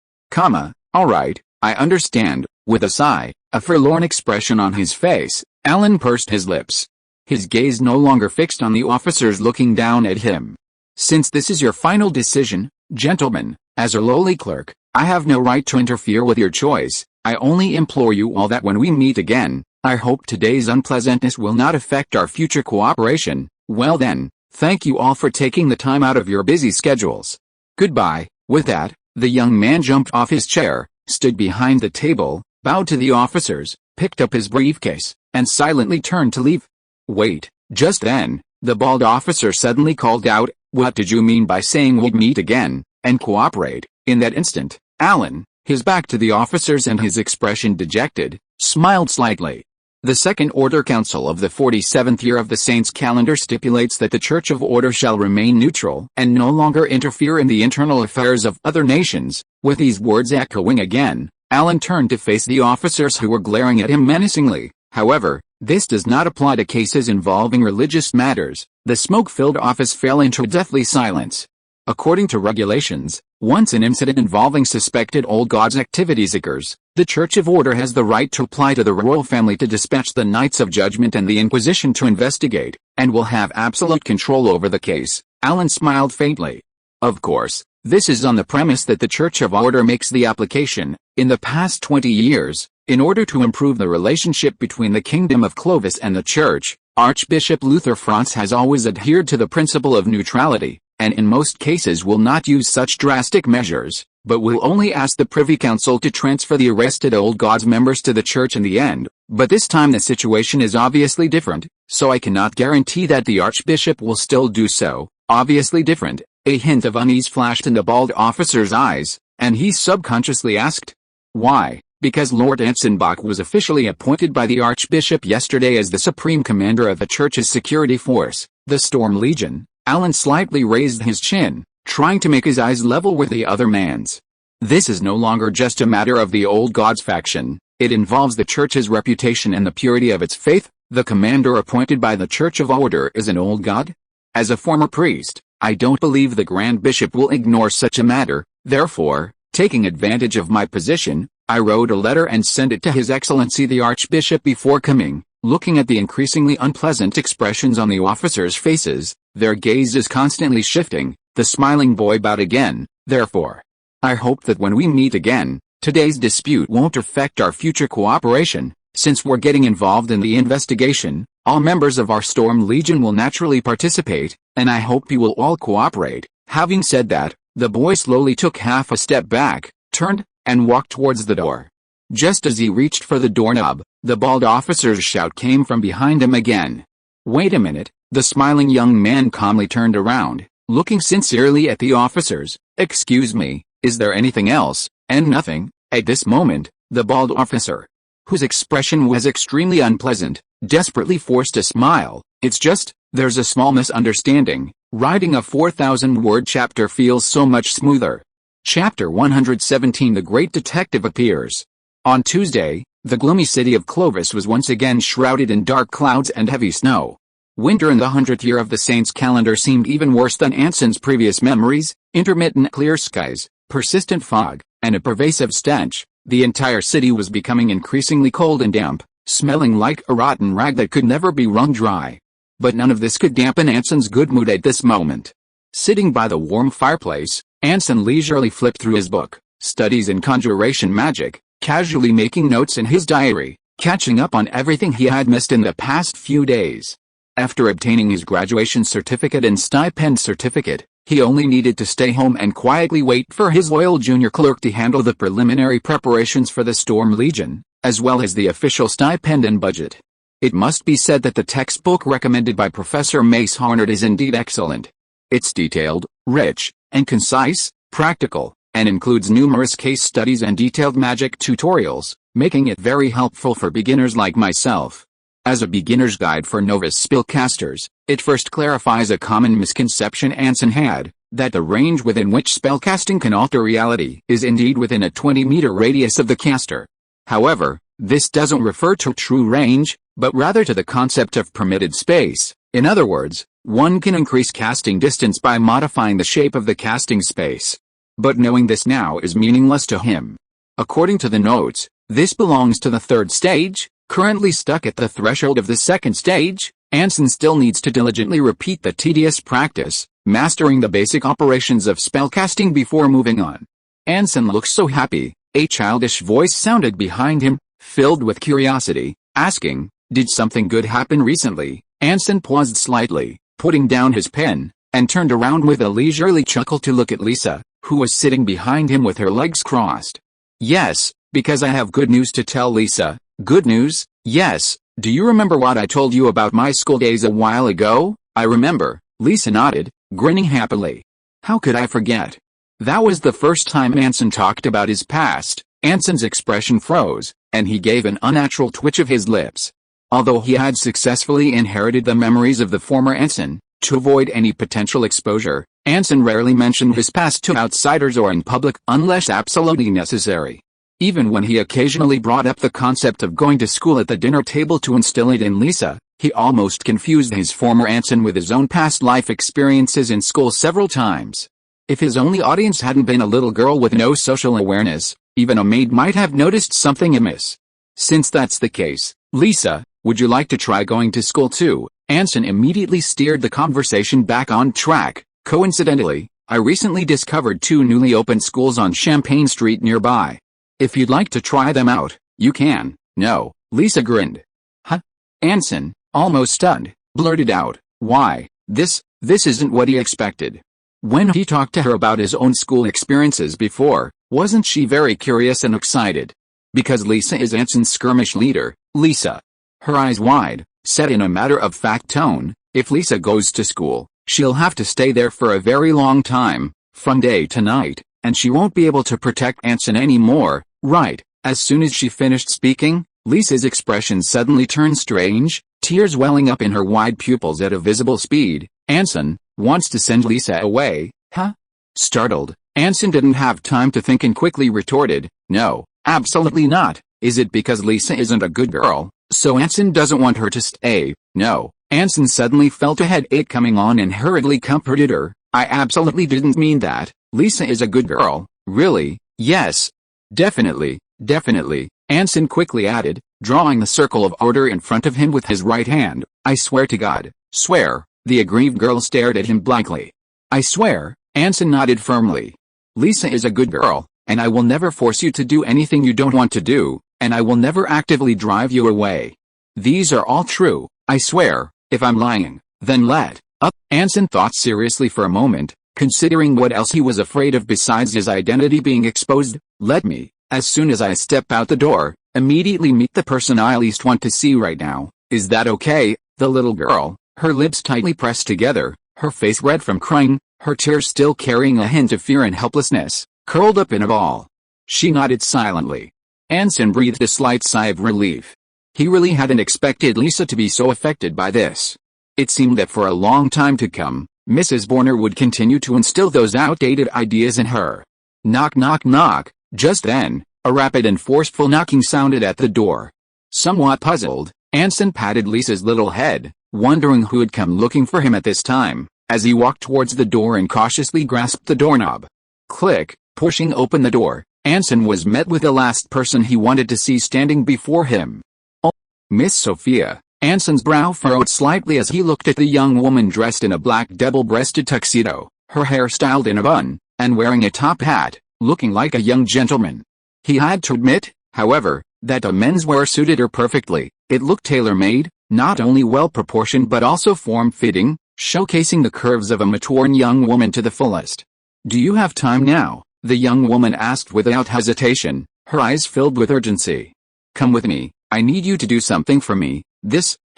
All right, I understand. With a sigh, a forlorn expression on his face, Alan pursed his lips. His gaze no longer fixed on the officers looking down at him. Since this is your final decision, gentlemen, as a lowly clerk, I have no right to interfere with your choice. I only implore you all that when we meet again, I hope today's unpleasantness will not affect our future cooperation. Well then, thank you all for taking the time out of your busy schedules. Goodbye. With that, the young man jumped off his chair, stood behind the table, bowed to the officers, picked up his briefcase, and silently turned to leave. Wait, just then, the bald officer suddenly called out, what did you mean by saying we'd meet again, and cooperate? In that instant, Alan, his back to the officers and his expression dejected, smiled slightly. The Second Order Council of the 47th year of the Saints' calendar stipulates that the Church of Order shall remain neutral and no longer interfere in the internal affairs of other nations. With these words echoing again, Alan turned to face the officers who were glaring at him menacingly. However, this does not apply to cases involving religious matters. The smoke-filled office fell into deathly silence. According to regulations, once an incident involving suspected old gods activities occurs, the Church of Order has the right to apply to the royal family to dispatch the Knights of Judgment and the Inquisition to investigate, and will have absolute control over the case. Alan smiled faintly. Of course, this is on the premise that the Church of Order makes the application. In the past 20 years, in order to improve the relationship between the Kingdom of Clovis and the Church, Archbishop Luther Franz has always adhered to the principle of neutrality, and in most cases will not use such drastic measures, but will only ask the Privy Council to transfer the arrested old gods members to the Church in the end. But this time the situation is obviously different, so I cannot guarantee that the Archbishop will still do so. Obviously different. A hint of unease flashed in the bald officer's eyes, and he subconsciously asked, why? Because Lord Anson Bach was officially appointed by the Archbishop yesterday as the Supreme Commander of the Church's security force, the Storm Legion. Alan slightly raised his chin, trying to make his eyes level with the other man's. This is no longer just a matter of the old gods faction, it involves the Church's reputation and the purity of its faith. The commander appointed by the Church of Order is an old god? As a former priest, I don't believe the Grand Bishop will ignore such a matter. Therefore, taking advantage of my position, I wrote a letter and sent it to His Excellency the Archbishop before coming. Looking at the increasingly unpleasant expressions on the officers' faces, their gaze is constantly shifting. The smiling boy bowed again. Therefore, I hope that when we meet again, today's dispute won't affect our future cooperation. Since we're getting involved in the investigation, all members of our Storm Legion will naturally participate, and I hope you will all cooperate. Having said that, the boy slowly took half a step back, turned, and walked towards the door. Just as he reached for the doorknob, the bald officer's shout came from behind him again. Wait a minute. The smiling young man calmly turned around, looking sincerely at the officers. Excuse me, is there anything else? And nothing. At this moment, the bald officer, whose expression was extremely unpleasant, desperately forced a smile. It's just, there's a small misunderstanding. Writing a 4,000-word chapter feels so much smoother. Chapter 117 The Great Detective appears. On Tuesday, the gloomy city of Clovis was once again shrouded in dark clouds and heavy snow. Winter in the 100th year of the Saints' calendar seemed even worse than Anson's previous memories. Intermittent clear skies, persistent fog, and a pervasive stench. The entire city was becoming increasingly cold and damp, smelling like a rotten rag that could never be wrung dry. But none of this could dampen Anson's good mood at this moment. Sitting by the warm fireplace, Anson leisurely flipped through his book, Studies in Conjuration Magic, casually making notes in his diary, catching up on everything he had missed in the past few days. After obtaining his graduation certificate and stipend certificate, he only needed to stay home and quietly wait for his loyal junior clerk to handle the preliminary preparations for the Storm Legion, as well as the official stipend and budget. It must be said that the textbook recommended by Professor Mace Harnard is indeed excellent. It's detailed, rich, and concise, practical, and includes numerous case studies and detailed magic tutorials, making it very helpful for beginners like myself. As a beginner's guide for novice spellcasters, it first clarifies a common misconception Anson had, that the range within which spellcasting can alter reality is indeed within a 20-meter radius of the caster. However, this doesn't refer to true range, but rather to the concept of permitted space. In other words, one can increase casting distance by modifying the shape of the casting space. But knowing this now is meaningless to him. According to the notes, this belongs to the third stage. Currently stuck at the threshold of the second stage, Anson still needs to diligently repeat the tedious practice, mastering the basic operations of spellcasting before moving on. Anson looks so happy. A childish voice sounded behind him, filled with curiosity, asking, "Did something good happen recently?" Anson paused slightly, putting down his pen, and turned around with a leisurely chuckle to look at Lisa, who was sitting behind him with her legs crossed. "Yes, because I have good news to tell Lisa." "Good news?" "Yes, do you remember what I told you about my school days a while ago?" "I remember," Lisa nodded, grinning happily. "How could I forget?" That was the first time Anson talked about his past. Anson's expression froze, and he gave an unnatural twitch of his lips. Although he had successfully inherited the memories of the former Anson, to avoid any potential exposure, Anson rarely mentioned his past to outsiders or in public unless absolutely necessary. Even when he occasionally brought up the concept of going to school at the dinner table to instill it in Lisa, he almost confused his former Anson with his own past life experiences in school several times. If his only audience hadn't been a little girl with no social awareness, even a maid might have noticed something amiss. Since that's the case, "Lisa, would you like to try going to school too?" Anson immediately steered the conversation back on track. "Coincidentally, I recently discovered 2 newly opened schools on Champagne Street nearby. If you'd like to try them out, you can." "No," Lisa grinned. "Huh?" Anson, almost stunned, blurted out, "Why, this isn't what he expected." When he talked to her about his own school experiences before, wasn't she very curious and excited? Because Lisa is Anson's skirmish leader, Lisa. Her eyes wide, said in a matter-of-fact tone, "If Lisa goes to school, she'll have to stay there for a very long time, from day to night, and she won't be able to protect Anson anymore, right?" As soon as she finished speaking, Lisa's expression suddenly turned strange, tears welling up in her wide pupils at a visible speed. "Anson wants to send Lisa away, huh?" Startled, Anson didn't have time to think and quickly retorted, "No, absolutely not. Is it because Lisa isn't a good girl, so Anson doesn't want her to stay?" "No." Anson suddenly felt a headache coming on and hurriedly comforted her. "I absolutely didn't mean that. Lisa is a good girl, really, yes. Definitely, definitely, Anson quickly added, drawing the circle of order in front of him with his right hand. I swear to God, swear. The aggrieved girl stared at him blankly. I swear, Anson nodded firmly. Lisa is a good girl, and I will never force you to do anything you don't want to do, and I will never actively drive you away. These are all true, I swear. If I'm lying, then let up. Anson thought seriously for a moment, considering what else he was afraid of besides his identity being exposed. Let me, as soon as I step out the door, immediately meet the person I least want to see right now. Is that okay? The little girl, her lips tightly pressed together, her face red from crying, her tears still carrying a hint of fear and helplessness, curled up in a ball. She nodded silently. Anson breathed a slight sigh of relief. He really hadn't expected Lisa to be so affected by this. It seemed that for a long time to come, Mrs. Borner would continue to instill those outdated ideas in her. Knock knock knock. Just then, a rapid and forceful knocking sounded at the door. Somewhat puzzled, Anson patted Lisa's little head, wondering who had come looking for him at this time, as he walked towards the door and cautiously grasped the doorknob. Click, pushing open the door, Anson was met with the last person he wanted to see standing before him. Oh, Miss Sophia. Anson's brow furrowed slightly as he looked at the young woman dressed in a black double-breasted tuxedo, her hair styled in a bun, and wearing a top hat, looking like a young gentleman. He had to admit, however, that the menswear suited her perfectly. It looked tailor-made, not only well-proportioned but also form-fitting, showcasing the curves of a mature young woman to the fullest. Do you have time now? The young woman asked without hesitation, her eyes filled with urgency. Come with me, I need you to do something for me.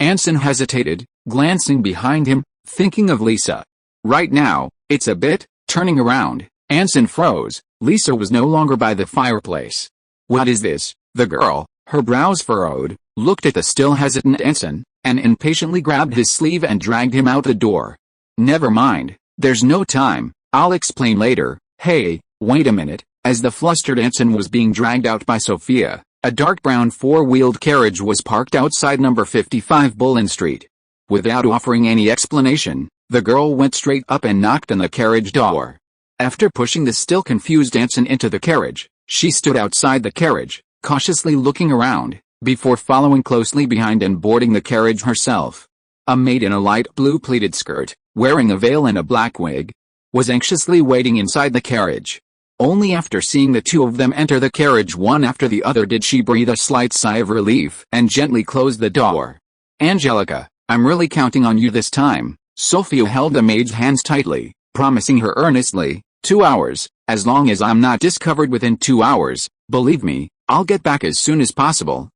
Anson hesitated, glancing behind him, thinking of Lisa. Right now, it's a bit. Turning around, Anson froze. Lisa was no longer by the fireplace. What is this? The girl, her brows furrowed, looked at the still hesitant Anson, and impatiently grabbed his sleeve and dragged him out the door. Never mind, there's no time, I'll explain later. Hey, wait a minute. As the flustered Anson was being dragged out by Sophia, a dark brown four-wheeled carriage was parked outside number 55 Bullen Street. Without offering any explanation, the girl went straight up and knocked on the carriage door. After pushing the still confused Anson into the carriage, she stood outside the carriage, cautiously looking around, before following closely behind and boarding the carriage herself. A maid in a light blue pleated skirt, wearing a veil and a black wig, was anxiously waiting inside the carriage. Only after seeing the two of them enter the carriage one after the other did she breathe a slight sigh of relief and gently close the door. Angelica, I'm really counting on you this time. Sophia held the maid's hands tightly, promising her earnestly, 2 hours, as long as I'm not discovered within 2 hours, believe me, I'll get back as soon as possible.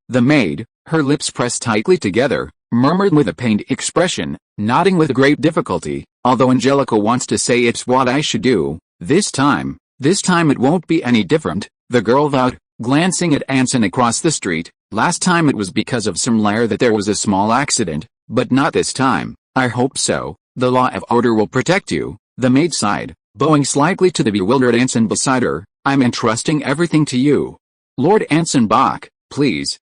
The maid, her lips pressed tightly together, murmured with a pained expression, nodding with great difficulty, although Angelica wants to say it's what I should do. This time it won't be any different, the girl vowed, glancing at Anson across the street. Last time it was because of some liar that there was a small accident, but not this time. I hope so. The law of order will protect you. The maid sighed, bowing slightly to the bewildered Anson beside her. I'm entrusting everything to you. Lord Anson Bach, please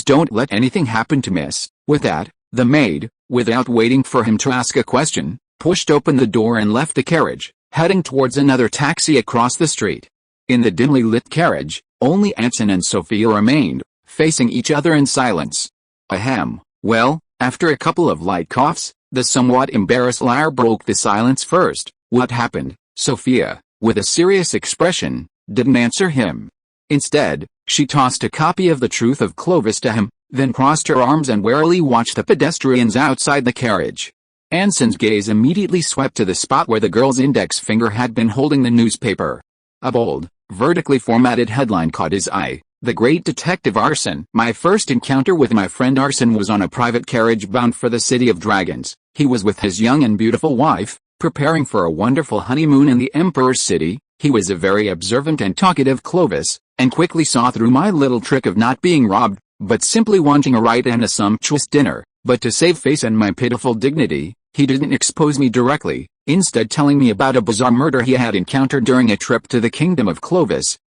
don't let anything happen to Miss. With that, the maid, without waiting for him to ask a question, pushed open the door and left the carriage, heading towards another taxi across the street. In the dimly lit carriage, only Anson and Sophia remained, facing each other in silence. Ahem. Well, after a couple of light coughs, the somewhat embarrassed liar broke the silence first. What happened? Sophia, with a serious expression, didn't answer him. Instead, she tossed a copy of The Truth of Clovis to him, then crossed her arms and warily watched the pedestrians outside the carriage. Anson's gaze immediately swept to the spot where the girl's index finger had been holding the newspaper. A bold, vertically formatted headline caught his eye. The Great Detective Arson. My first encounter with my friend Arson was on a private carriage bound for the City of Dragons. He was with his young and beautiful wife, preparing for a wonderful honeymoon in the Emperor's city. He was a very observant and talkative Clovis, and quickly saw through my little trick of not being robbed, but simply wanting a ride and a sumptuous dinner. But to save face and my pitiful dignity, he didn't expose me directly, instead telling me about a bizarre murder he had encountered during a trip to the kingdom of Clovis,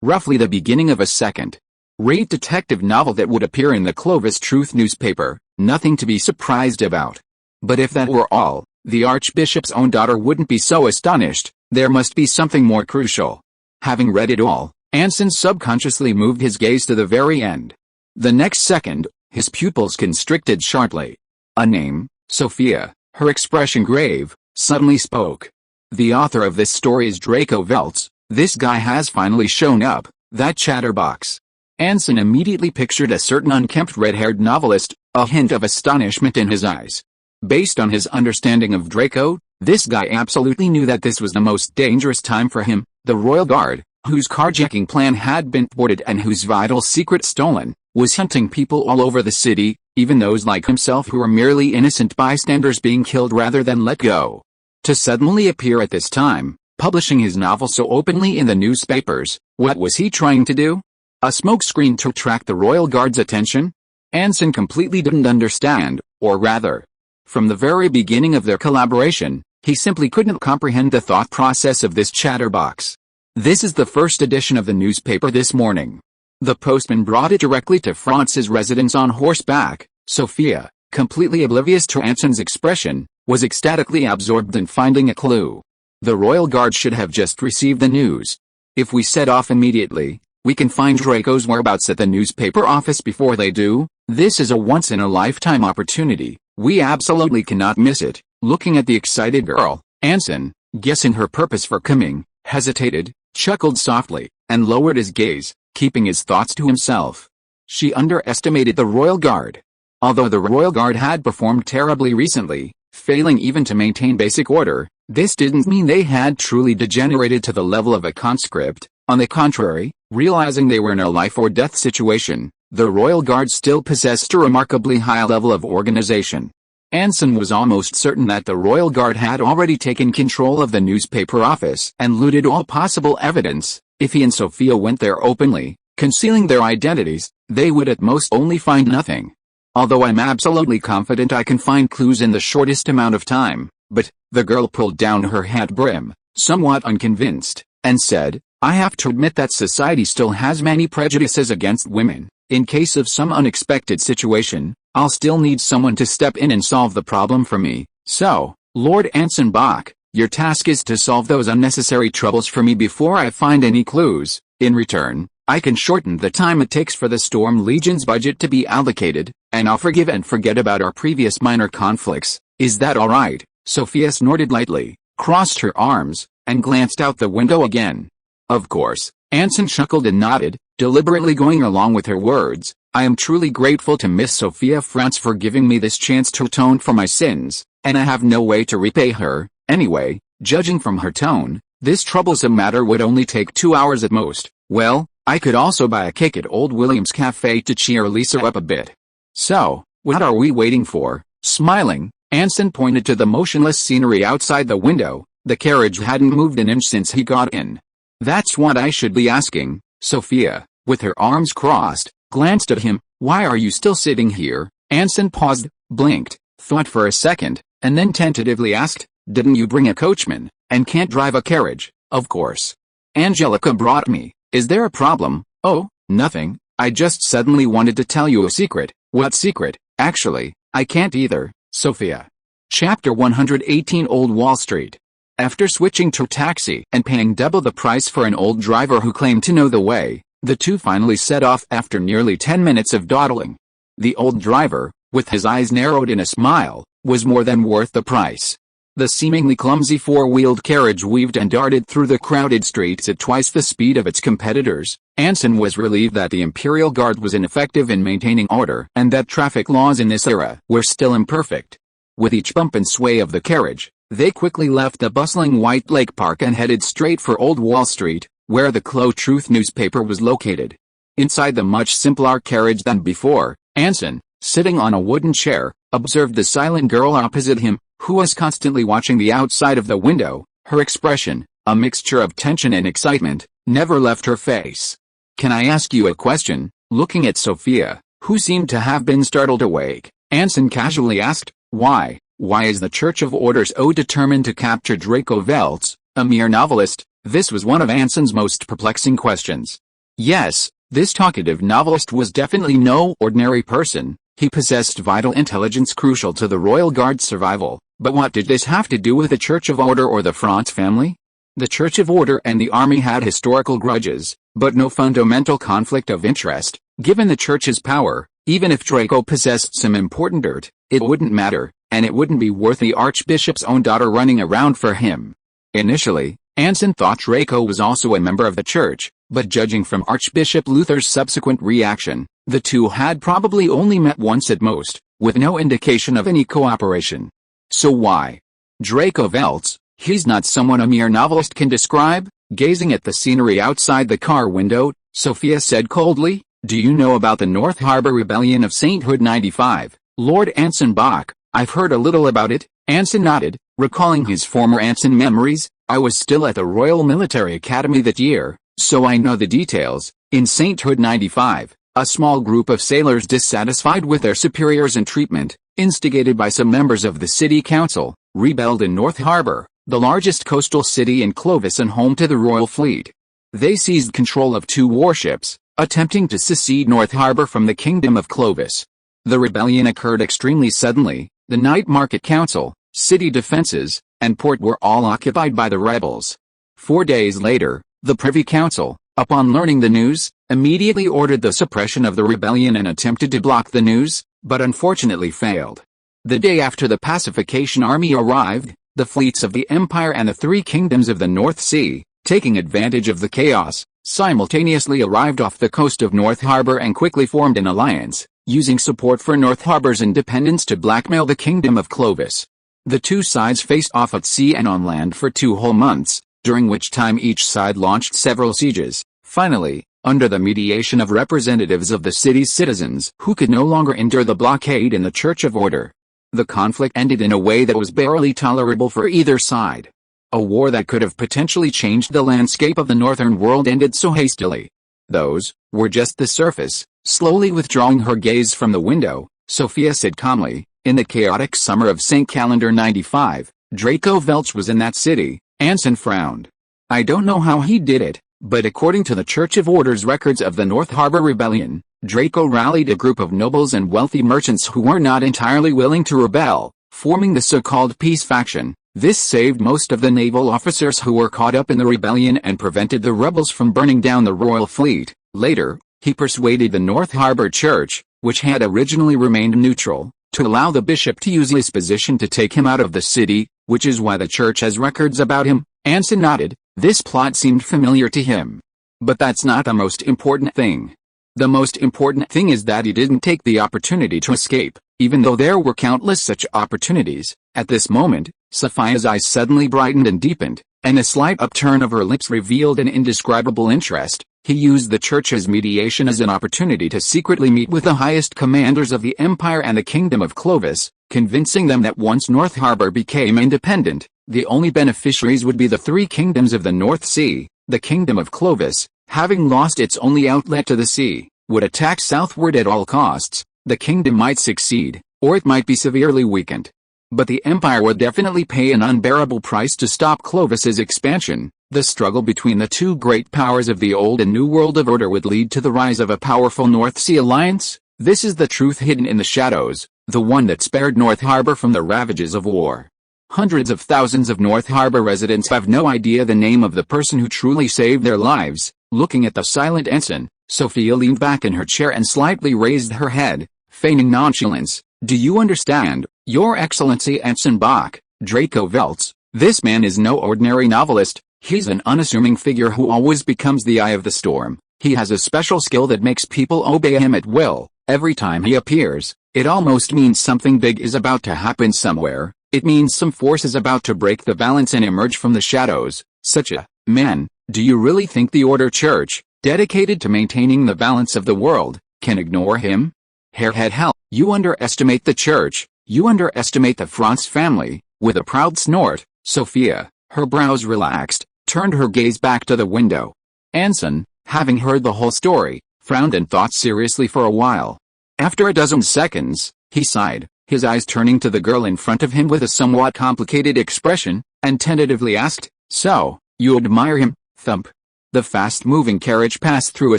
roughly the beginning of a second-rate detective novel that would appear in the Clovis Truth newspaper. Nothing to be surprised about. But if that were all, the Archbishop's own daughter wouldn't be so astonished. There must be something more crucial. Having read it all, Anson subconsciously moved his gaze to the very end. The next second, his pupils constricted sharply. A name, Sophia, her expression grave, suddenly spoke. The author of this story is Draco Veltz. This guy has finally shown up, that chatterbox. Anson immediately pictured a certain unkempt red-haired novelist, a hint of astonishment in his eyes. Based on his understanding of Draco, this guy absolutely knew that this was the most dangerous time for him. The Royal Guard, whose carjacking plan had been thwarted and whose vital secret stolen, was hunting people all over the city, even those like himself who were merely innocent bystanders being killed rather than let go. To suddenly appear at this time, publishing his novel so openly in the newspapers, what was he trying to do? A smokescreen to attract the Royal Guard's attention? Anson completely didn't understand, or rather, from the very beginning of their collaboration, he simply couldn't comprehend the thought process of this chatterbox. This is the first edition of the newspaper this morning. The postman brought it directly to Franz's residence on horseback. Sophia, completely oblivious to Anson's expression, was ecstatically absorbed in finding a clue. The Royal Guard should have just received the news. If we set off immediately, we can find Draco's whereabouts at the newspaper office before they do. This is a once-in-a-lifetime opportunity. We absolutely cannot miss it. Looking at the excited girl, Anson, guessing her purpose for coming, hesitated, chuckled softly, and lowered his gaze, keeping his thoughts to himself. She underestimated the Royal Guard. Although the Royal Guard had performed terribly recently, failing even to maintain basic order, this didn't mean they had truly degenerated to the level of a conscript. On the contrary, realizing they were in a life-or-death situation, the Royal Guard still possessed a remarkably high level of organization. Anson was almost certain that the Royal Guard had already taken control of the newspaper office and looted all possible evidence. If he and Sophia went there openly, concealing their identities, they would at most only find nothing. Although I'm absolutely confident I can find clues in the shortest amount of time, but, the girl pulled down her hat brim, somewhat unconvinced, and said, I have to admit that society still has many prejudices against women. In case of some unexpected situation, I'll still need someone to step in and solve the problem for me. So, Lord Anson Bach, your task is to solve those unnecessary troubles for me before I find any clues. In return, I can shorten the time it takes for the Storm Legion's budget to be allocated, and I'll forgive and forget about our previous minor conflicts. Is that all right? Sophia snorted lightly, crossed her arms, and glanced out the window again. Of course. Anson chuckled and nodded, deliberately going along with her words. I am truly grateful to Miss Sophia Franz for giving me this chance to atone for my sins, and I have no way to repay her. Anyway, judging from her tone, this troublesome matter would only take 2 hours at most. Well, I could also buy a cake at Old William's Cafe to cheer Lisa up a bit. So, what are we waiting for? Smiling, Anson pointed to the motionless scenery outside the window. The carriage hadn't moved an inch since he got in. That's what I should be asking. Sophia, with her arms crossed, glanced at him. Why are you still sitting here? Anson paused, blinked, thought for a second, and then tentatively asked, didn't you bring a coachman, and can't drive a carriage? Of course. Angelica brought me. Is there a problem? Oh, nothing. I just suddenly wanted to tell you a secret. What secret? Actually, I can't either. Sophia. Chapter 118 Old Wall Street. After switching to taxi and paying double the price for an old driver who claimed to know the way, the two finally set off after nearly 10 minutes of dawdling. The old driver, with his eyes narrowed in a smile, was more than worth the price. The seemingly clumsy four-wheeled carriage weaved and darted through the crowded streets at twice the speed of its competitors. Anson was relieved that the Imperial Guard was ineffective in maintaining order and that traffic laws in this era were still imperfect. With each bump and sway of the carriage, they quickly left the bustling White Lake Park and headed straight for Old Wall Street, where the Clo Truth newspaper was located. Inside the much simpler carriage than before, Anson, sitting on a wooden chair, observed the silent girl opposite him, who was constantly watching the outside of the window. Her expression, a mixture of tension and excitement, never left her face. Can I ask you a question? Looking at Sophia, who seemed to have been startled awake, Anson casually asked, Why is the Church of Orders so determined to capture Draco Veltz, a mere novelist? This was one of Anson's most perplexing questions. Yes, this talkative novelist was definitely no ordinary person. He possessed vital intelligence crucial to the Royal Guard's survival. But what did this have to do with the Church of Order or the Franz family? The Church of Order and the army had historical grudges, but no fundamental conflict of interest. Given the Church's power, even if Draco possessed some important dirt, it wouldn't matter, and it wouldn't be worth the Archbishop's own daughter running around for him. Initially, Anson thought Draco was also a member of the Church, but judging from Archbishop Luther's subsequent reaction, the two had probably only met once at most, with no indication of any cooperation. So why? Draco Veltz, he's not someone a mere novelist can describe. Gazing at the scenery outside the car window, Sophia said coldly, "Do you know about the North Harbor Rebellion of Sainthood 95, Lord Anson Bach?" "I've heard a little about it," Anson nodded, recalling his former Anson memories. "I was still at the Royal Military Academy that year, so I know the details." In Sainthood 95, a small group of sailors dissatisfied with their superiors and treatment, instigated by some members of the city council, rebelled in North Harbor, the largest coastal city in Clovis and home to the Royal Fleet. They seized control of 2 warships, attempting to secede North Harbor from the Kingdom of Clovis. The rebellion occurred extremely suddenly. The night market council, city defenses, and port were all occupied by the rebels. 4 days later, the Privy Council, upon learning the news, immediately ordered the suppression of the rebellion and attempted to block the news, but unfortunately failed. The day after the pacification army arrived, the fleets of the Empire and the 3 kingdoms of the North Sea, taking advantage of the chaos, simultaneously arrived off the coast of North Harbor and quickly formed an alliance, using support for North Harbor's independence to blackmail the Kingdom of Clovis. The 2 sides faced off at sea and on land for 2 whole months, during which time each side launched several sieges. Finally, under the mediation of representatives of the city's citizens who could no longer endure the blockade in the Church of Order, the conflict ended in a way that was barely tolerable for either side. A war that could have potentially changed the landscape of the northern world ended so hastily. Those were just the surface. Slowly withdrawing her gaze from the window, Sophia said calmly, "In the chaotic summer of St. Calendar 95, Draco Veltz was in that city." Anson frowned. "I don't know how he did it, but according to the Church of Order's records of the North Harbor Rebellion, Draco rallied a group of nobles and wealthy merchants who were not entirely willing to rebel, forming the so-called peace faction. This saved most of the naval officers who were caught up in the rebellion and prevented the rebels from burning down the Royal Fleet. Later, he persuaded the North Harbor Church, which had originally remained neutral, to allow the bishop to use his position to take him out of the city, which is why the church has records about him." Anson nodded. This plot seemed familiar to him. But that's not the most important thing. The most important thing is that he didn't take the opportunity to escape, even though there were countless such opportunities. At this moment, Sophia's eyes suddenly brightened and deepened, and a slight upturn of her lips revealed an indescribable interest. He used the Church's mediation as an opportunity to secretly meet with the highest commanders of the Empire and the Kingdom of Clovis, convincing them that once North Harbor became independent, the only beneficiaries would be the 3 kingdoms of the North Sea. The Kingdom of Clovis, having lost its only outlet to the sea, would attack southward at all costs. The kingdom might succeed, or it might be severely weakened. But the Empire would definitely pay an unbearable price to stop Clovis's expansion. The struggle between the 2 great powers of the Old and New World of Order would lead to the rise of a powerful North Sea alliance. This is the truth hidden in the shadows, the one that spared North Harbor from the ravages of war. Hundreds of thousands of North Harbor residents have no idea the name of the person who truly saved their lives. Looking at the silent Anson, Sophia leaned back in her chair and slightly raised her head, feigning nonchalance. "Do you understand, Your Excellency Anson Bach, Draco Veltz? This man is no ordinary novelist. He's an unassuming figure who always becomes the eye of the storm. He has a special skill that makes people obey him at will. Every time he appears, it almost means something big is about to happen somewhere. It means some force is about to break the balance and emerge from the shadows. Such a man. Do you really think the Order Church, dedicated to maintaining the balance of the world, can ignore him? Hell, you underestimate the Church. You underestimate the Franz family." With a proud snort, Sophia, her brows relaxed, turned her gaze back to the window. Anson, having heard the whole story, frowned and thought seriously for a while. After a dozen seconds, he sighed, his eyes turning to the girl in front of him with a somewhat complicated expression, and tentatively asked, "So, you admire him?" Thump. The fast-moving carriage passed through a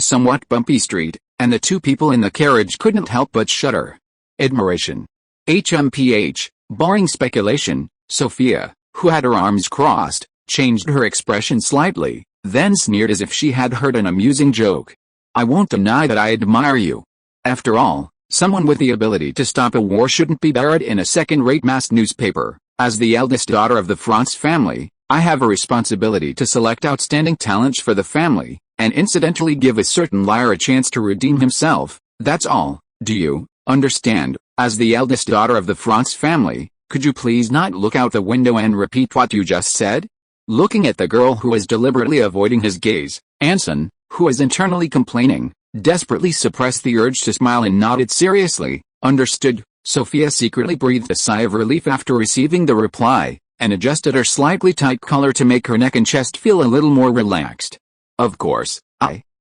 somewhat bumpy street, and the 2 people in the carriage couldn't help but shudder. Admiration. Barring speculation, Sophia, who had her arms crossed, changed her expression slightly, then sneered as if she had heard an amusing joke. "I won't deny that I admire you. After all, someone with the ability to stop a war shouldn't be buried in a second-rate mass newspaper. As the eldest daughter of the France family, I have a responsibility to select outstanding talents for the family, and incidentally give a certain liar a chance to redeem himself. That's all. Do you understand? As the eldest daughter of the France family, could you please not look out the window and repeat what you just said?" Looking at the girl who was deliberately avoiding his gaze, Anson, who was internally complaining, desperately suppressed the urge to smile and nodded seriously. "Understood." Sophia secretly breathed a sigh of relief after receiving the reply, and adjusted her slightly tight collar to make her neck and chest feel a little more relaxed. "Of course,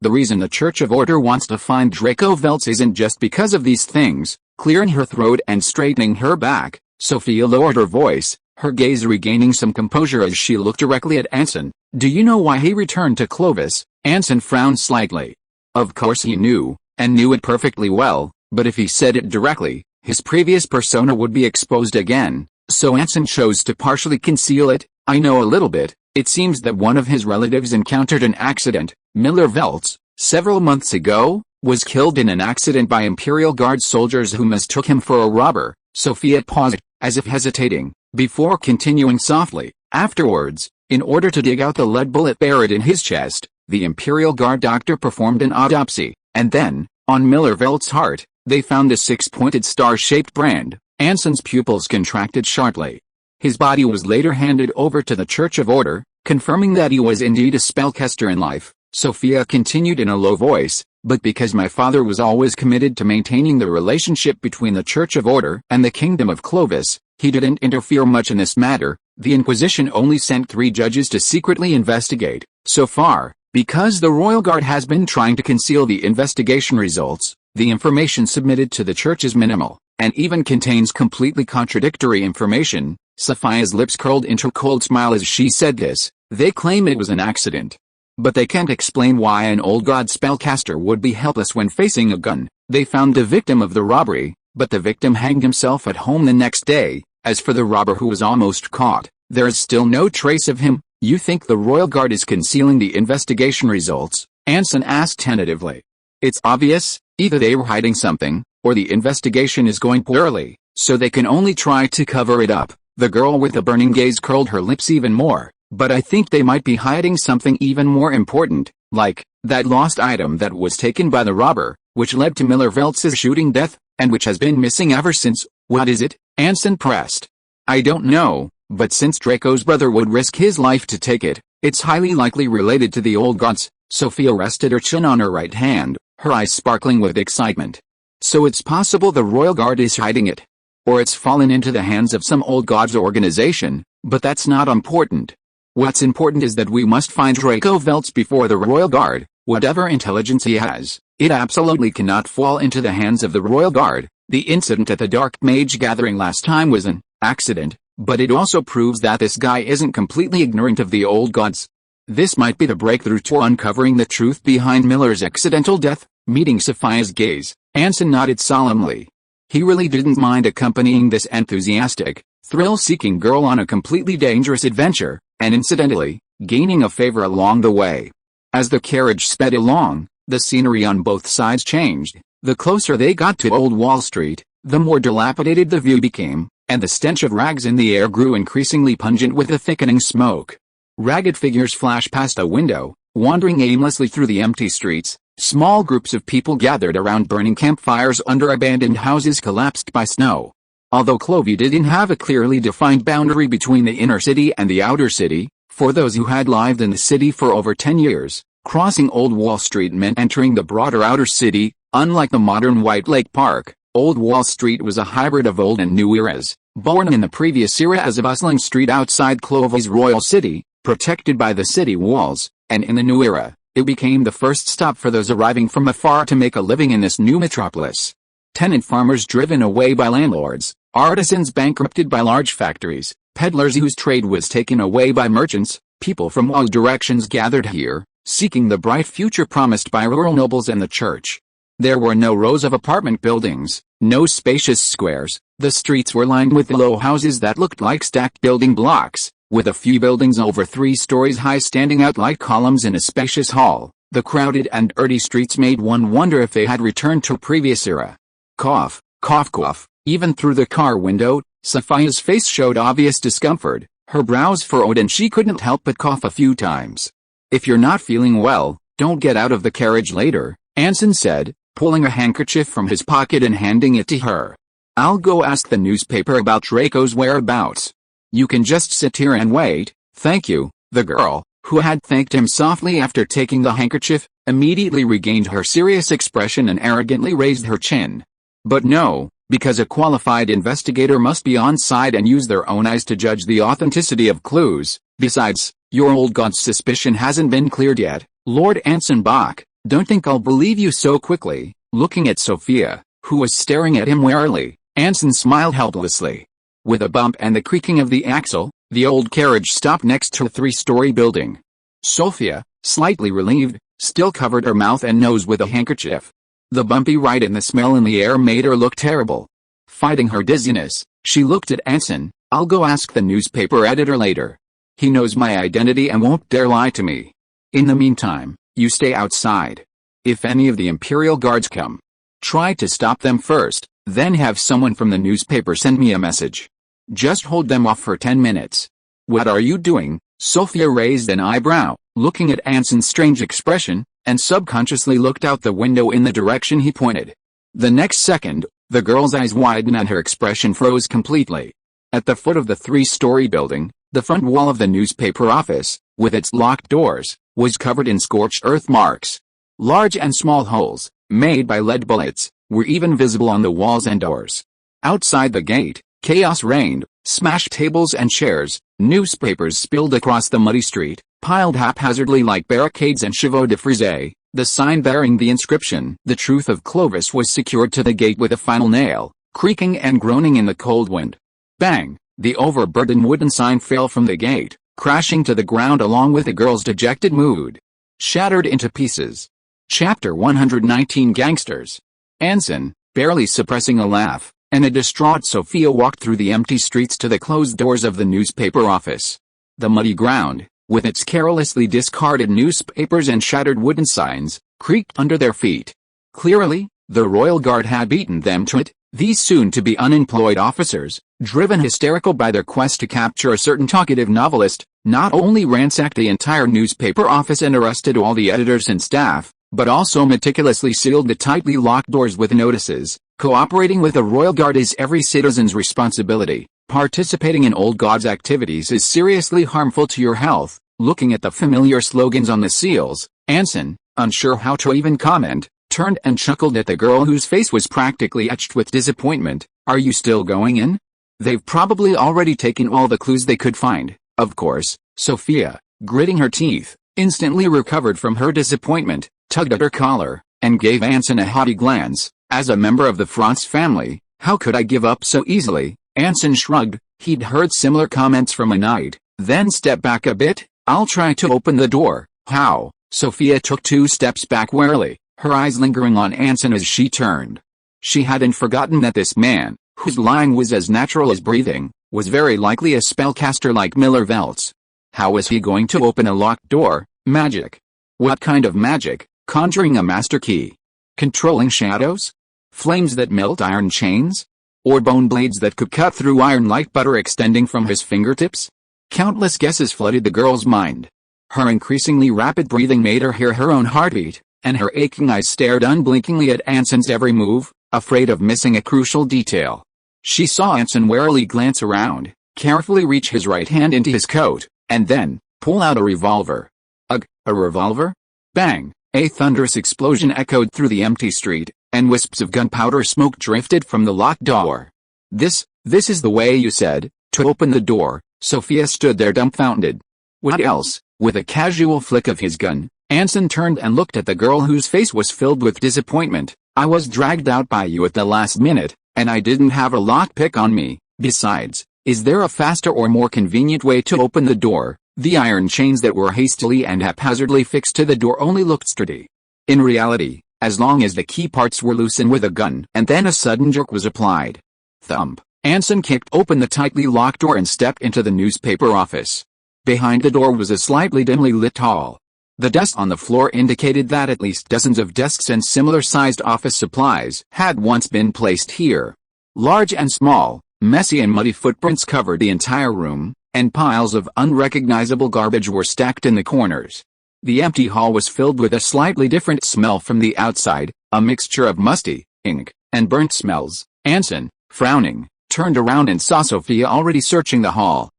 the reason the Church of Order wants to find Draco Veltz isn't just because of these things." Clearing her throat and straightening her back, Sophia lowered her voice, her gaze regaining some composure as she looked directly at Anson. "Do you know why he returned to Clovis?" Anson frowned slightly. Of course he knew, and knew it perfectly well, but if he said it directly, his previous persona would be exposed again, so Anson chose to partially conceal it. "I know a little bit. It seems that one of his relatives encountered an accident. Miller Veltz, several months ago, was killed in an accident by Imperial Guard soldiers who mistook him for a robber." Sophia paused, as if hesitating, before continuing softly. "Afterwards, in order to dig out the lead bullet buried in his chest, the Imperial Guard doctor performed an autopsy, and then, on Miller Veltz's heart, they found a six-pointed star-shaped brand." Anson's pupils contracted sharply. His body was later handed over to the Church of Order, confirming that he was indeed a spellcaster in life. Sophia continued in a low voice, "But because my father was always committed to maintaining the relationship between the Church of Order and the Kingdom of Clovis, he didn't interfere much in this matter. The Inquisition only sent 3 judges to secretly investigate. So far, because the Royal Guard has been trying to conceal the investigation results, the information submitted to the Church is minimal, and even contains completely contradictory information." Sophia's lips curled into a cold smile as she said this. "They claim it was an accident. But they can't explain why an old god spellcaster would be helpless when facing a gun. They found the victim of the robbery, but the victim hanged himself at home the next day. As for the robber who was almost caught, there is still no trace of him." "You think the Royal Guard is concealing the investigation results?" Anson asked tentatively. "It's obvious, either they were hiding something, or the investigation is going poorly, so they can only try to cover it up." The girl with the burning gaze curled her lips even more. "But I think they might be hiding something even more important, like that lost item that was taken by the robber, which led to Miller Veltz's shooting death, and which has been missing ever since." "What is it?" Anson pressed. "I don't know, but since Draco's brother would risk his life to take it, it's highly likely related to the old gods." Sophia rested her chin on her right hand, her eyes sparkling with excitement. "So it's possible the Royal Guard is hiding it? Or it's fallen into the hands of some old gods organization, but that's not important. What's important is that we must find Draco Veltz before the Royal Guard, whatever intelligence he has. It absolutely cannot fall into the hands of the Royal Guard." The incident at the Dark Mage Gathering last time was an accident, but it also proves that this guy isn't completely ignorant of the old gods. This might be the breakthrough to uncovering the truth behind Miller's accidental death. Meeting Sophia's gaze, Anson nodded solemnly. He really didn't mind accompanying this enthusiastic, thrill-seeking girl on a completely dangerous adventure, and incidentally, gaining a favor along the way. As the carriage sped along, the scenery on both sides changed. The closer they got to Old Wall Street, the more dilapidated the view became, and the stench of rags in the air grew increasingly pungent with the thickening smoke. Ragged figures flashed past a window, wandering aimlessly through the empty streets. Small groups of people gathered around burning campfires under abandoned houses collapsed by snow. Although Clovy didn't have a clearly defined boundary between the inner city and the outer city, for those who had lived in the city for over 10 years, crossing Old Wall Street meant entering the broader outer city. Unlike the modern White Lake Park, Old Wall Street was a hybrid of old and new eras. Born in the previous era as a bustling street outside Clovy's royal city, protected by the city walls, and in the new era, it became the first stop for those arriving from afar to make a living in this new metropolis. Tenant farmers driven away by landlords, artisans bankrupted by large factories, peddlers whose trade was taken away by merchants, people from all directions gathered here, seeking the bright future promised by rural nobles and the church. There were no rows of apartment buildings, no spacious squares. The streets were lined with low houses that looked like stacked building blocks, With a few buildings over 3 stories high standing out like columns in a spacious hall, the crowded and dirty streets made one wonder if they had returned to a previous era. Cough, cough, cough. Even through the car window, Sophia's face showed obvious discomfort, her brows furrowed and she couldn't help but cough a few times. If you're not feeling well, don't get out of the carriage later, Anson said, pulling a handkerchief from his pocket and handing it to her. I'll go ask the newspaper about Draco's whereabouts. You can just sit here and wait, thank you. The girl, who had thanked him softly after taking the handkerchief, immediately regained her serious expression and arrogantly raised her chin. But no, because a qualified investigator must be on side and use their own eyes to judge the authenticity of clues. Besides, your old god's suspicion hasn't been cleared yet, Lord Anson Bach. Don't think I'll believe you so quickly. Looking at Sophia, who was staring at him warily, Anson smiled helplessly. With a bump and the creaking of the axle, the old carriage stopped next to a 3-story building. Sophia, slightly relieved, still covered her mouth and nose with a handkerchief. The bumpy ride and the smell in the air made her look terrible. Fighting her dizziness, she looked at Anson. I'll go ask the newspaper editor later. He knows my identity and won't dare lie to me. In the meantime, you stay outside. If any of the Imperial Guards come, try to stop them first, then have someone from the newspaper send me a message. Just hold them off for 10 minutes. What are you doing? Sophia raised an eyebrow, looking at Anson's strange expression, and subconsciously looked out the window in the direction he pointed. The next second, the girl's eyes widened and her expression froze completely. At the foot of the 3-story building, the front wall of the newspaper office, with its locked doors, was covered in scorched earth marks. Large and small holes, made by lead bullets, were even visible on the walls and doors. Outside the gate, chaos reigned, smashed tables and chairs, newspapers spilled across the muddy street, piled haphazardly like barricades and chevaux de frise. The sign bearing the inscription, "The Truth of Clovis," was secured to the gate with a final nail, creaking and groaning in the cold wind. Bang! The overburdened wooden sign fell from the gate, crashing to the ground along with the girl's dejected mood. Shattered into pieces. Chapter 119 Gangsters. Anson, barely suppressing a laugh, and a distraught Sophia walked through the empty streets to the closed doors of the newspaper office. The muddy ground, with its carelessly discarded newspapers and shattered wooden signs, creaked under their feet. Clearly, the Royal Guard had beaten them to it. These soon-to-be unemployed officers, driven hysterical by their quest to capture a certain talkative novelist, not only ransacked the entire newspaper office and arrested all the editors and staff, but also meticulously sealed the tightly locked doors with notices. Cooperating with the Royal Guard is every citizen's responsibility. Participating in old god's activities is seriously harmful to your health. Looking at the familiar slogans on the seals, Anson, unsure how to even comment, turned and chuckled at the girl whose face was practically etched with disappointment. Are you still going in? They've probably already taken all the clues they could find. Of course. Sophia, gritting her teeth, instantly recovered from her disappointment, tugged at her collar, and gave Anson a haughty glance. As a member of the France family, how could I give up so easily? Anson shrugged. He'd heard similar comments from a knight. Then step back a bit. I'll try to open the door. How? Sophia took 2 steps back warily, her eyes lingering on Anson as she turned. She hadn't forgotten that this man, whose lying was as natural as breathing, was very likely a spellcaster like Miller Veltz. How was he going to open a locked door? Magic. What kind of magic? Conjuring a master key? Controlling shadows? Flames that melt iron chains? Or bone blades that could cut through iron like butter extending from his fingertips? Countless guesses flooded the girl's mind. Her increasingly rapid breathing made her hear her own heartbeat, and her aching eyes stared unblinkingly at Anson's every move, afraid of missing a crucial detail. She saw Anson warily glance around, carefully reach his right hand into his coat, and then pull out a revolver. Ugh, a revolver? Bang! A thunderous explosion echoed through the empty street, and wisps of gunpowder smoke drifted from the locked door. This is the way you said to open the door. Sophia stood there dumbfounded. What else? With a casual flick of his gun, Anson turned and looked at the girl whose face was filled with disappointment. I was dragged out by you at the last minute, and I didn't have a lockpick on me. Besides, is there a faster or more convenient way to open the door? The iron chains that were hastily and haphazardly fixed to the door only looked sturdy. In reality, as long as the key parts were loosened with a gun, and then a sudden jerk was applied. Thump. Anson kicked open the tightly locked door and stepped into the newspaper office. Behind the door was a slightly dimly lit hall. The dust on the floor indicated that at least dozens of desks and similar-sized office supplies had once been placed here. Large and small, messy and muddy footprints covered the entire room, and piles of unrecognizable garbage were stacked in the corners. The empty hall was filled with a slightly different smell from the outside, a mixture of musty, ink, and burnt smells. Anson, frowning, turned around and saw Sophia already searching the hall.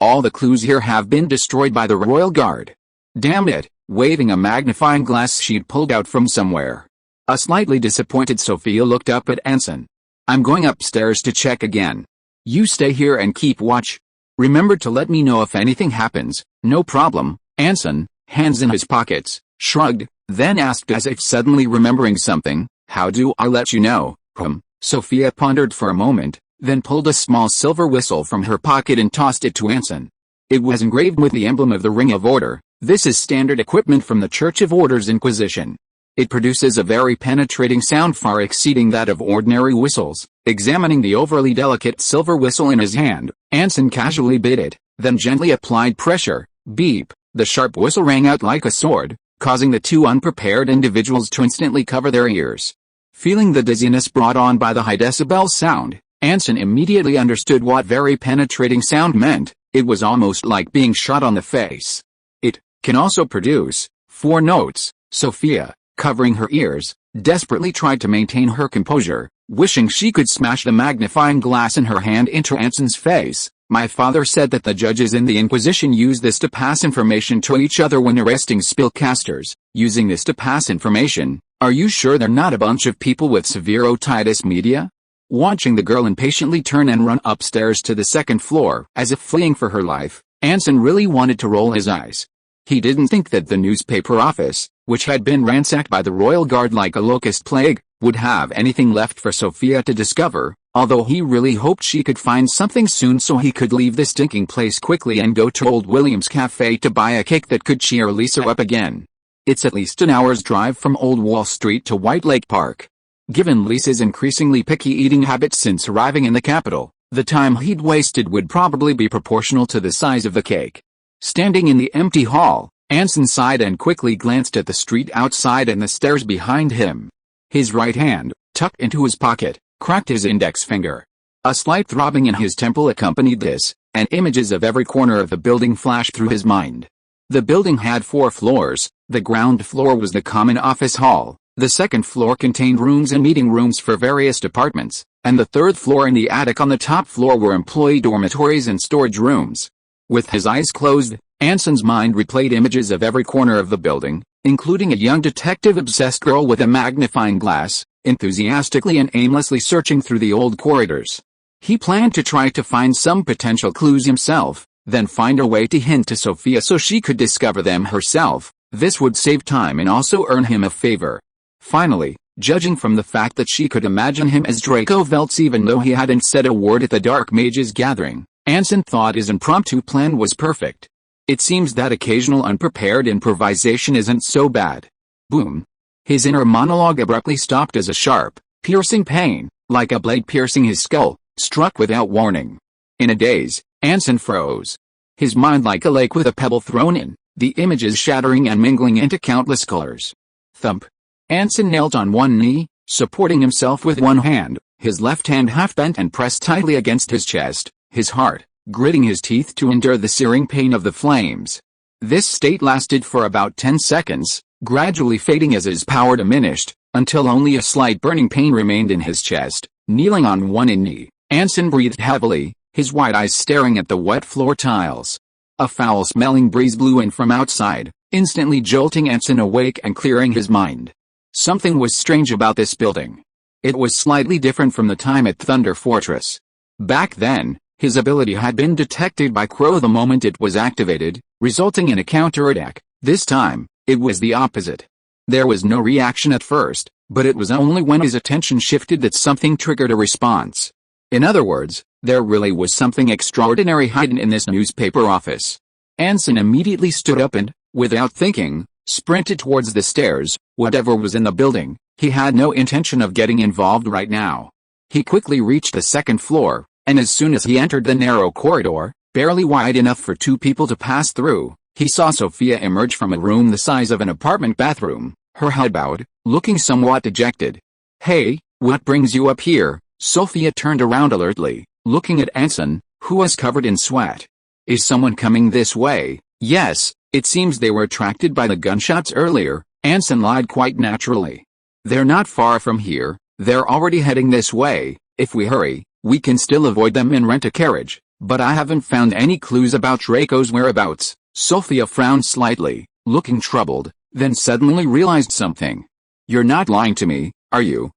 All the clues here have been destroyed by the Royal Guard. Damn it, waving a magnifying glass she'd pulled out from somewhere. A slightly disappointed Sophia looked up at Anson. I'm going upstairs to check again. You stay here and keep watch. Remember to let me know if anything happens. No problem. Anson, hands in his pockets, shrugged, then asked as if suddenly remembering something, how do I let you know? Sophia pondered for a moment, then pulled a small silver whistle from her pocket and tossed it to Anson. It was engraved with the emblem of the Ring of Order. This is standard equipment from the Church of Order's Inquisition. It produces a very penetrating sound far exceeding that of ordinary whistles. Examining the overly delicate silver whistle in his hand, Anson casually bit it, then gently applied pressure. Beep! The sharp whistle rang out like a sword, causing the two unprepared individuals to instantly cover their ears. Feeling the dizziness brought on by the high decibel sound, Anson immediately understood what very penetrating sound meant. It was almost like being shot on the face. It can also produce 4 notes. Sophia, covering her ears, desperately tried to maintain her composure, wishing she could smash the magnifying glass in her hand into Anson's face. My father said that the judges in the Inquisition use this to pass information to each other when arresting spellcasters. Using this to pass information? Are you sure they're not a bunch of people with severe otitis media? Watching the girl impatiently turn and run upstairs to the second floor, as if fleeing for her life, Anson really wanted to roll his eyes. He didn't think that the newspaper office, which had been ransacked by the Royal Guard like a locust plague, would have anything left for Sophia to discover, although he really hoped she could find something soon so he could leave the stinking place quickly and go to Old William's Cafe to buy a cake that could cheer Lisa up again. It's at least an hour's drive from Old Wall Street to White Lake Park. Given Lisa's increasingly picky eating habits since arriving in the capital, the time he'd wasted would probably be proportional to the size of the cake. Standing in the empty hall, Anson sighed and quickly glanced at the street outside and the stairs behind him. His right hand, tucked into his pocket, cracked his index finger. A slight throbbing in his temple accompanied this, and images of every corner of the building flashed through his mind. The building had 4 floors. The ground floor was the common office hall, the second floor contained rooms and meeting rooms for various departments, and the third floor and the attic on the top floor were employee dormitories and storage rooms. With his eyes closed, Anson's mind replayed images of every corner of the building, including a young detective-obsessed girl with a magnifying glass, enthusiastically and aimlessly searching through the old corridors. He planned to try to find some potential clues himself, then find a way to hint to Sophia so she could discover them herself. This would save time and also earn him a favor. Finally, judging from the fact that she could imagine him as Draco Veltz even though he hadn't said a word at the Dark Mages gathering, Anson thought his impromptu plan was perfect. It seems that occasional unprepared improvisation isn't so bad. Boom. His inner monologue abruptly stopped as a sharp, piercing pain, like a blade piercing his skull, struck without warning. In a daze, Anson froze. His mind like a lake with a pebble thrown in, the images shattering and mingling into countless colors. Thump. Anson knelt on one knee, supporting himself with one hand, his left hand half bent and pressed tightly against his chest, his heart, gritting his teeth to endure the searing pain of the flames. This state lasted for about 10 seconds, gradually fading as his power diminished, until only a slight burning pain remained in his chest. Kneeling on one knee, Anson breathed heavily, his wide eyes staring at the wet floor tiles. A foul-smelling breeze blew in from outside, instantly jolting Anson awake and clearing his mind. Something was strange about this building. It was slightly different from the time at Thunder Fortress. Back then, his ability had been detected by Crow the moment it was activated, resulting in a counterattack. This time, it was the opposite. There was no reaction at first, but it was only when his attention shifted that something triggered a response. In other words, there really was something extraordinary hidden in this newspaper office. Anson immediately stood up and, without thinking, sprinted towards the stairs. Whatever was in the building, he had no intention of getting involved right now. He quickly reached the second floor, and as soon as he entered the narrow corridor, barely wide enough for two people to pass through, he saw Sophia emerge from a room the size of an apartment bathroom, her head bowed, looking somewhat dejected. "Hey, what brings you up here?" Sophia turned around alertly, looking at Anson, who was covered in sweat. "Is someone coming this way?" "Yes, it seems they were attracted by the gunshots earlier," Anson lied quite naturally. "They're not far from here, they're already heading this way. If we hurry, we can still avoid them and rent a carriage, but I haven't found any clues about Draco's whereabouts." Sophia frowned slightly, looking troubled, then suddenly realized something. "You're not lying to me, are you?"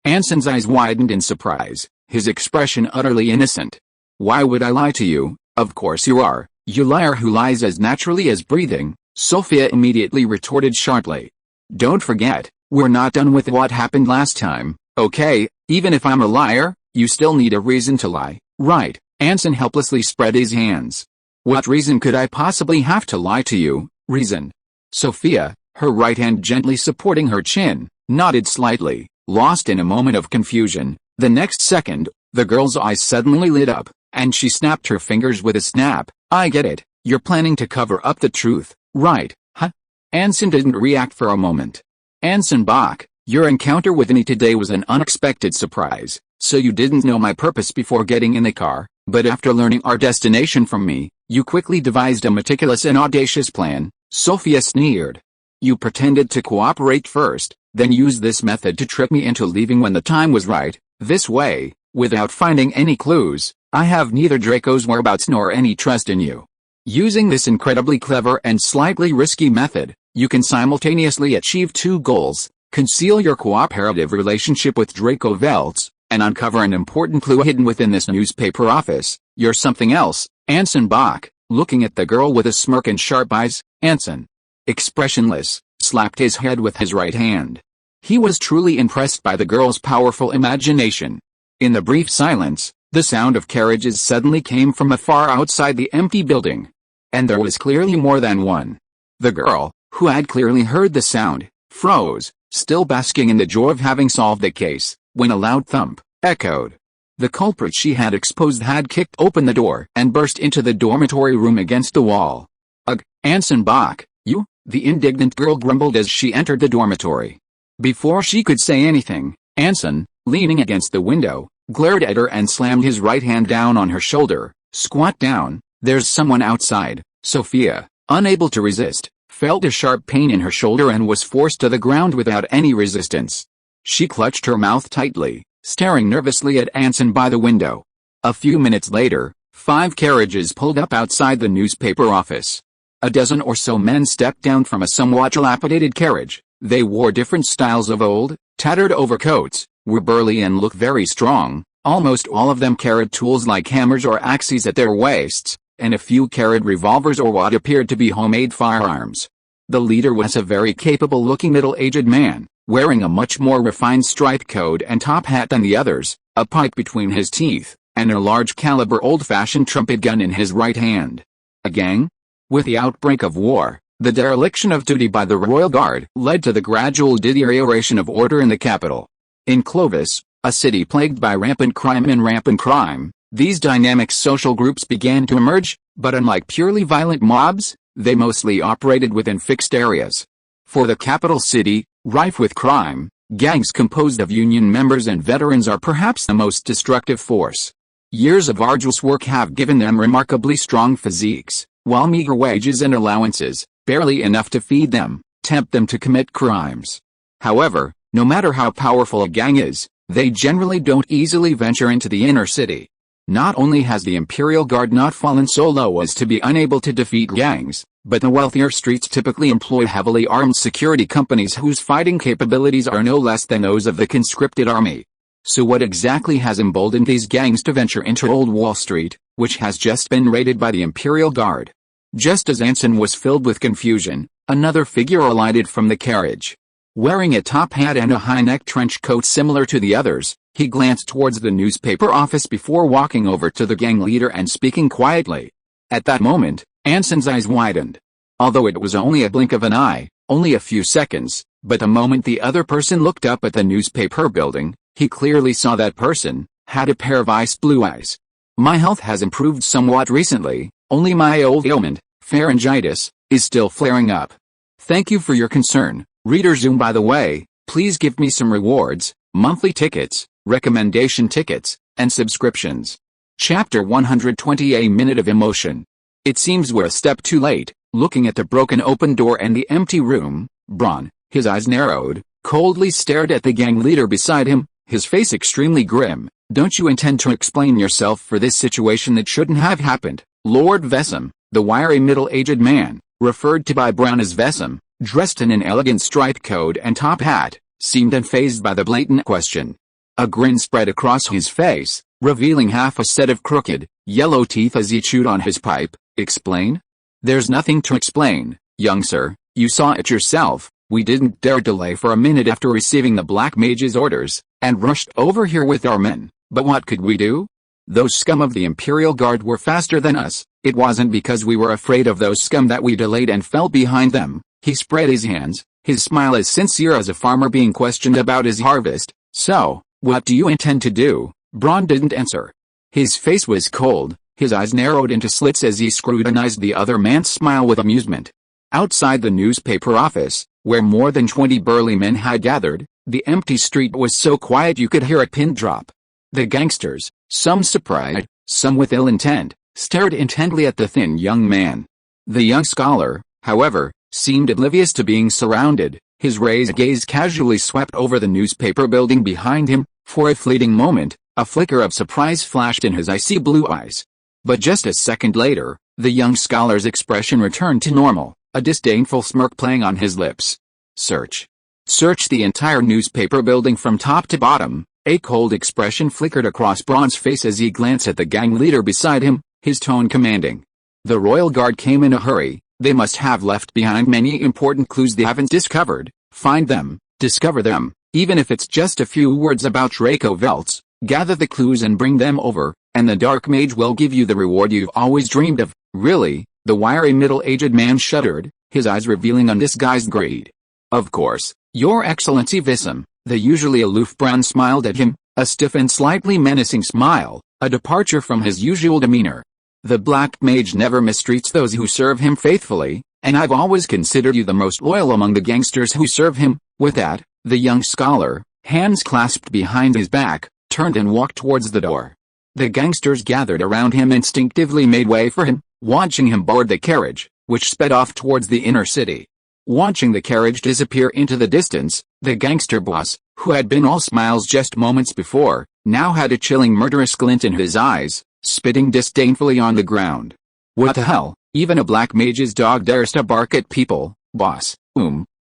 Anson's eyes widened in surprise, his expression utterly innocent. "Why would I lie to you? Of course you are, you liar who lies as naturally as breathing," Sophia immediately retorted sharply. "Don't forget, we're not done with what happened last time, okay? Even if I'm a liar, you still need a reason to lie, right?" Anson helplessly spread his hands. "What reason could I possibly have to lie to you?" "Reason?" Sophia, her right hand gently supporting her chin, nodded slightly, lost in a moment of confusion. The next second, the girl's eyes suddenly lit up, and she snapped her fingers with a snap. "I get it, you're planning to cover up the truth, right, huh?" Anson didn't react for a moment. "Anson Bach, your encounter with me today was an unexpected surprise, so you didn't know my purpose before getting in the car, but after learning our destination from me, you quickly devised a meticulous and audacious plan," Sophia sneered. "You pretended to cooperate first, then used this method to trick me into leaving when the time was right. This way, without finding any clues, I have neither Draco's whereabouts nor any trust in you. Using this incredibly clever and slightly risky method, you can simultaneously achieve two goals: conceal your cooperative relationship with Draco Veltz, and uncover an important clue hidden within this newspaper office. You're something else, Anson Bach." Looking at the girl with a smirk and sharp eyes, Anson, expressionless, slapped his head with his right hand. He was truly impressed by the girl's powerful imagination. In the brief silence, the sound of carriages suddenly came from afar outside the empty building. And there was clearly more than one. The girl, who had clearly heard the sound, froze, still basking in the joy of having solved the case, when a loud thump echoed. The culprit she had exposed had kicked open the door and burst into the dormitory room against the wall. "Ugh, Anson Bach, you," the indignant girl grumbled as she entered the dormitory. Before she could say anything, Anson, leaning against the window, glared at her and slammed his right hand down on her shoulder. "Squat down, there's someone outside." Sophia, unable to resist, felt a sharp pain in her shoulder and was forced to the ground without any resistance. She clutched her mouth tightly, staring nervously at Anson by the window. A few minutes later, 5 carriages pulled up outside the newspaper office. A dozen or so men stepped down from a somewhat dilapidated carriage. They wore different styles of old, tattered overcoats, were burly and looked very strong. Almost all of them carried tools like hammers or axes at their waists, and a few carried revolvers or what appeared to be homemade firearms. The leader was a very capable-looking middle-aged man, wearing a much more refined striped coat and top hat than the others, a pipe between his teeth, and a large-caliber old-fashioned trumpet gun in his right hand. A gang? With the outbreak of war, the dereliction of duty by the Royal Guard led to the gradual deterioration of order in the capital. In Clovis, a city plagued by rampant crime, these dynamic social groups began to emerge, but unlike purely violent mobs, they mostly operated within fixed areas. For the capital city, rife with crime, gangs composed of union members and veterans are perhaps the most destructive force. Years of arduous work have given them remarkably strong physiques, while meager wages and allowances, barely enough to feed them, tempt them to commit crimes. However, no matter how powerful a gang is, they generally don't easily venture into the inner city. Not only has the Imperial Guard not fallen so low as to be unable to defeat gangs, but the wealthier streets typically employ heavily armed security companies whose fighting capabilities are no less than those of the conscripted army. So what exactly has emboldened these gangs to venture into Old Wall Street, which has just been raided by the Imperial Guard? Just as Anson was filled with confusion, another figure alighted from the carriage. Wearing a top hat and a high-neck trench coat similar to the others, he glanced towards the newspaper office before walking over to the gang leader and speaking quietly. At that moment, Anson's eyes widened. Although it was only a blink of an eye, only a few seconds, but the moment the other person looked up at the newspaper building, He clearly saw that person had a pair of ice blue eyes. My health has improved somewhat recently, only my old ailment, pharyngitis, is still flaring up. Thank you for your concern, Reader Zoom. By the way, please give me some rewards, monthly tickets, recommendation tickets, and subscriptions. Chapter 120, A Minute of Emotion. It seems we're a step too late. Looking at the broken open door and the empty room, Braun, his eyes narrowed, coldly stared at the gang leader beside him, his face extremely grim. Don't you intend to explain yourself for this situation that shouldn't have happened? Lord Vessam, the wiry middle-aged man, referred to by Braun as Vessam, dressed in an elegant striped coat and top hat, seemed unfazed by the blatant question. A grin spread across his face, revealing half a set of crooked, yellow teeth as he chewed on his pipe. Explain? There's nothing to explain, young sir, you saw it yourself. We didn't dare delay for a minute after receiving the Black Mage's orders, and rushed over here with our men. But what could we do? Those scum of the Imperial Guard were faster than us. It wasn't because we were afraid of those scum that we delayed and fell behind them. He spread his hands, his smile as sincere as a farmer being questioned about his harvest. So, what do you intend to do? Braun didn't answer. His face was cold, his eyes narrowed into slits as he scrutinized the other man's smile with amusement. Outside the newspaper office, where more than 20 burly men had gathered, the empty street was so quiet you could hear a pin drop. The gangsters, some surprised, some with ill intent, stared intently at the thin young man. The young scholar, however, seemed oblivious to being surrounded. His raised gaze casually swept over the newspaper building behind him. For a fleeting moment, a flicker of surprise flashed in his icy blue eyes. But just a second later, the young scholar's expression returned to normal, a disdainful smirk playing on his lips. Search the entire newspaper building from top to bottom. A cold expression flickered across Braun's face as he glanced at the gang leader beside him, his tone commanding. The Royal Guard came in a hurry. They must have left behind many important clues they haven't discovered. Find them, discover them, even if it's just a few words about Draco Veltz. Gather the clues and bring them over, and the Dark Mage will give you the reward you've always dreamed of. Really? The wiry middle-aged man shuddered, his eyes revealing undisguised greed. Of course, Your Excellency Vissam. The usually aloof Braun smiled at him, a stiff and slightly menacing smile, a departure from his usual demeanor. The Black Mage never mistreats those who serve him faithfully, and I've always considered you the most loyal among the gangsters who serve him. With that, the young scholar, hands clasped behind his back, turned and walked towards the door. The gangsters gathered around him instinctively made way for him, watching him board the carriage, which sped off towards the inner city. Watching the carriage disappear into the distance, the gangster boss, who had been all smiles just moments before, now had a chilling murderous glint in his eyes, spitting disdainfully on the ground. What the hell, even a Black Mage's dog dares to bark at people, boss?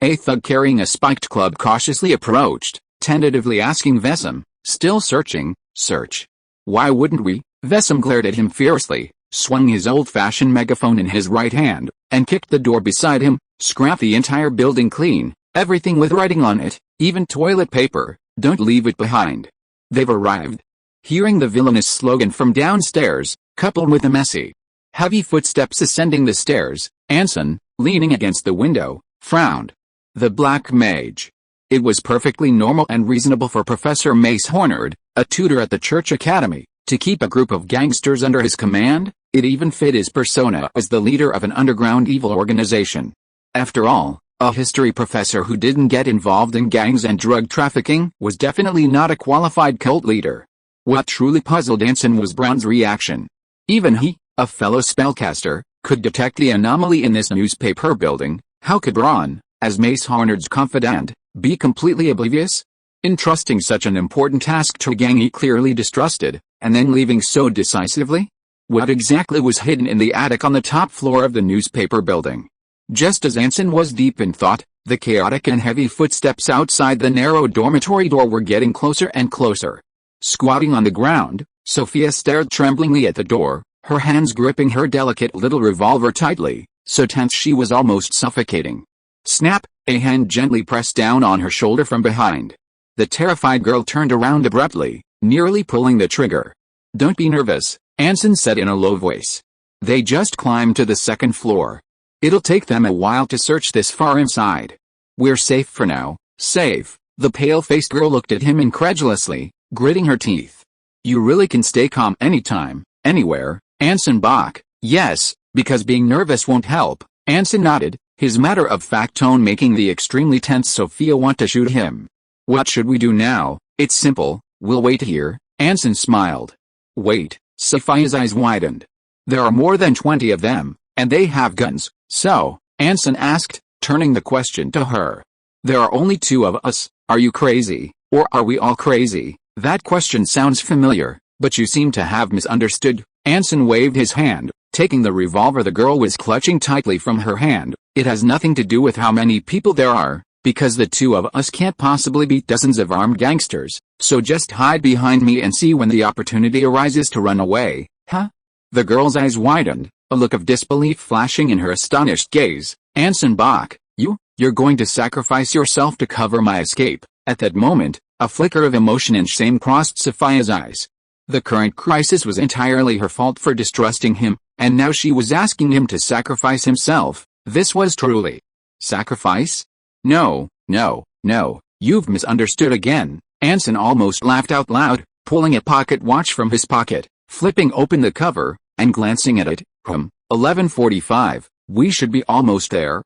A thug carrying a spiked club cautiously approached, tentatively asking Vessam, still searching, search. Why wouldn't we? Vessam glared at him fiercely, swung his old-fashioned megaphone in his right hand, and kicked the door beside him. Scrap the entire building clean, everything with writing on it, even toilet paper, don't leave it behind. They've arrived. Hearing the villainous slogan from downstairs, coupled with the messy, heavy footsteps ascending the stairs, Anson, leaning against the window, frowned. The Black Mage. It was perfectly normal and reasonable for Professor Mace Hornard, a tutor at the Church Academy, to keep a group of gangsters under his command. It even fit his persona as the leader of an underground evil organization. After all, a history professor who didn't get involved in gangs and drug trafficking was definitely not a qualified cult leader. What truly puzzled Anson was Braun's reaction. Even he, a fellow spellcaster, could detect the anomaly in this newspaper building. How could Braun, as Mace Hornard's confidant, be completely oblivious? Entrusting such an important task to a gang he clearly distrusted, and then leaving so decisively? What exactly was hidden in the attic on the top floor of the newspaper building? Just as Anson was deep in thought, the chaotic and heavy footsteps outside the narrow dormitory door were getting closer and closer. Squatting on the ground, Sophia stared tremblingly at the door, her hands gripping her delicate little revolver tightly, so tense she was almost suffocating. Snap! A hand gently pressed down on her shoulder from behind. The terrified girl turned around abruptly, nearly pulling the trigger. Don't be nervous, Anson said in a low voice. They just climbed to the second floor. It'll take them a while to search this far inside. We're safe for now, safe, The pale-faced girl looked at him incredulously, gritting her teeth. You really can stay calm anytime, anywhere, Anson Bach. Yes, because being nervous won't help, Anson nodded, his matter-of-fact tone making the extremely tense Sophia want to shoot him. What should we do now? It's simple, we'll wait here, Anson smiled. Wait, Sophia's eyes widened. There are more than 20 of them, and they have guns, so, Anson asked, turning the question to her. There are only 2 of us, are you crazy, or are we all crazy? That question sounds familiar, but you seem to have misunderstood. Anson waved his hand, taking the revolver the girl was clutching tightly from her hand. It has nothing to do with how many people there are, because the 2 of us can't possibly beat dozens of armed gangsters, so just hide behind me and see when the opportunity arises to run away, huh? The girl's eyes widened, a look of disbelief flashing in her astonished gaze. Anson Bach, you're going to sacrifice yourself to cover my escape. At that moment, a flicker of emotion and shame crossed Sophia's eyes. The current crisis was entirely her fault for distrusting him, and now she was asking him to sacrifice himself. This was truly sacrifice? No, you've misunderstood again. Anson almost laughed out loud, pulling a pocket watch from his pocket, flipping open the cover, and glancing at it. 11:45, we should be almost there.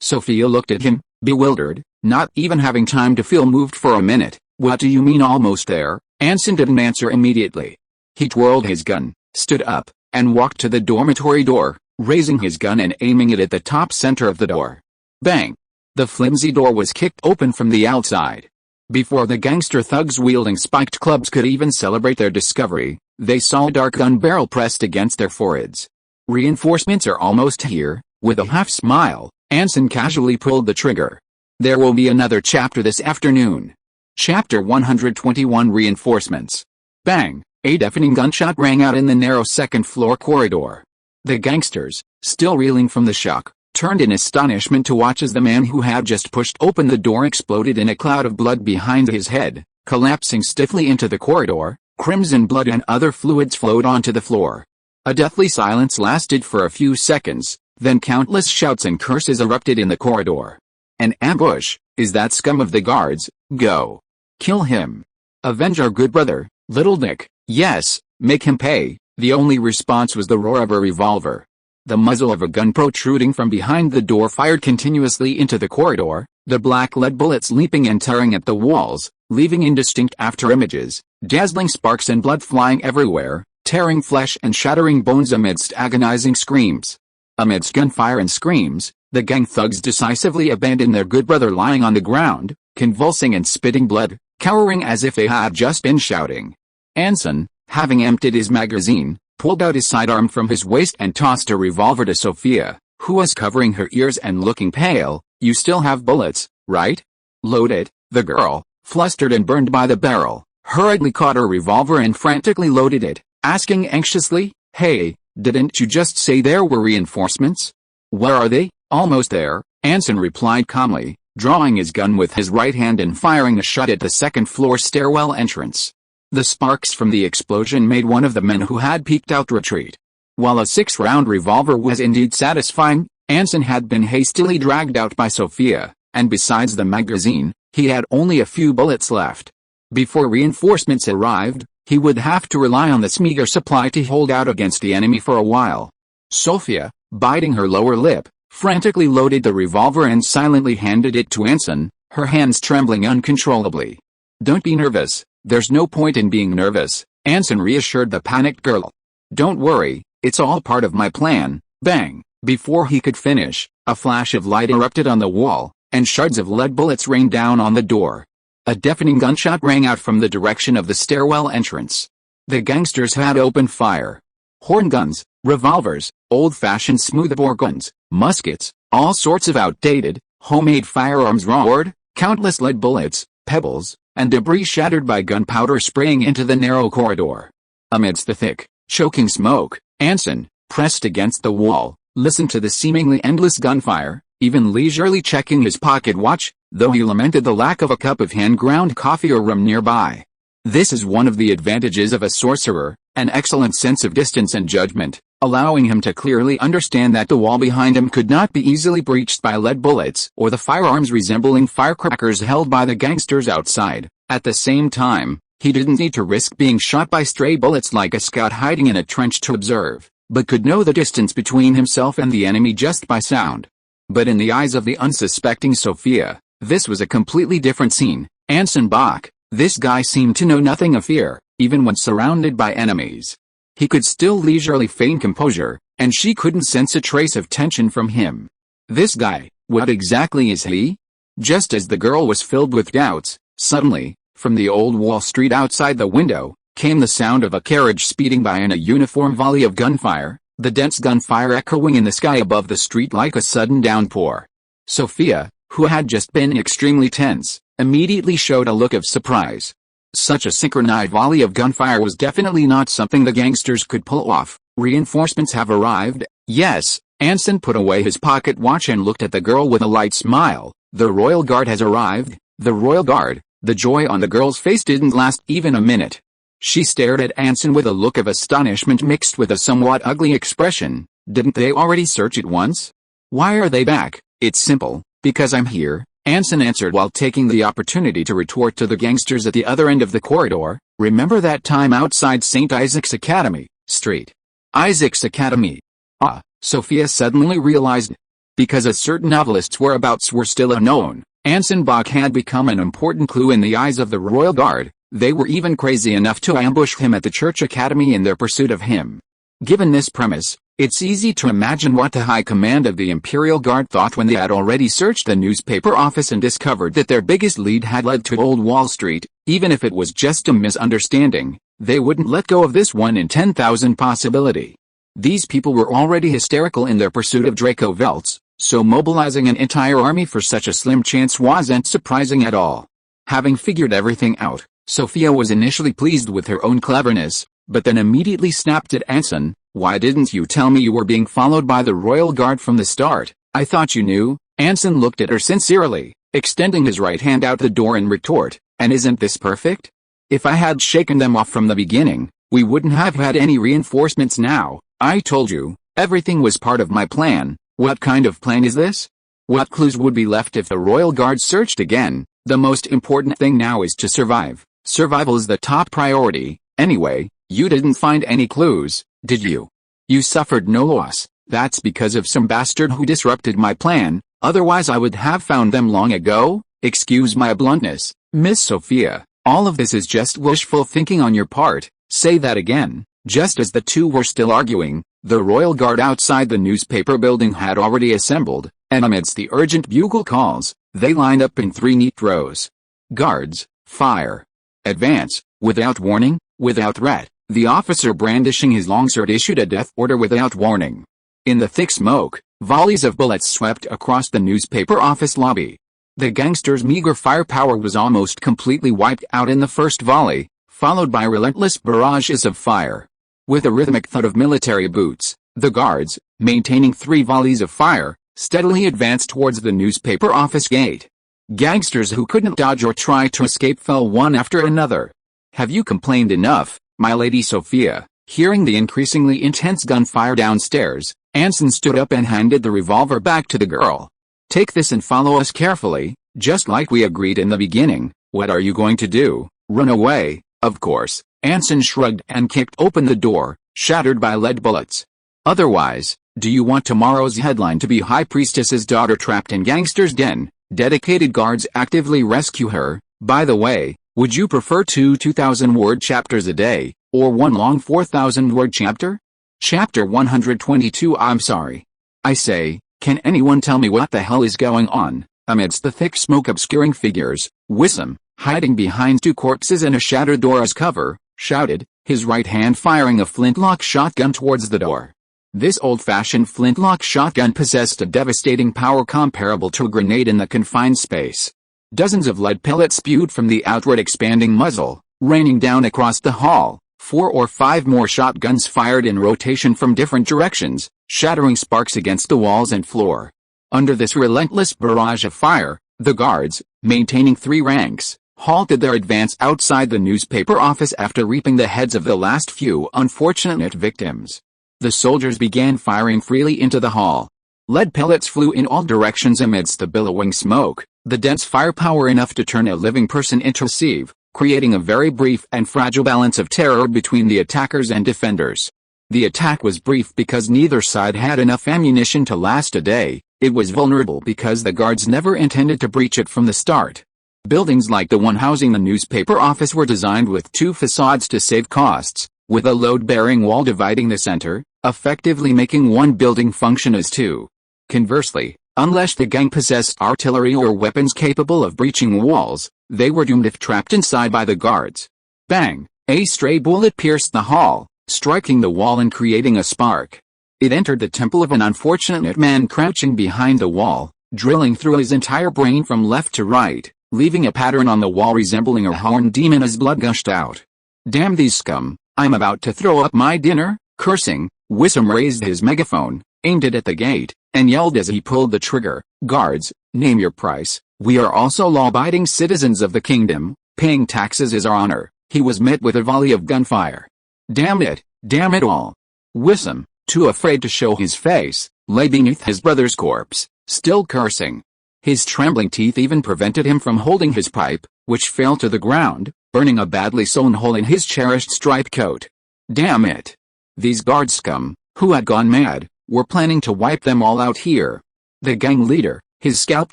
Sophia looked at him, bewildered, not even having time to feel moved for a minute. What do you mean almost there? Anson didn't answer immediately. He twirled his gun, stood up, and walked to the dormitory door, raising his gun and aiming it at the top center of the door. Bang! The flimsy door was kicked open from the outside. Before the gangster thugs wielding spiked clubs could even celebrate their discovery, they saw a dark gun barrel pressed against their foreheads. Reinforcements are almost here. With a half smile, Anson casually pulled the trigger. There will be another chapter this afternoon. Chapter 121 Reinforcements. Bang! A deafening gunshot rang out in the narrow second-floor corridor. The gangsters, still reeling from the shock, turned in astonishment to watch as the man who had just pushed open the door exploded in a cloud of blood behind his head, collapsing stiffly into the corridor. Crimson blood and other fluids flowed onto the floor. A deathly silence lasted for a few seconds, then countless shouts and curses erupted in the corridor. An ambush, is that scum of the guards? Go. Kill him. Avenge our good brother, little Dick. Yes, make him pay. The only response was the roar of a revolver. The muzzle of a gun protruding from behind the door fired continuously into the corridor, the black lead bullets leaping and tearing at the walls, leaving indistinct after-images, dazzling sparks and blood flying everywhere, tearing flesh and shattering bones amidst agonizing screams. Amidst gunfire and screams, the gang thugs decisively abandoned their good brother lying on the ground, convulsing and spitting blood, cowering as if they had just been shouting. Anson, having emptied his magazine, pulled out his sidearm from his waist and tossed a revolver to Sophia, who was covering her ears and looking pale. You still have bullets, right? Load it. The girl, flustered and burned by the barrel, hurriedly caught her revolver and frantically loaded it, asking anxiously, Hey, didn't you just say there were reinforcements? Where are they? Almost there, Anson replied calmly, drawing his gun with his right hand and firing a shot at the second-floor stairwell entrance. The sparks from the explosion made one of the men who had peeked out retreat. While a 6-round revolver was indeed satisfying, Anson had been hastily dragged out by Sophia, and besides the magazine, he had only a few bullets left. Before reinforcements arrived, he would have to rely on this meager supply to hold out against the enemy for a while. Sophia, biting her lower lip, frantically loaded the revolver and silently handed it to Anson, her hands trembling uncontrollably. Don't be nervous, there's no point in being nervous, Anson reassured the panicked girl. Don't worry, it's all part of my plan. Bang! Before he could finish, a flash of light erupted on the wall, and shards of lead bullets rained down on the door. A deafening gunshot rang out from the direction of the stairwell entrance. The gangsters had opened fire. Horn guns, revolvers, old-fashioned smoothbore guns, muskets, all sorts of outdated, homemade firearms roared, countless lead bullets, pebbles, and debris shattered by gunpowder spraying into the narrow corridor. Amidst the thick, choking smoke, Anson, pressed against the wall, listened to the seemingly endless gunfire, even leisurely checking his pocket watch, though he lamented the lack of a cup of hand-ground coffee or rum nearby. This is one of the advantages of a sorcerer, an excellent sense of distance and judgment. allowing him to clearly understand that the wall behind him could not be easily breached by lead bullets or the firearms resembling firecrackers held by the gangsters outside. At the same time, he didn't need to risk being shot by stray bullets like a scout hiding in a trench to observe, but could know the distance between himself and the enemy just by sound. But in the eyes of the unsuspecting Sophia, this was a completely different scene. Anson Bach, this guy seemed to know nothing of fear, even when surrounded by enemies. He could still leisurely feign composure, and she couldn't sense a trace of tension from him. This guy, what exactly is he? Just as the girl was filled with doubts, suddenly, from the old Wall Street outside the window, came the sound of a carriage speeding by and a uniform volley of gunfire, the dense gunfire echoing in the sky above the street like a sudden downpour. Sophia, who had just been extremely tense, immediately showed a look of surprise. Such a synchronized volley of gunfire was definitely not something the gangsters could pull off. Reinforcements have arrived? Yes. Anson put away his pocket watch and looked at the girl with a light smile. The Royal Guard has arrived. The Royal Guard. The joy on the girl's face didn't last even a minute. She stared at Anson with a look of astonishment mixed with a somewhat ugly expression. Didn't they already search it once? Why are they back? It's simple. Because I'm here, Anson answered while taking the opportunity to retort to the gangsters at the other end of the corridor. Remember that time outside St. Isaac's Academy, Street? Isaac's Academy. Ah, Sophia suddenly realized. Because a certain novelist's whereabouts were still unknown, Anson Bach had become an important clue in the eyes of the Royal Guard. They were even crazy enough to ambush him at the Church Academy in their pursuit of him. Given this premise, it's easy to imagine what the High Command of the Imperial Guard thought when they had already searched the newspaper office and discovered that their biggest lead had led to Old Wall Street. Even if it was just a misunderstanding, they wouldn't let go of this 1 in 10,000 possibility. These people were already hysterical in their pursuit of Draco Veltz, so mobilizing an entire army for such a slim chance wasn't surprising at all. Having figured everything out, Sophia was initially pleased with her own cleverness, but then immediately snapped at Anson. Why didn't you tell me you were being followed by the Royal Guard from the start? I thought you knew. Anson looked at her sincerely, extending his right hand out the door in retort. And isn't this perfect? If I had shaken them off from the beginning, we wouldn't have had any reinforcements now. I told you, everything was part of my plan. What kind of plan is this? What clues would be left if the Royal Guard searched again? The most important thing now is to survive. Survival is the top priority. Anyway, you didn't find any clues, did you? You suffered no loss. That's because of some bastard who disrupted my plan. Otherwise I would have found them long ago. Excuse my bluntness, Miss Sophia. All of this is just wishful thinking on your part. Say that again. Just as the two were still arguing, the Royal Guard outside the newspaper building had already assembled, and amidst the urgent bugle calls, they lined up in 3 neat rows. Guards, fire. Advance. Without warning, without threat, the officer brandishing his longsword issued a death order without warning. In the thick smoke, volleys of bullets swept across the newspaper office lobby. The gangsters' meager firepower was almost completely wiped out in the first volley, followed by relentless barrages of fire. With a rhythmic thud of military boots, the guards, maintaining 3 volleys of fire, steadily advanced towards the newspaper office gate. Gangsters who couldn't dodge or try to escape fell one after another. Have you complained enough, my lady Sophia? Hearing the increasingly intense gunfire downstairs, Anson stood up and handed the revolver back to the girl. Take this and follow us carefully, just like we agreed in the beginning. What are you going to do? Run away? Of course. Anson shrugged and kicked open the door, shattered by lead bullets. Otherwise, do you want tomorrow's headline to be High Priestess's daughter trapped in gangster's den? Dedicated guards actively rescue her. By the way, would you prefer 2 2,000-word chapters a day, or 1 long 4,000-word chapter? Chapter 122. I'm sorry. I say, can anyone tell me what the hell is going on? Amidst the thick smoke obscuring figures, Wissam, hiding behind 2 corpses and a shattered door as cover, shouted, his right hand firing a flintlock shotgun towards the door. This old-fashioned flintlock shotgun possessed a devastating power comparable to a grenade in the confined space. Dozens of lead pellets spewed from the outward expanding muzzle, raining down across the hall. 4 or 5 more shotguns fired in rotation from different directions, shattering sparks against the walls and floor. Under this relentless barrage of fire, the guards, maintaining 3 ranks, halted their advance outside the newspaper office after reaping the heads of the last few unfortunate victims. The soldiers began firing freely into the hall. Lead pellets flew in all directions amidst the billowing smoke, the dense firepower enough to turn a living person into a sieve, creating a very brief and fragile balance of terror between the attackers and defenders. The attack was brief because neither side had enough ammunition to last a day. It was vulnerable because the guards never intended to breach it from the start. Buildings like the one housing the newspaper office were designed with two facades to save costs, with a load-bearing wall dividing the center, effectively making one building function as two. Conversely, unless the gang possessed artillery or weapons capable of breaching walls, they were doomed if trapped inside by the guards. Bang! A stray bullet pierced the hall, striking the wall and creating a spark. It entered the temple of an unfortunate man crouching behind the wall, drilling through his entire brain from left to right, leaving a pattern on the wall resembling a horned demon as blood gushed out. Damn these scum, I'm about to throw up my dinner. Cursing, Wissam raised his megaphone, aimed it at the gate, and yelled as he pulled the trigger, "Guards, name your price. We are also law-abiding citizens of the kingdom, paying taxes is our honor." He was met with a volley of gunfire. Damn it all. Wissam, too afraid to show his face, lay beneath his brother's corpse, still cursing. His trembling teeth even prevented him from holding his pipe, which fell to the ground, burning a badly sewn hole in his cherished striped coat. Damn it. These guard scum, who had gone mad, were planning to wipe them all out here. The gang leader, his scalp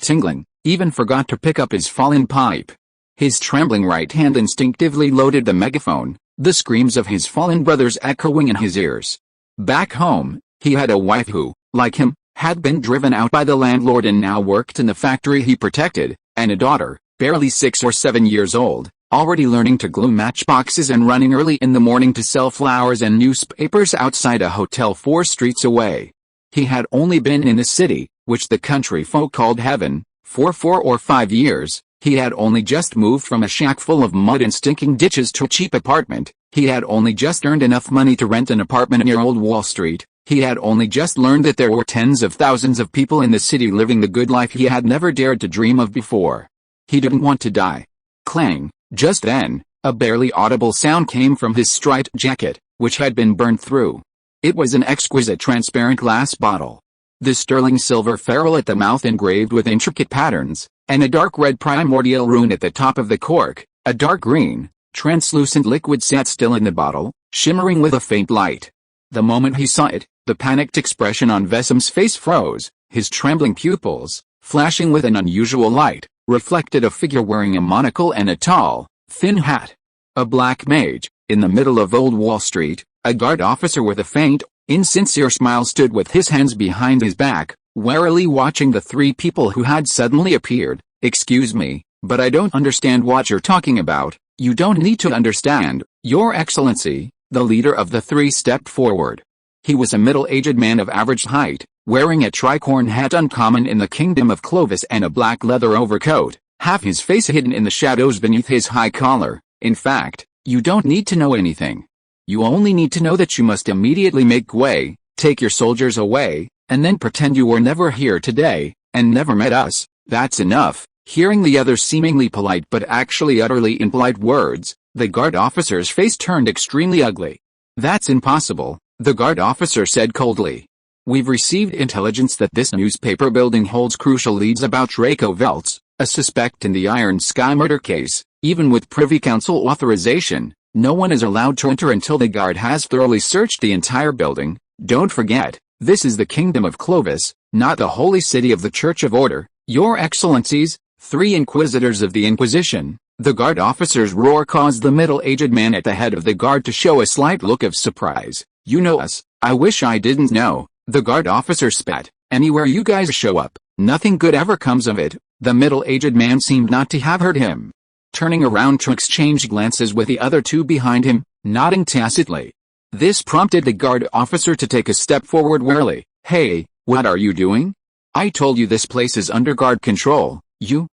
tingling, even forgot to pick up his fallen pipe. His trembling right hand instinctively loaded the megaphone, the screams of his fallen brothers echoing in his ears. Back home, he had a wife who, like him, had been driven out by the landlord and now worked in the factory he protected, and a daughter, barely 6 or 7 years old, already learning to glue matchboxes and running early in the morning to sell flowers and newspapers outside a hotel 4 streets away. He had only been in the city, which the country folk called heaven, for 4 or 5 years. He had only just moved from a shack full of mud and stinking ditches to a cheap apartment. He had only just earned enough money to rent an apartment near Old Wall Street. He had only just learned that there were tens of thousands of people in the city living the good life he had never dared to dream of before. He didn't want to die. Clang! Just then, a barely audible sound came from his striped jacket, which had been burned through. It was an exquisite transparent glass bottle. The sterling silver ferrule at the mouth engraved with intricate patterns, and a dark red primordial rune at the top of the cork. A dark green, translucent liquid sat still in the bottle, shimmering with a faint light. The moment he saw it, the panicked expression on Wessam's face froze, his trembling pupils, flashing with an unusual light, reflected a figure wearing a monocle and a tall, thin hat. A black mage, in the middle of Old Wall Street, a guard officer with a faint, insincere smile stood with his hands behind his back, warily watching the 3 people who had suddenly appeared. "Excuse me, but I don't understand what you're talking about." "You don't need to understand, Your Excellency." The leader of the 3 stepped forward. He was a middle-aged man of average height, wearing a tricorn hat uncommon in the kingdom of Clovis and a black leather overcoat, half his face hidden in the shadows beneath his high collar. "In fact, you don't need to know anything. You only need to know that you must immediately make way, take your soldiers away, and then pretend you were never here today, and never met us. That's enough." Hearing the other's seemingly polite but actually utterly impolite words, the guard officer's face turned extremely ugly. "That's impossible," the guard officer said coldly. "We've received intelligence that this newspaper building holds crucial leads about Draco Veltz, a suspect in the Iron Sky murder case. Even with Privy Council authorization, no one is allowed to enter until the guard has thoroughly searched the entire building. Don't forget, this is the kingdom of Clovis, not the holy city of the Church of Order. Your Excellencies, 3 inquisitors of the Inquisition." The guard officer's roar caused the middle-aged man at the head of the guard to show a slight look of surprise. "You know us." "I wish I didn't know," the guard officer spat. "Anywhere you guys show up, nothing good ever comes of it." The middle-aged man seemed not to have heard him. Turning around to exchange glances with the other 2 behind him, nodding tacitly. This prompted the guard officer to take a step forward warily. "Hey, what are you doing? I told you this place is under guard control. You,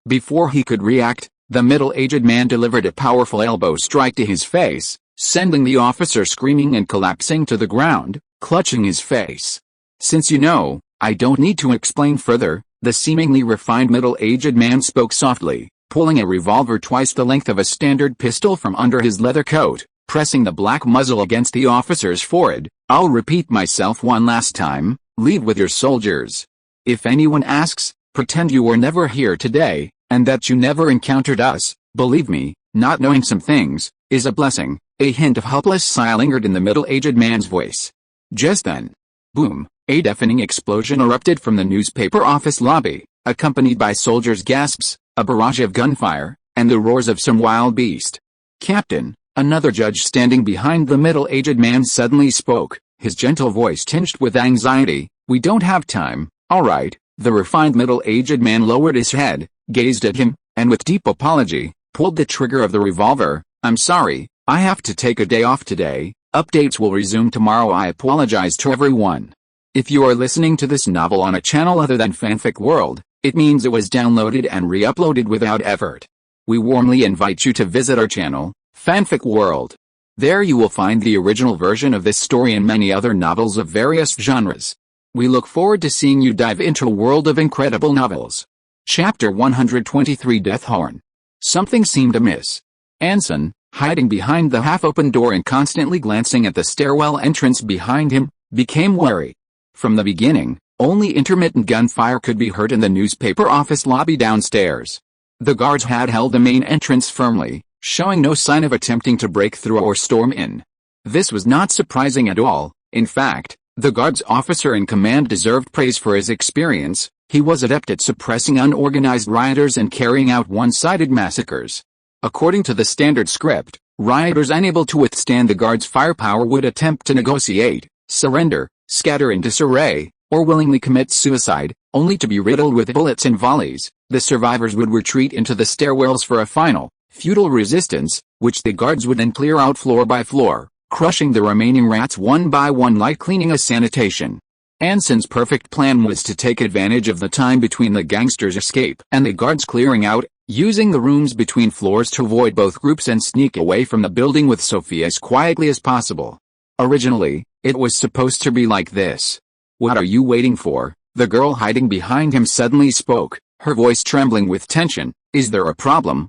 Before he could react, the middle-aged man delivered a powerful elbow strike to his face, sending the officer screaming and collapsing to the ground, clutching his face. "Since you know, I don't need to explain further," the seemingly refined middle-aged man spoke softly, pulling a revolver twice the length of a standard pistol from under his leather coat. pressing the black muzzle against the officer's forehead. "I'll repeat myself one last time, lead with your soldiers. If anyone asks, pretend you were never here today, and that you never encountered us. Believe me, not knowing some things is a blessing." A hint of helpless sigh lingered in the middle-aged man's voice. Just then, boom, a deafening explosion erupted from the newspaper office lobby, accompanied by soldiers' gasps, a barrage of gunfire, and the roars of some wild beast. "Captain," another judge standing behind the middle-aged man suddenly spoke, his gentle voice tinged with anxiety. "We don't have time." "All right." The refined middle-aged man lowered his head, gazed at him, and with deep apology, pulled the trigger of the revolver. "I'm sorry, I have to take a day off today. Updates will resume tomorrow. I apologize to everyone." If you are listening to this novel on a channel other than Fanfic World, it means it was downloaded and re-uploaded without effort. We warmly invite you to visit our channel, Fanfic World. There you will find the original version of this story and many other novels of various genres. We look forward to seeing you dive into a world of incredible novels. Chapter 123, Death Horn. Something seemed amiss. Anson, hiding behind the half-open door and constantly glancing at the stairwell entrance behind him, became wary. From the beginning, only intermittent gunfire could be heard in the newspaper office lobby downstairs. The guards had held the main entrance firmly, showing no sign of attempting to break through or storm in. This was not surprising at all. In fact, the guard's officer in command deserved praise for his experience. He was adept at suppressing unorganized rioters and carrying out one-sided massacres. According to the standard script, rioters unable to withstand the guard's firepower would attempt to negotiate, surrender, scatter in disarray, or willingly commit suicide, only to be riddled with bullets and volleys. The survivors would retreat into the stairwells for a final, futile resistance, which the guards would then clear out floor by floor, crushing the remaining rats one by one like cleaning a sanitation. Anson's perfect plan was to take advantage of the time between the gangsters' escape and the guards clearing out, using the rooms between floors to avoid both groups and sneak away from the building with Sophie as quietly as possible. Originally, it was supposed to be like this. "What are you waiting for?" The girl hiding behind him suddenly spoke, her voice trembling with tension. "Is there a problem?"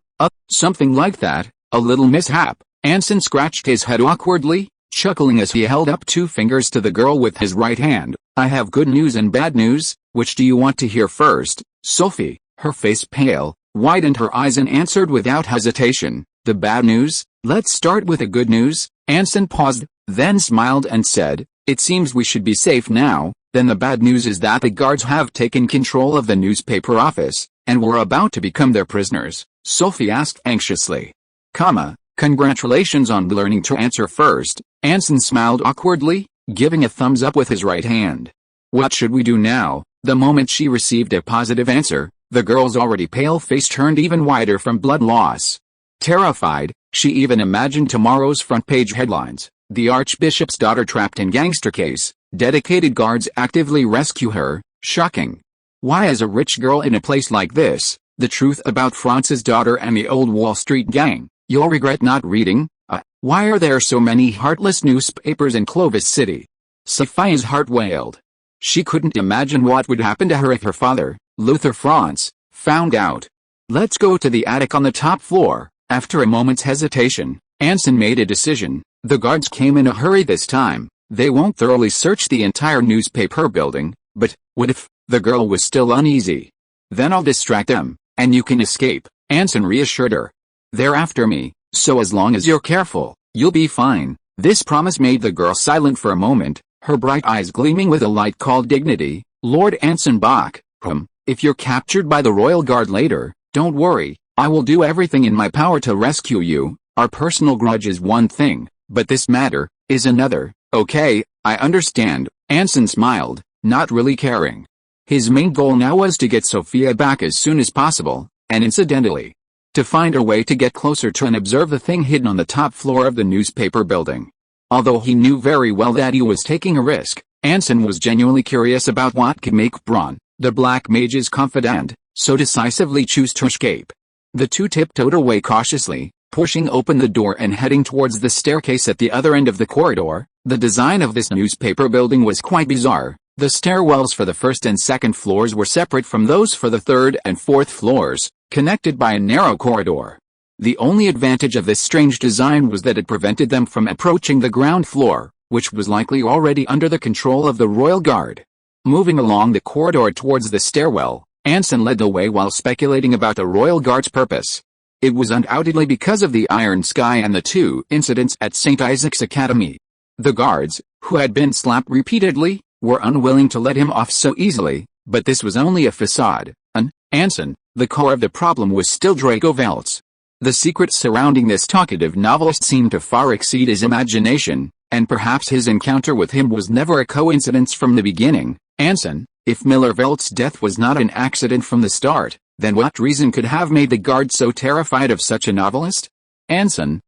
Something like that, a little mishap." Anson scratched his head awkwardly, chuckling as he held up two fingers to the girl with his right hand. "I have good news and bad news. Which do you want to hear first?" Sophie, her face pale, widened her eyes and answered without hesitation, "The bad news." "Let's start with the good news." Anson paused, then smiled and said, "It seems we should be safe now." "Then the bad news is that the guards have taken control of the newspaper office, and we're about to become their prisoners," Sophie asked anxiously. Congratulations on learning to answer first." Anson smiled awkwardly, giving a thumbs up with his right hand. "What should we do now?" The moment she received a positive answer, the girl's already pale face turned even wider from blood loss. Terrified, she even imagined tomorrow's front-page headlines: "The Archbishop's daughter trapped in gangster case, dedicated guards actively rescue her." Shocking. Why is a rich girl in a place like this? The truth about France's daughter and the old Wall Street gang. You'll regret not reading. Why are there so many heartless newspapers in Clovis City? Sophie's heart wailed. She couldn't imagine what would happen to her if her father, Luther France, found out. "Let's go to the attic on the top floor." After a moment's hesitation, Anson made a decision. The guards came in a hurry this time. They won't thoroughly search the entire newspaper building, but what if? The girl was still uneasy. "Then I'll distract them, and you can escape," Anson reassured her. "They're after me, so as long as you're careful, you'll be fine." This promise made the girl silent for a moment, her bright eyes gleaming with a light called dignity. "Lord Anson Bach, if you're captured by the Royal Guard later, don't worry, I will do everything in my power to rescue you. Our personal grudge is one thing, but this matter is another." "Okay, I understand," Anson smiled, not really caring. His main goal now was to get Sophia back as soon as possible, and incidentally, to find a way to get closer to and observe the thing hidden on the top floor of the newspaper building. Although he knew very well that he was taking a risk, Anson was genuinely curious about what could make Braun, the Black Mage's confidant, so decisively choose to escape. The two tiptoed away cautiously, pushing open the door and heading towards the staircase at the other end of the corridor. The design of this newspaper building was quite bizarre. The stairwells for the first and second floors were separate from those for the third and fourth floors, connected by a narrow corridor. The only advantage of this strange design was that it prevented them from approaching the ground floor, which was likely already under the control of the royal guard. Moving along the corridor towards the stairwell, Anson led the way while speculating about the royal guard's purpose. It was undoubtedly because of the iron sky and the 2 incidents at St. Isaac's Academy. The guards, who had been slapped repeatedly, were unwilling to let him off so easily, but this was only a facade. Anson, the core of the problem was still Draco Veltz. The secrets surrounding this talkative novelist seemed to far exceed his imagination, and perhaps his encounter with him was never a coincidence from the beginning. Anson, if Miller Veltz's death was not an accident from the start, then what reason could have made the guard so terrified of such a novelist? Anson,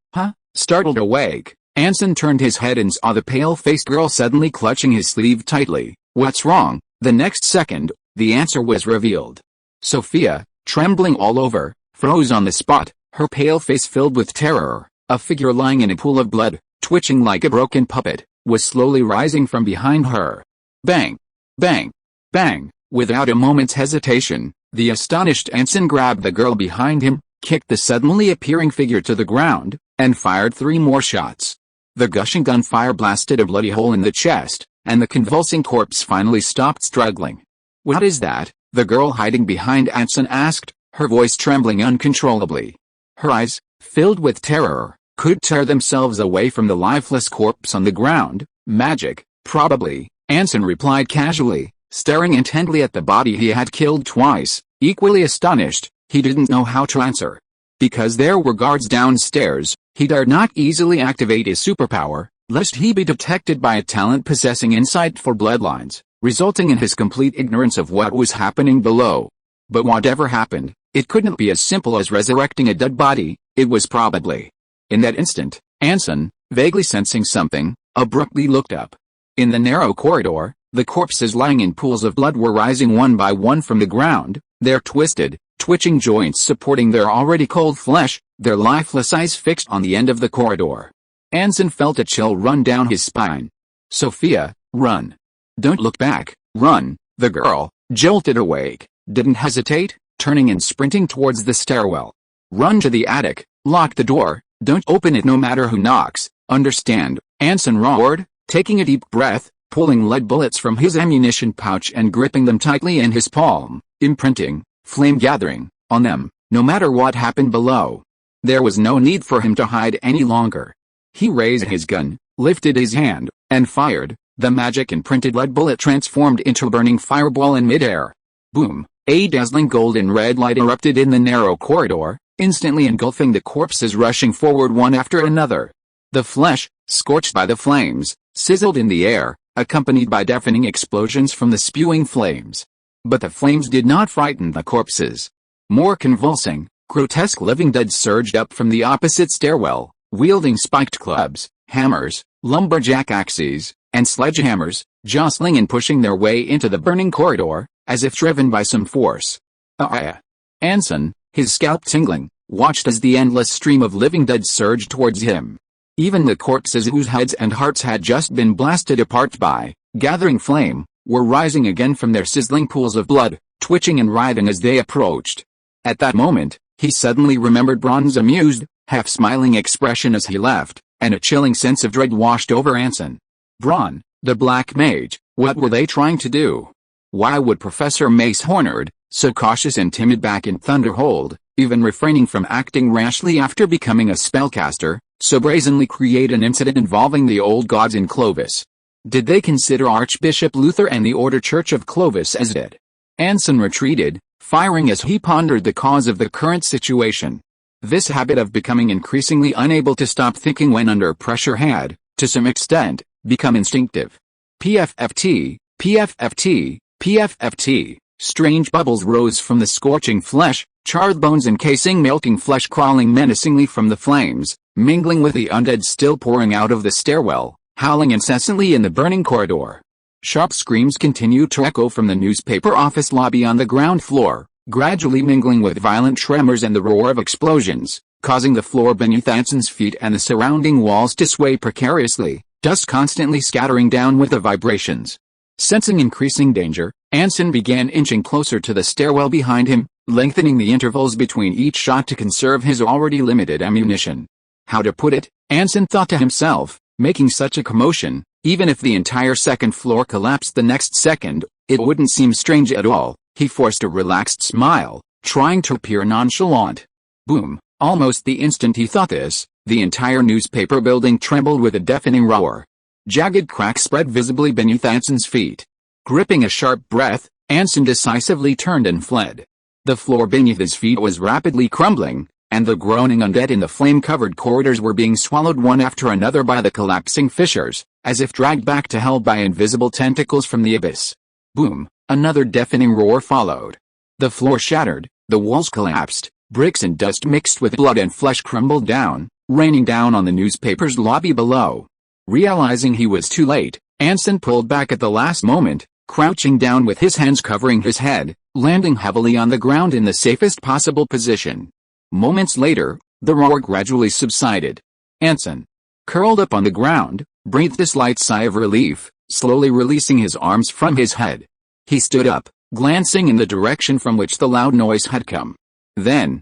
Startled awake, Anson turned his head and saw the pale-faced girl suddenly clutching his sleeve tightly. What's wrong? The next second, the answer was revealed. Sophia, trembling all over, froze on the spot, her pale face filled with terror. A figure lying in a pool of blood, twitching like a broken puppet, was slowly rising from behind her. Bang! Bang! Bang! Without a moment's hesitation, the astonished Anson grabbed the girl behind him, kicked the suddenly appearing figure to the ground, and fired 3 more shots. The gushing gunfire blasted a bloody hole in the chest, and the convulsing corpse finally stopped struggling. What is that? The girl hiding behind Anson asked, her voice trembling uncontrollably. Her eyes, filled with terror, could tear themselves away from the lifeless corpse on the ground. Magic, probably, Anson replied casually, staring intently at the body he had killed twice. Equally astonished, he didn't know how to answer. Because there were guards downstairs, he dared not easily activate his superpower, lest he be detected by a talent possessing insight for bloodlines, resulting in his complete ignorance of what was happening below. But whatever happened, it couldn't be as simple as resurrecting a dead body. It was probably. In that instant, Anson, vaguely sensing something, abruptly looked up. In the narrow corridor, the corpses lying in pools of blood were rising one by one from the ground, their twisted, twitching joints supporting their already cold flesh, their lifeless eyes fixed on the end of the corridor. Anson felt a chill run down his spine. Sophia, run. Don't look back, run. The girl, jolted awake, didn't hesitate, turning and sprinting towards the stairwell. Run to the attic, lock the door, don't open it no matter who knocks, understand? Anson roared, taking a deep breath, pulling lead bullets from his ammunition pouch and gripping them tightly in his palm, imprinting, flame gathering, on them, no matter what happened below. There was no need for him to hide any longer. He raised his gun, lifted his hand, and fired. The magic imprinted lead bullet transformed into a burning fireball in midair. Boom! A dazzling golden red light erupted in the narrow corridor, instantly engulfing the corpses rushing forward one after another. The flesh, scorched by the flames, sizzled in the air, accompanied by deafening explosions from the spewing flames. But the flames did not frighten the corpses. More convulsing, grotesque living dead surged up from the opposite stairwell, wielding spiked clubs, hammers, lumberjack axes, and sledgehammers, jostling and pushing their way into the burning corridor, as if driven by some force. Anson, his scalp tingling, watched as the endless stream of living dead surged towards him. Even the corpses whose heads and hearts had just been blasted apart by gathering flame, were rising again from their sizzling pools of blood, twitching and writhing as they approached. At that moment, he suddenly remembered Braun's amused, half-smiling expression as he left, and a chilling sense of dread washed over Anson. Braun, the Black Mage, what were they trying to do? Why would Professor Mace Hornard, so cautious and timid back in Thunderhold, even refraining from acting rashly after becoming a spellcaster, so brazenly create an incident involving the old gods in Clovis? Did they consider Archbishop Luther and the Order Church of Clovis as dead? Anson retreated, firing as he pondered the cause of the current situation. This habit of becoming increasingly unable to stop thinking when under pressure had, to some extent, become instinctive. PFFT, PFFT, PFFT. Strange bubbles rose from the scorching flesh, charred bones encasing melting flesh crawling menacingly from the flames, mingling with the undead still pouring out of the stairwell, howling incessantly in the burning corridor. Sharp screams continued to echo from the newspaper office lobby on the ground floor, gradually mingling with violent tremors and the roar of explosions, causing the floor beneath Anson's feet and the surrounding walls to sway precariously, dust constantly scattering down with the vibrations. Sensing increasing danger, Anson began inching closer to the stairwell behind him, lengthening the intervals between each shot to conserve his already limited ammunition. How to put it, Anson thought to himself, making such a commotion, even if the entire second floor collapsed the next second, it wouldn't seem strange at all. He forced a relaxed smile, trying to appear nonchalant. Boom! Almost the instant he thought this, the entire newspaper building trembled with a deafening roar. Jagged cracks spread visibly beneath Anson's feet. Gripping a sharp breath, Anson decisively turned and fled. The floor beneath his feet was rapidly crumbling, and the groaning undead in the flame-covered corridors were being swallowed one after another by the collapsing fissures, as if dragged back to hell by invisible tentacles from the abyss. Boom! Another deafening roar followed. The floor shattered, the walls collapsed, bricks and dust mixed with blood and flesh crumbled down, raining down on the newspaper's lobby below. Realizing he was too late, Anson pulled back at the last moment, crouching down with his hands covering his head, landing heavily on the ground in the safest possible position. Moments later, the roar gradually subsided. Anson, curled up on the ground, breathed a slight sigh of relief, slowly releasing his arms from his head. He stood up, glancing in the direction from which the loud noise had come. Then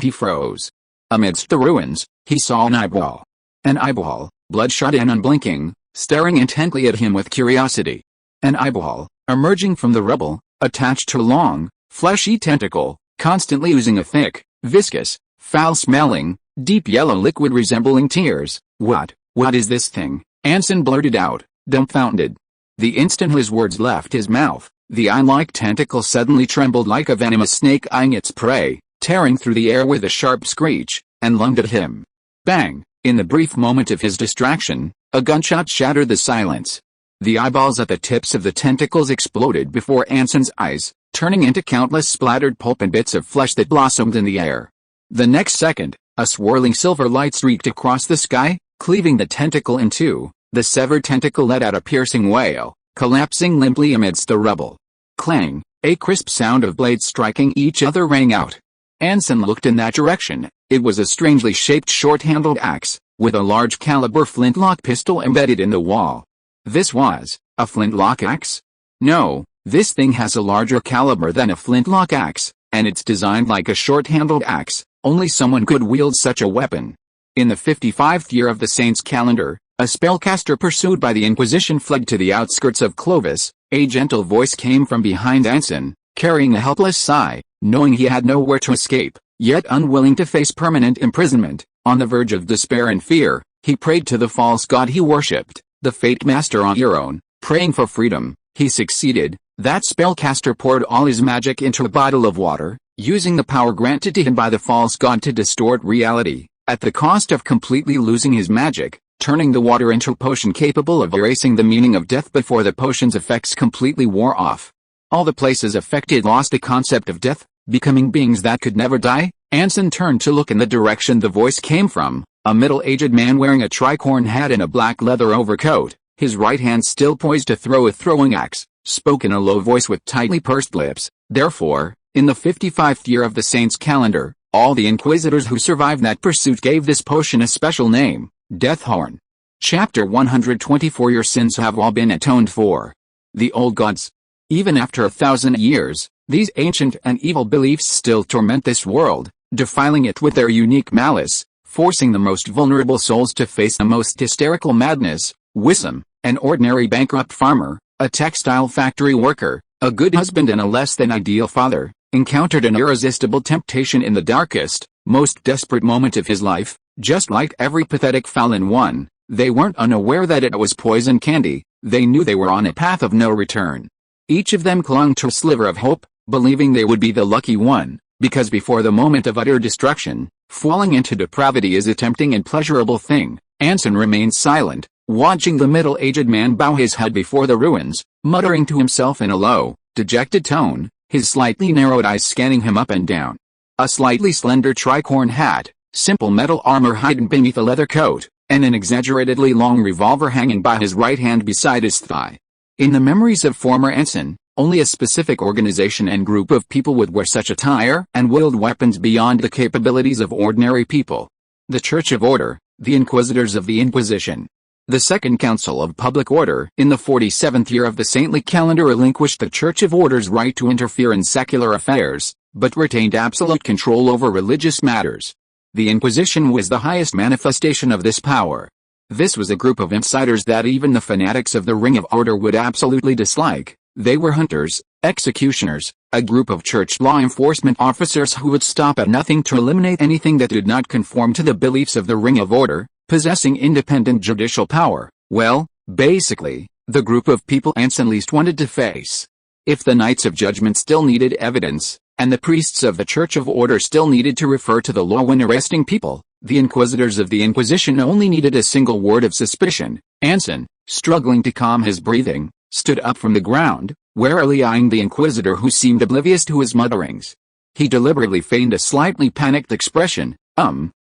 he froze. Amidst the ruins, he saw an eyeball. An eyeball, bloodshot and unblinking, staring intently at him with curiosity. An eyeball, emerging from the rubble, attached to a long, fleshy tentacle, constantly oozing a thick, viscous, foul-smelling, deep yellow liquid resembling tears. What is this thing? Anson blurted out, dumbfounded. The instant his words left his mouth, the eye-like tentacle suddenly trembled like a venomous snake eyeing its prey, tearing through the air with a sharp screech, and lunged at him. Bang! In the brief moment of his distraction, a gunshot shattered the silence. The eyeballs at the tips of the tentacles exploded before Anson's eyes, turning into countless splattered pulp and bits of flesh that blossomed in the air. The next second, a swirling silver light streaked across the sky, cleaving the tentacle in two. The severed tentacle let out a piercing wail, collapsing limply amidst the rubble. Clang! A crisp sound of blades striking each other rang out. Anson looked in that direction. It was a strangely shaped short-handled axe, with a large-caliber flintlock pistol embedded in the wall. This was a flintlock axe? No, this thing has a larger caliber than a flintlock axe, and it's designed like a short-handled axe. Only someone could wield such a weapon. In the 55th year of the Saint's calendar, a spellcaster pursued by the Inquisition fled to the outskirts of Clovis. A gentle voice came from behind Anson, carrying a helpless sigh, knowing he had nowhere to escape, yet unwilling to face permanent imprisonment. On the verge of despair and fear, he prayed to the false god he worshipped, the Fate Master on Euron, praying for freedom. He succeeded. That spellcaster poured all his magic into a bottle of water, using the power granted to him by the false god to distort reality, at the cost of completely losing his magic, turning the water into a potion capable of erasing the meaning of death before the potion's effects completely wore off. All the places affected lost the concept of death, becoming beings that could never die. Anson turned to look in the direction the voice came from, a middle-aged man wearing a tricorn hat and a black leather overcoat, his right hand still poised to throw a throwing axe, spoke in a low voice with tightly pursed lips. Therefore, in the 55th year of the Saint's calendar, all the Inquisitors who survived that pursuit gave this potion a special name, Deathhorn. Chapter 124 Your sins have all been atoned for. The old gods. Even after 1,000 years, these ancient and evil beliefs still torment this world, defiling it with their unique malice, forcing the most vulnerable souls to face the most hysterical madness. Wissam, an ordinary bankrupt farmer, a textile factory worker, a good husband and a less than ideal father, encountered an irresistible temptation in the darkest, most desperate moment of his life. Just like every pathetic fallen one, they weren't unaware that it was poison candy. They knew they were on a path of no return. Each of them clung to a sliver of hope, believing they would be the lucky one, because before the moment of utter destruction, falling into depravity is a tempting and pleasurable thing. Anson remained silent, watching the middle-aged man bow his head before the ruins, muttering to himself in a low, dejected tone, his slightly narrowed eyes scanning him up and down. A slightly slender tricorn hat, simple metal armor hidden beneath a leather coat, and an exaggeratedly long revolver hanging by his right hand beside his thigh. In the memories of former Anson, only a specific organization and group of people would wear such attire and wield weapons beyond the capabilities of ordinary people. The Church of Order, the Inquisitors of the Inquisition. The Second Council of Public Order in the 47th year of the saintly calendar relinquished the Church of Order's right to interfere in secular affairs, but retained absolute control over religious matters. The Inquisition was the highest manifestation of this power. This was a group of insiders that even the fanatics of the Ring of Order would absolutely dislike. They were hunters, executioners, a group of church law enforcement officers who would stop at nothing to eliminate anything that did not conform to the beliefs of the Ring of Order, possessing independent judicial power. Well, basically, the group of people Anson least wanted to face. If the Knights of Judgment still needed evidence, and the priests of the Church of Order still needed to refer to the law when arresting people, the inquisitors of the Inquisition only needed a single word of suspicion. Anson, struggling to calm his breathing, stood up from the ground, warily eyeing the inquisitor who seemed oblivious to his mutterings. He deliberately feigned a slightly panicked expression.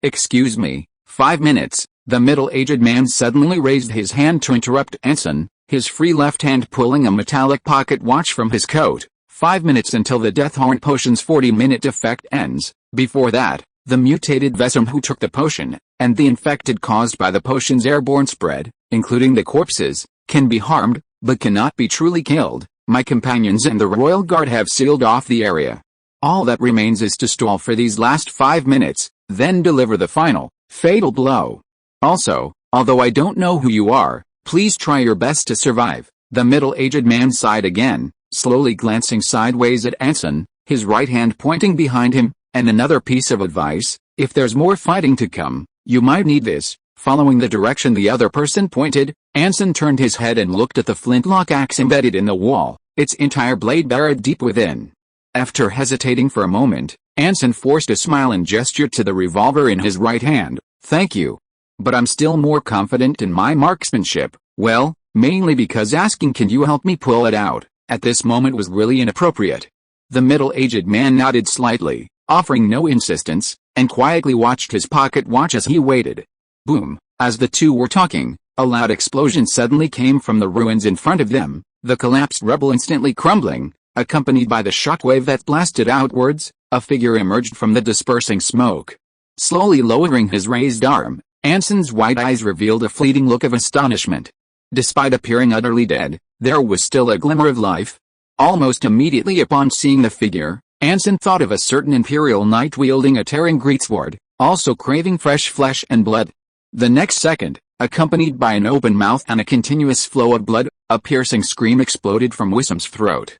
Excuse me, 5 minutes. The middle-aged man suddenly raised his hand to interrupt Anson, his free left hand pulling a metallic pocket watch from his coat. 5 minutes until the Death Horn potion's 40-minute effect ends. Before that, the mutated Vesum who took the potion, and the infected caused by the potion's airborne spread, including the corpses, can be harmed, but cannot be truly killed. My companions and the Royal Guard have sealed off the area. All that remains is to stall for these last 5 minutes, then deliver the final, fatal blow. Also, although I don't know who you are, please try your best to survive. The middle-aged man sighed again, slowly glancing sideways at Anson, his right hand pointing behind him. And another piece of advice, if there's more fighting to come, you might need this. Following the direction the other person pointed, Anson turned his head and looked at the flintlock axe embedded in the wall, its entire blade buried deep within. After hesitating for a moment, Anson forced a smile and gestured to the revolver in his right hand. Thank you. But I'm still more confident in my marksmanship. Well, mainly because asking can you help me pull it out, at this moment was really inappropriate. The middle-aged man nodded slightly, offering no insistence, and quietly watched his pocket watch as he waited. Boom! As the two were talking, a loud explosion suddenly came from the ruins in front of them, the collapsed rubble instantly crumbling, accompanied by the shockwave that blasted outwards. A figure emerged from the dispersing smoke. Slowly lowering his raised arm, Anson's wide eyes revealed a fleeting look of astonishment. Despite appearing utterly dead, there was still a glimmer of life. Almost immediately upon seeing the figure, Anson thought of a certain Imperial Knight wielding a tearing greatsword, also craving fresh flesh and blood. The next second, accompanied by an open mouth and a continuous flow of blood, a piercing scream exploded from Wissam's throat.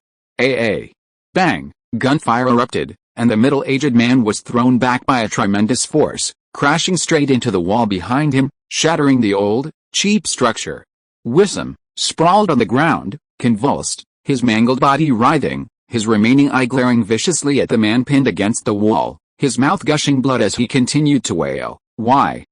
Bang! Gunfire erupted, and the middle-aged man was thrown back by a tremendous force, crashing straight into the wall behind him, shattering the old, cheap structure. Wissam, sprawled on the ground, convulsed, his mangled body writhing, his remaining eye glaring viciously at the man pinned against the wall, his mouth gushing blood as he continued to wail. Why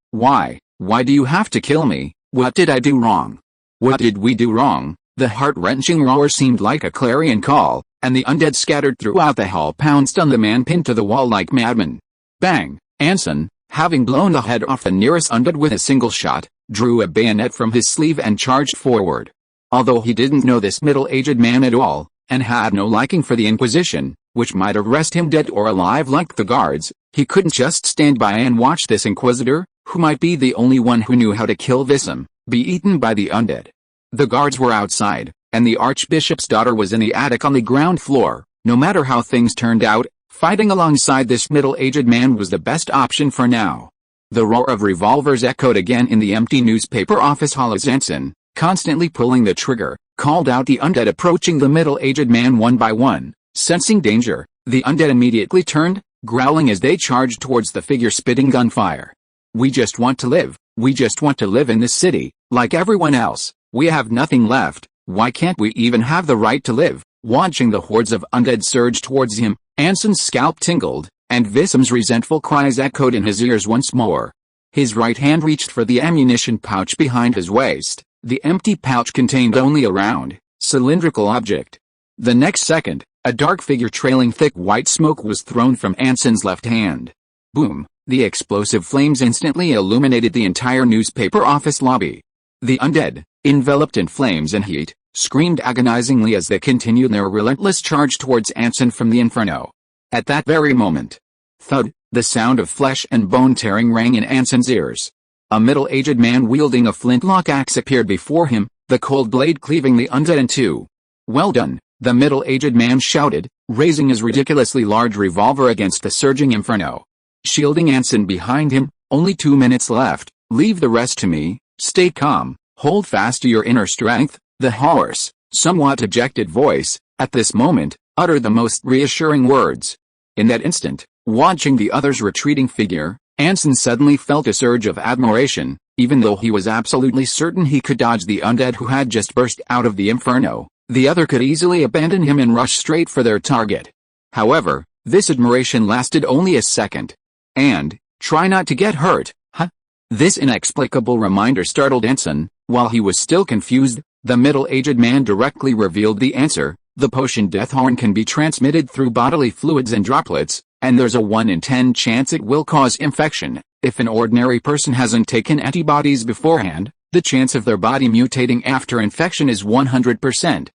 do you have to kill me? What did I do wrong? What did we do wrong? The heart-wrenching roar seemed like a clarion call, and the undead scattered throughout the hall pounced on the man pinned to the wall like madmen. Bang! Anson, having blown the head off the nearest undead with a single shot, drew a bayonet from his sleeve and charged forward. Although he didn't know this middle-aged man at all, and had no liking for the Inquisition, which might arrest him dead or alive like the guards, he couldn't just stand by and watch this Inquisitor, who might be the only one who knew how to kill Wissam, be eaten by the undead. The guards were outside, and the Archbishop's daughter was in the attic on the ground floor. No matter how things turned out, fighting alongside this middle-aged man was the best option for now. The roar of revolvers echoed again in the empty newspaper office hall as Anson, constantly pulling the trigger, called out the undead approaching the middle-aged man one by one. Sensing danger, the undead immediately turned, growling as they charged towards the figure spitting gunfire. We just want to live. We just want to live in this city, like everyone else. We have nothing left. Why can't we even have the right to live? Watching the hordes of undead surge towards him, Anson's scalp tingled, and Vissam's resentful cries echoed in his ears once more. His right hand reached for the ammunition pouch behind his waist. The empty pouch contained only a round, cylindrical object. The next second, a dark figure trailing thick white smoke was thrown from Anson's left hand. Boom! The explosive flames instantly illuminated the entire newspaper office lobby. The undead, enveloped in flames and heat, screamed agonizingly as they continued their relentless charge towards Anson from the inferno. At that very moment, thud, the sound of flesh and bone tearing rang in Anson's ears. A middle-aged man wielding a flintlock axe appeared before him, the cold blade cleaving the undead in two. Well done, the middle-aged man shouted, raising his ridiculously large revolver against the surging inferno. Shielding Anson behind him, "Only 2 minutes left, leave the rest to me, stay calm, hold fast to your inner strength." The hoarse, somewhat dejected voice, at this moment, uttered the most reassuring words. In that instant, watching the other's retreating figure, Anson suddenly felt a surge of admiration, even though he was absolutely certain he could dodge the undead who had just burst out of the inferno. The other could easily abandon him and rush straight for their target. However, this admiration lasted only a second. "And, try not to get hurt, huh?" This inexplicable reminder startled Anson. While he was still confused, the middle-aged man directly revealed the answer. The potion Death Horn can be transmitted through bodily fluids and droplets, and there's a 1 in 10 chance it will cause infection. If an ordinary person hasn't taken antibodies beforehand, the chance of their body mutating after infection is 100%.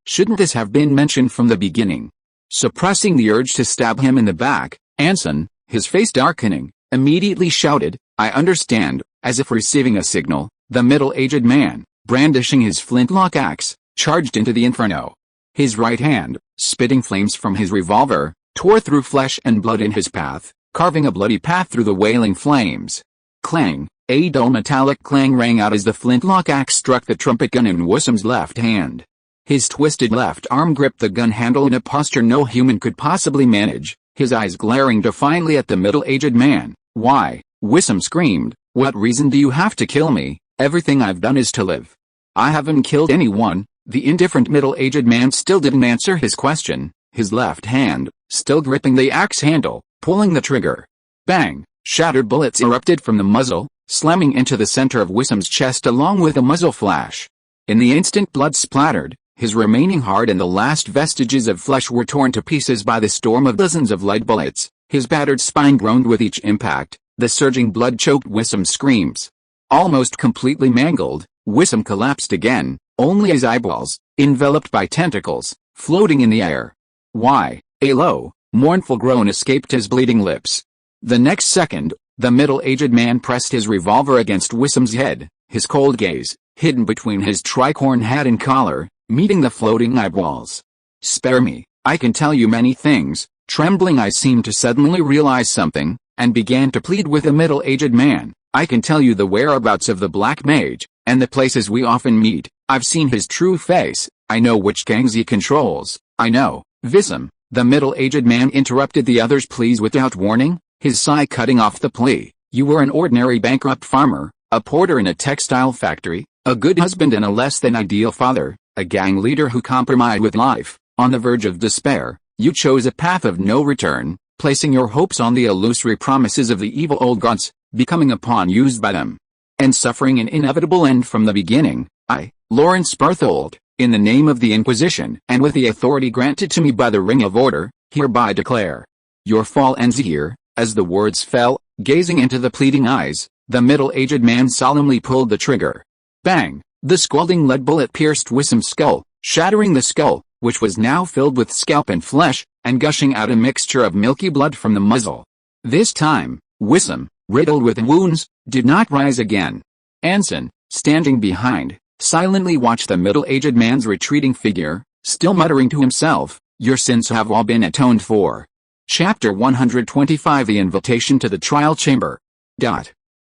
Shouldn't this have been mentioned from the beginning? Suppressing the urge to stab him in the back, Anson, his face darkening, immediately shouted, "I understand." As if receiving a signal, the middle-aged man, brandishing his flintlock axe, charged into the inferno. His right hand, spitting flames from his revolver, tore through flesh and blood in his path, carving a bloody path through the wailing flames. Clang! A dull metallic clang rang out as the flintlock axe struck the trumpet gun in Wissam's left hand. His twisted left arm gripped the gun handle in a posture no human could possibly manage, his eyes glaring defiantly at the middle-aged man. "Why?" Wissam screamed. "What reason do you have to kill me? Everything I've done is to live." "I haven't killed anyone." The indifferent middle-aged man still didn't answer his question, his left hand, still gripping the axe handle, pulling the trigger. Bang! Shattered bullets erupted from the muzzle, slamming into the center of Wissam's chest along with a muzzle flash. In the instant blood splattered, his remaining heart and the last vestiges of flesh were torn to pieces by the storm of dozens of light bullets. His battered spine groaned with each impact, the surging blood choked Wissam's screams. Almost completely mangled, Wissam collapsed again, only his eyeballs, enveloped by tentacles, floating in the air. "Why?" A low, mournful groan escaped his bleeding lips. The next second, the middle-aged man pressed his revolver against Wissam's head, his cold gaze, hidden between his tricorn hat and collar, meeting the floating eyeballs. "Spare me, I can tell you many things." Trembling eyes seemed to suddenly realize something, and began to plead with the middle-aged man. "I can tell you the whereabouts of the Black Mage, and the places we often meet. I've seen his true face, I know which gangs he controls, I know." "Wissam," the middle-aged man interrupted the other's pleas without warning, his sigh cutting off the plea. "You were an ordinary bankrupt farmer, a porter in a textile factory, a good husband and a less than ideal father, a gang leader who compromised with life. On the verge of despair, you chose a path of no return, placing your hopes on the illusory promises of the evil old gods, becoming a pawn used by them, and suffering an inevitable end from the beginning. I, Lawrence Barthold, in the name of the Inquisition and with the authority granted to me by the Ring of Order, hereby declare. Your fall ends here." As the words fell, gazing into the pleading eyes, the middle-aged man solemnly pulled the trigger. Bang! The scalding lead bullet pierced Wissam's skull, shattering the skull, which was now filled with scalp and flesh, and gushing out a mixture of milky blood from the muzzle. This time, Wissam, riddled with wounds, did not rise again. Anson, standing behind, silently watched the middle-aged man's retreating figure, still muttering to himself, "Your sins have all been atoned for." Chapter 125 The Invitation to the Trial Chamber.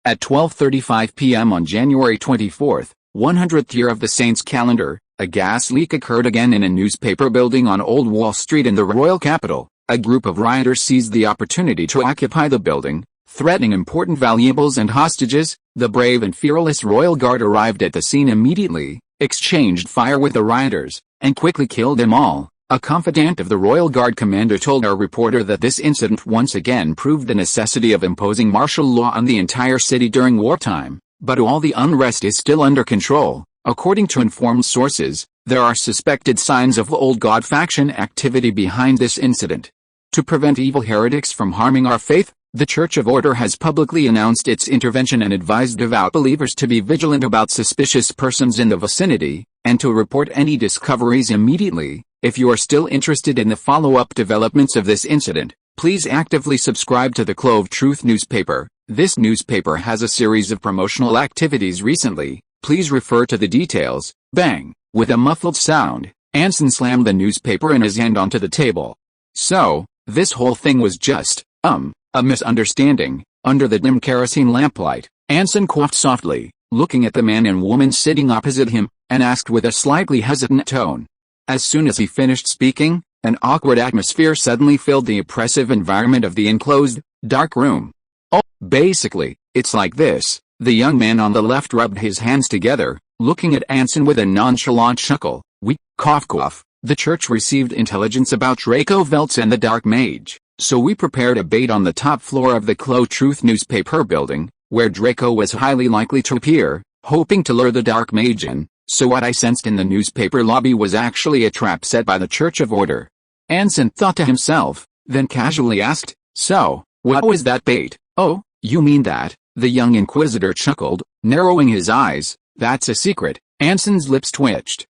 At 12:35 p.m. on January 24, 100th year of the Saints' calendar, a gas leak occurred again in a newspaper building on Old Wall Street in the royal capital. A group of rioters seized the opportunity to occupy the building, threatening important valuables and hostages. The brave and fearless royal guard arrived at the scene immediately, exchanged fire with the rioters, and quickly killed them all. A confidant of the royal guard commander told our reporter that this incident once again proved the necessity of imposing martial law on the entire city during wartime, but all the unrest is still under control. According to informed sources, there are suspected signs of old god faction activity behind this incident. To prevent evil heretics from harming our faith, the Church of Order has publicly announced its intervention and advised devout believers to be vigilant about suspicious persons in the vicinity, and to report any discoveries immediately. If you are still interested in the follow-up developments of this incident, please actively subscribe to the Clove Truth newspaper. This newspaper has a series of promotional activities recently. Please refer to the details. Bang! With a muffled sound, Anson slammed the newspaper in his hand onto the table. So, this whole thing was just, a misunderstanding. Under the dim kerosene lamplight, Anson coughed softly, looking at the man and woman sitting opposite him, and asked with a slightly hesitant tone. As soon as he finished speaking, an awkward atmosphere suddenly filled the oppressive environment of the enclosed, dark room. Oh, basically, it's like this. The young man on the left rubbed his hands together, looking at Anson with a nonchalant chuckle. Cough. The church received intelligence about Draco Veltz and the Dark Mage, so we prepared a bait on the top floor of the Clo Truth newspaper building, where Draco was highly likely to appear, hoping to lure the Dark Mage in. So what I sensed in the newspaper lobby was actually a trap set by the Church of Order. Anson thought to himself, then casually asked, so, what was that bait? Oh, you mean that? The young inquisitor chuckled, narrowing his eyes. That's a secret. Anson's lips twitched.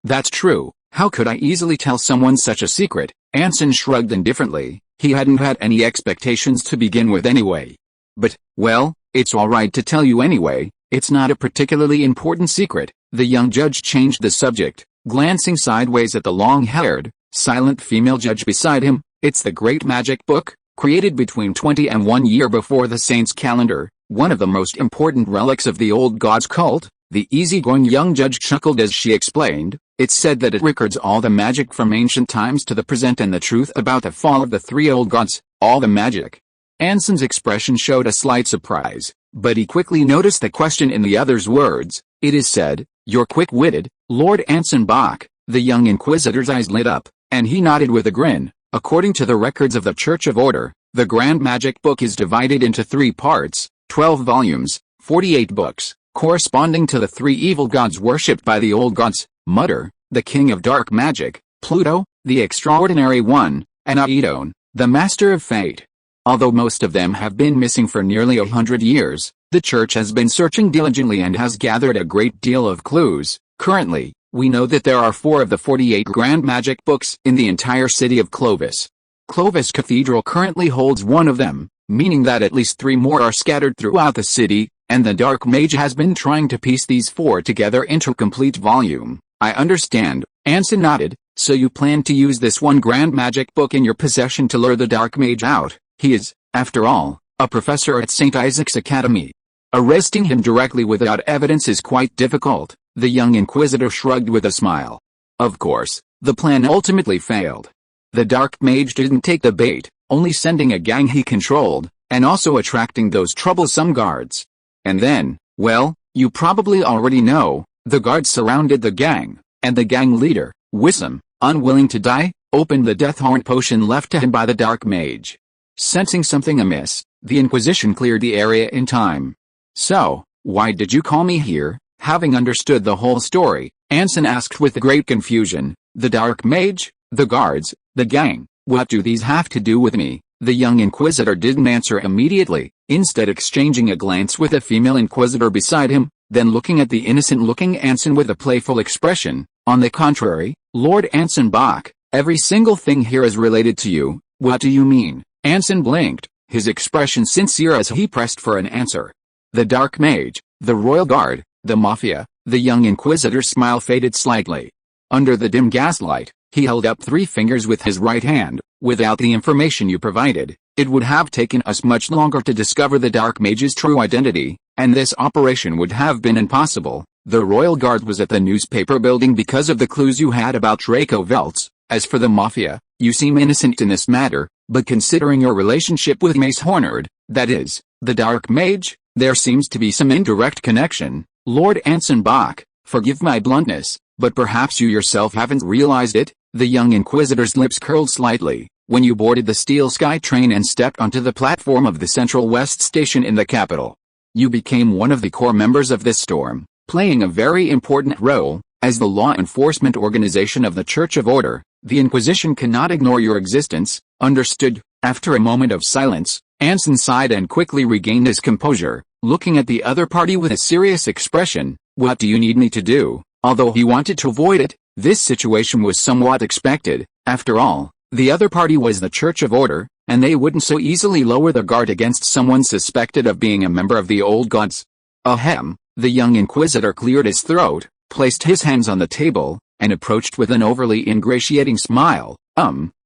That's true. How could I easily tell someone such a secret? Anson shrugged indifferently. He hadn't had any expectations to begin with anyway. But, well, it's alright to tell you anyway. It's not a particularly important secret. The young judge changed the subject, glancing sideways at the long-haired, silent female judge beside him. It's the Great Magic Book, created between 20 and 1 year before the Saints' calendar, one of the most important relics of the old gods cult. The easygoing young judge chuckled as she explained. It's said that it records all the magic from ancient times to the present and the truth about the fall of the three old gods, all the magic. Anson's expression showed a slight surprise, but he quickly noticed the question in the other's words. It is said, you're quick-witted, Lord Anson Bach. The young inquisitor's eyes lit up, and he nodded with a grin. According to the records of the Church of Order, the Grand Magic Book is divided into 3 parts, 12 volumes, 48 books, corresponding to the 3 evil gods worshipped by the old gods, Mutter, the king of dark magic, Pluto, the extraordinary one, and Aedon, the master of fate. Although most of them have been missing for nearly 100 years, the church has been searching diligently and has gathered a great deal of clues. Currently, we know that there are 4 of the 48 Grand Magic Books in the entire city of Clovis. Clovis Cathedral currently holds 1 of them, meaning that at least 3 more are scattered throughout the city, and the Dark Mage has been trying to piece these 4 together into a complete volume. I understand. Anson nodded. So you plan to use this one Grand Magic Book in your possession to lure the Dark Mage out? He is, after all, a professor at St. Isaac's Academy. Arresting him directly without evidence is quite difficult. The young inquisitor shrugged with a smile. Of course, the plan ultimately failed. The Dark Mage didn't take the bait, only sending a gang he controlled, and also attracting those troublesome guards. And then, well, you probably already know, the guards surrounded the gang, and the gang leader, Wissam, unwilling to die, opened the death horn potion left to him by the Dark Mage. Sensing something amiss, the Inquisition cleared the area in time. So, why did you call me here? Having understood the whole story, Anson asked with great confusion. The Dark Mage, the guards, the gang, what do these have to do with me? The young inquisitor didn't answer immediately, instead exchanging a glance with a female inquisitor beside him, then looking at the innocent-looking Anson with a playful expression. On the contrary, Lord Anson Bach, every single thing here is related to you. What do you mean? Anson blinked, his expression sincere as he pressed for an answer. The Dark Mage, the Royal Guard, the Mafia. The young inquisitor's smile faded slightly. Under the dim gaslight, he held up 3 fingers with his right hand. Without the information you provided, it would have taken us much longer to discover the Dark Mage's true identity, and this operation would have been impossible. The Royal Guard was at the newspaper building because of the clues you had about Draco Veltz. As for the Mafia, you seem innocent in this matter, but considering your relationship with Mace Hornard, that is, the Dark Mage, there seems to be some indirect connection. Lord Anson Bach, forgive my bluntness, but perhaps you yourself haven't realized it. The young inquisitor's lips curled slightly. When you boarded the Steel Sky train and stepped onto the platform of the Central West Station in the capital, you became one of the core members of this storm, playing a very important role. As the law enforcement organization of the Church of Order, the Inquisition cannot ignore your existence. Understood? After a moment of silence, Anson sighed and quickly regained his composure, looking at the other party with a serious expression. What do you need me to do? Although he wanted to avoid it, this situation was somewhat expected. After all, the other party was the Church of Order, and they wouldn't so easily lower their guard against someone suspected of being a member of the old gods. Ahem. The young inquisitor cleared his throat, placed his hands on the table, and approached with an overly ingratiating smile.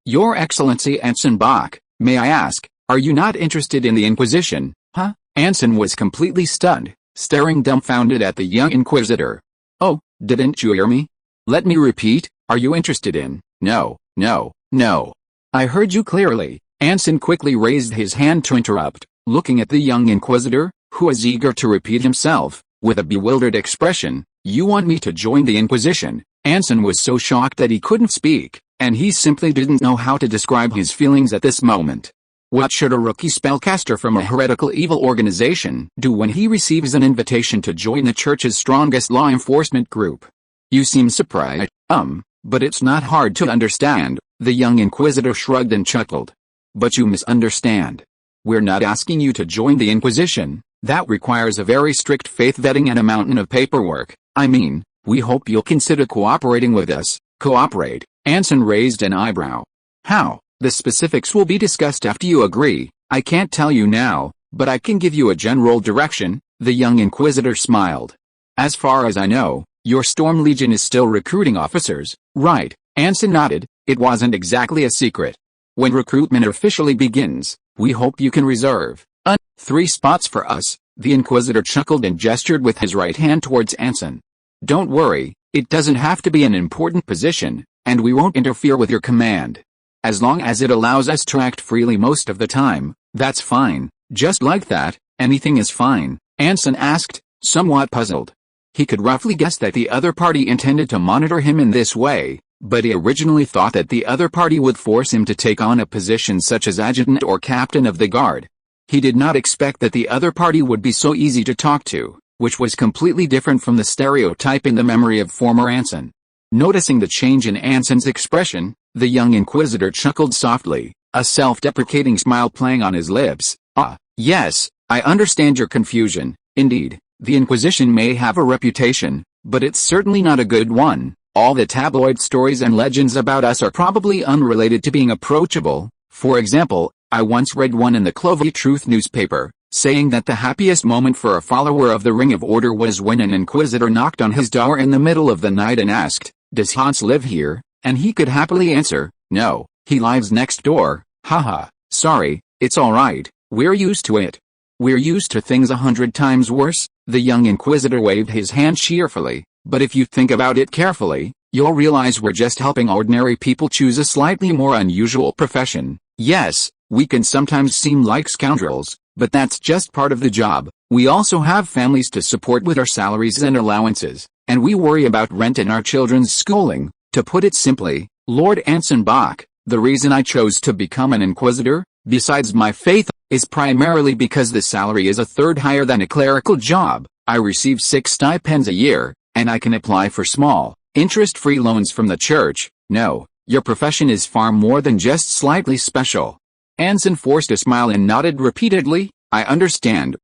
Your Excellency Anson Bach, may I ask, are you not interested in the Inquisition, huh? Anson was completely stunned, staring dumbfounded at the young inquisitor. Oh, didn't you hear me? Let me repeat, are you interested in? No. I heard you clearly. Anson quickly raised his hand to interrupt, looking at the young inquisitor, who was eager to repeat himself, with a bewildered expression. You want me to join the Inquisition? Anson was so shocked that he couldn't speak, and he simply didn't know how to describe his feelings at this moment. What should a rookie spellcaster from a heretical evil organization do when he receives an invitation to join the church's strongest law enforcement group? You seem surprised, but it's not hard to understand, the young inquisitor shrugged and chuckled. But you misunderstand. We're not asking you to join the Inquisition. That requires a very strict faith vetting and a mountain of paperwork. I mean, we hope you'll consider cooperating with us. Cooperate? Anson raised an eyebrow. How? The specifics will be discussed after you agree. I can't tell you now, but I can give you a general direction, the young inquisitor smiled. As far as I know, your Storm Legion is still recruiting officers, right? Anson nodded. It wasn't exactly a secret. When recruitment officially begins, we hope you can reserve 3 spots for us. The inquisitor chuckled and gestured with his right hand towards Anson. Don't worry, it doesn't have to be an important position, and we won't interfere with your command. As long as it allows us to act freely most of the time, that's fine. Just like that, anything is fine, Anson asked, somewhat puzzled. He could roughly guess that the other party intended to monitor him in this way, but he originally thought that the other party would force him to take on a position such as adjutant or captain of the guard. He did not expect that the other party would be so easy to talk to, which was completely different from the stereotype in the memory of former Anson. Noticing the change in Anson's expression, the young inquisitor chuckled softly, a self-deprecating smile playing on his lips. Yes, I understand your confusion. Indeed, the Inquisition may have a reputation, but it's certainly not a good one. All the tabloid stories and legends about us are probably unrelated to being approachable. For example, I once read one in the Clovey Truth newspaper, saying that the happiest moment for a follower of the Ring of Order was when an inquisitor knocked on his door in the middle of the night and asked, "Does Hans live here?" And he could happily answer, "No, he lives next door." Haha, sorry, it's alright, we're used to it. We're used to things 100 times worse. The young inquisitor waved his hand cheerfully, but if you think about it carefully, you'll realize we're just helping ordinary people choose a slightly more unusual profession. Yes, we can sometimes seem like scoundrels, but that's just part of the job. We also have families to support with our salaries and allowances, and we worry about rent and our children's schooling. To put it simply, Lord Anson Bach, the reason I chose to become an inquisitor, besides my faith, is primarily because the salary is a third higher than a clerical job. I receive 6 stipends a year, and I can apply for small, interest-free loans from the church. No, your profession is far more than just slightly special. Anson forced a smile and nodded repeatedly. I understand,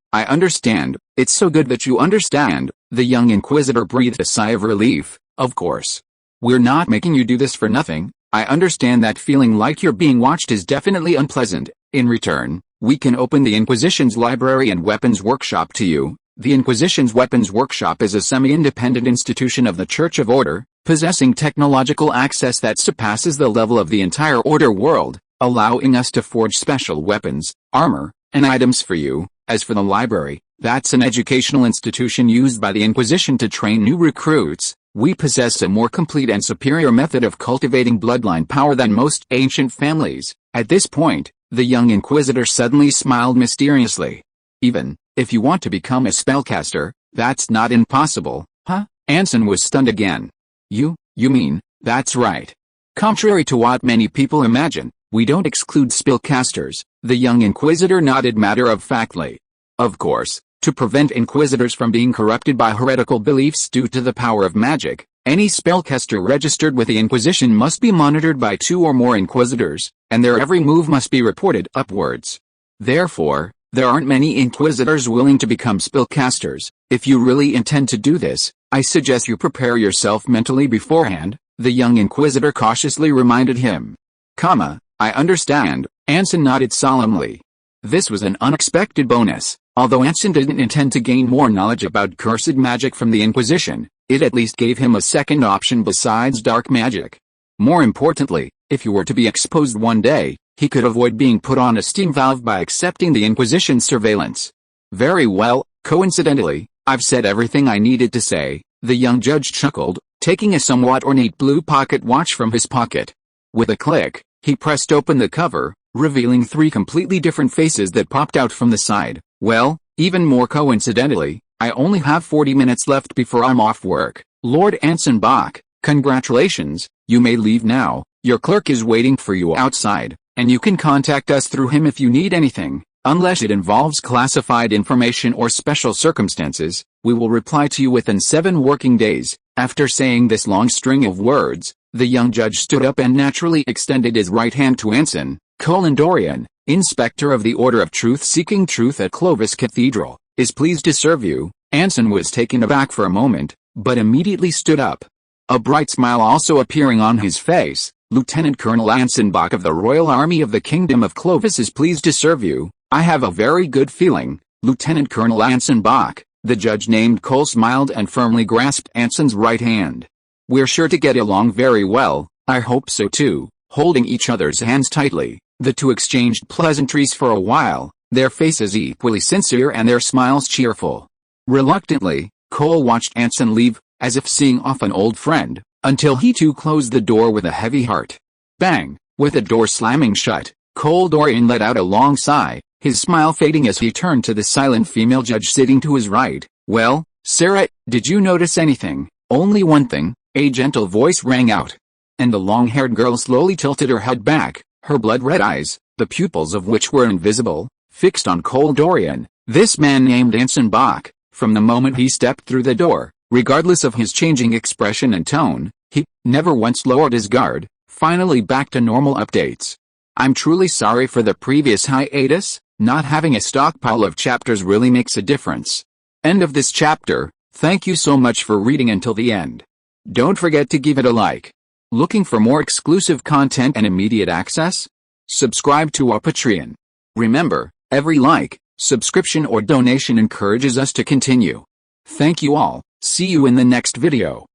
it's so good that you understand. The young inquisitor breathed a sigh of relief. Of course. We're not making you do this for nothing. I understand that feeling like you're being watched is definitely unpleasant. In return, we can open the Inquisition's library and weapons workshop to you. The Inquisition's weapons workshop is a semi-independent institution of the Church of Order, possessing technological access that surpasses the level of the entire Order world, allowing us to forge special weapons, armor, and items for you. As for the library, that's an educational institution used by the Inquisition to train new recruits. We possess a more complete and superior method of cultivating bloodline power than most ancient families. At this point, the young inquisitor suddenly smiled mysteriously. Even if you want to become a spellcaster, that's not impossible, huh? Anson was stunned again. You mean, that's right. Contrary to what many people imagine, we don't exclude spellcasters. The young inquisitor nodded matter-of-factly. Of course, to prevent inquisitors from being corrupted by heretical beliefs due to the power of magic, any spellcaster registered with the Inquisition must be monitored by 2 or more inquisitors, and their every move must be reported upwards. Therefore, there aren't many inquisitors willing to become spellcasters. If you really intend to do this, I suggest you prepare yourself mentally beforehand, the young inquisitor cautiously reminded him. I understand, Anson nodded solemnly. This was an unexpected bonus. Although Anson didn't intend to gain more knowledge about cursed magic from the Inquisition, It at least gave him a second option besides dark magic. More importantly, if he were to be exposed one day, he could avoid being put on a steam valve by accepting the Inquisition's surveillance. Very well, coincidentally, I've said everything I needed to say, the young judge chuckled, taking a somewhat ornate blue pocket watch from his pocket. With a click, he pressed open the cover, revealing 3 completely different faces that popped out from the side. Well, even more coincidentally, I only have 40 minutes left before I'm off work. Lord Anson Bach, congratulations, you may leave now. Your clerk is waiting for you outside, and you can contact us through him if you need anything. Unless it involves classified information or special circumstances, we will reply to you within 7 working days. After saying this long string of words, the young judge stood up and naturally extended his right hand to Anson, Dorian, Inspector of the Order of Truth seeking truth at Clovis Cathedral, is pleased to serve you. Anson was taken aback for a moment, but immediately stood up. A bright smile also appearing on his face. Lieutenant Colonel Anson Bach of the Royal Army of the Kingdom of Clovis is pleased to serve you. I have a very good feeling, Lieutenant Colonel Anson Bach. The judge named Cole smiled and firmly grasped Anson's right hand. We're sure to get along very well, I hope so too. Holding each other's hands tightly, the two exchanged pleasantries for a while, their faces equally sincere and their smiles cheerful. Reluctantly, Cole watched Anson leave, as if seeing off an old friend, until he too closed the door with a heavy heart. Bang! With the door slamming shut, Dorian let out a long sigh, his smile fading as he turned to the silent female judge sitting to his right. Well, Sarah, did you notice anything? Only one thing, a gentle voice rang out. And the long-haired girl slowly tilted her head back, her blood-red eyes, the pupils of which were invisible, fixed on Dorian. This man named Anson Bach, from the moment he stepped through the door, regardless of his changing expression and tone, he never once lowered his guard. Finally back to normal updates. I'm truly sorry for the previous hiatus. Not having a stockpile of chapters really makes a difference. End of this chapter. Thank you so much for reading until the end. Don't forget to give it a like. Looking for more exclusive content and immediate access? Subscribe to our Patreon. Remember, every like, subscription or donation encourages us to continue. Thank you all. See you in the next video.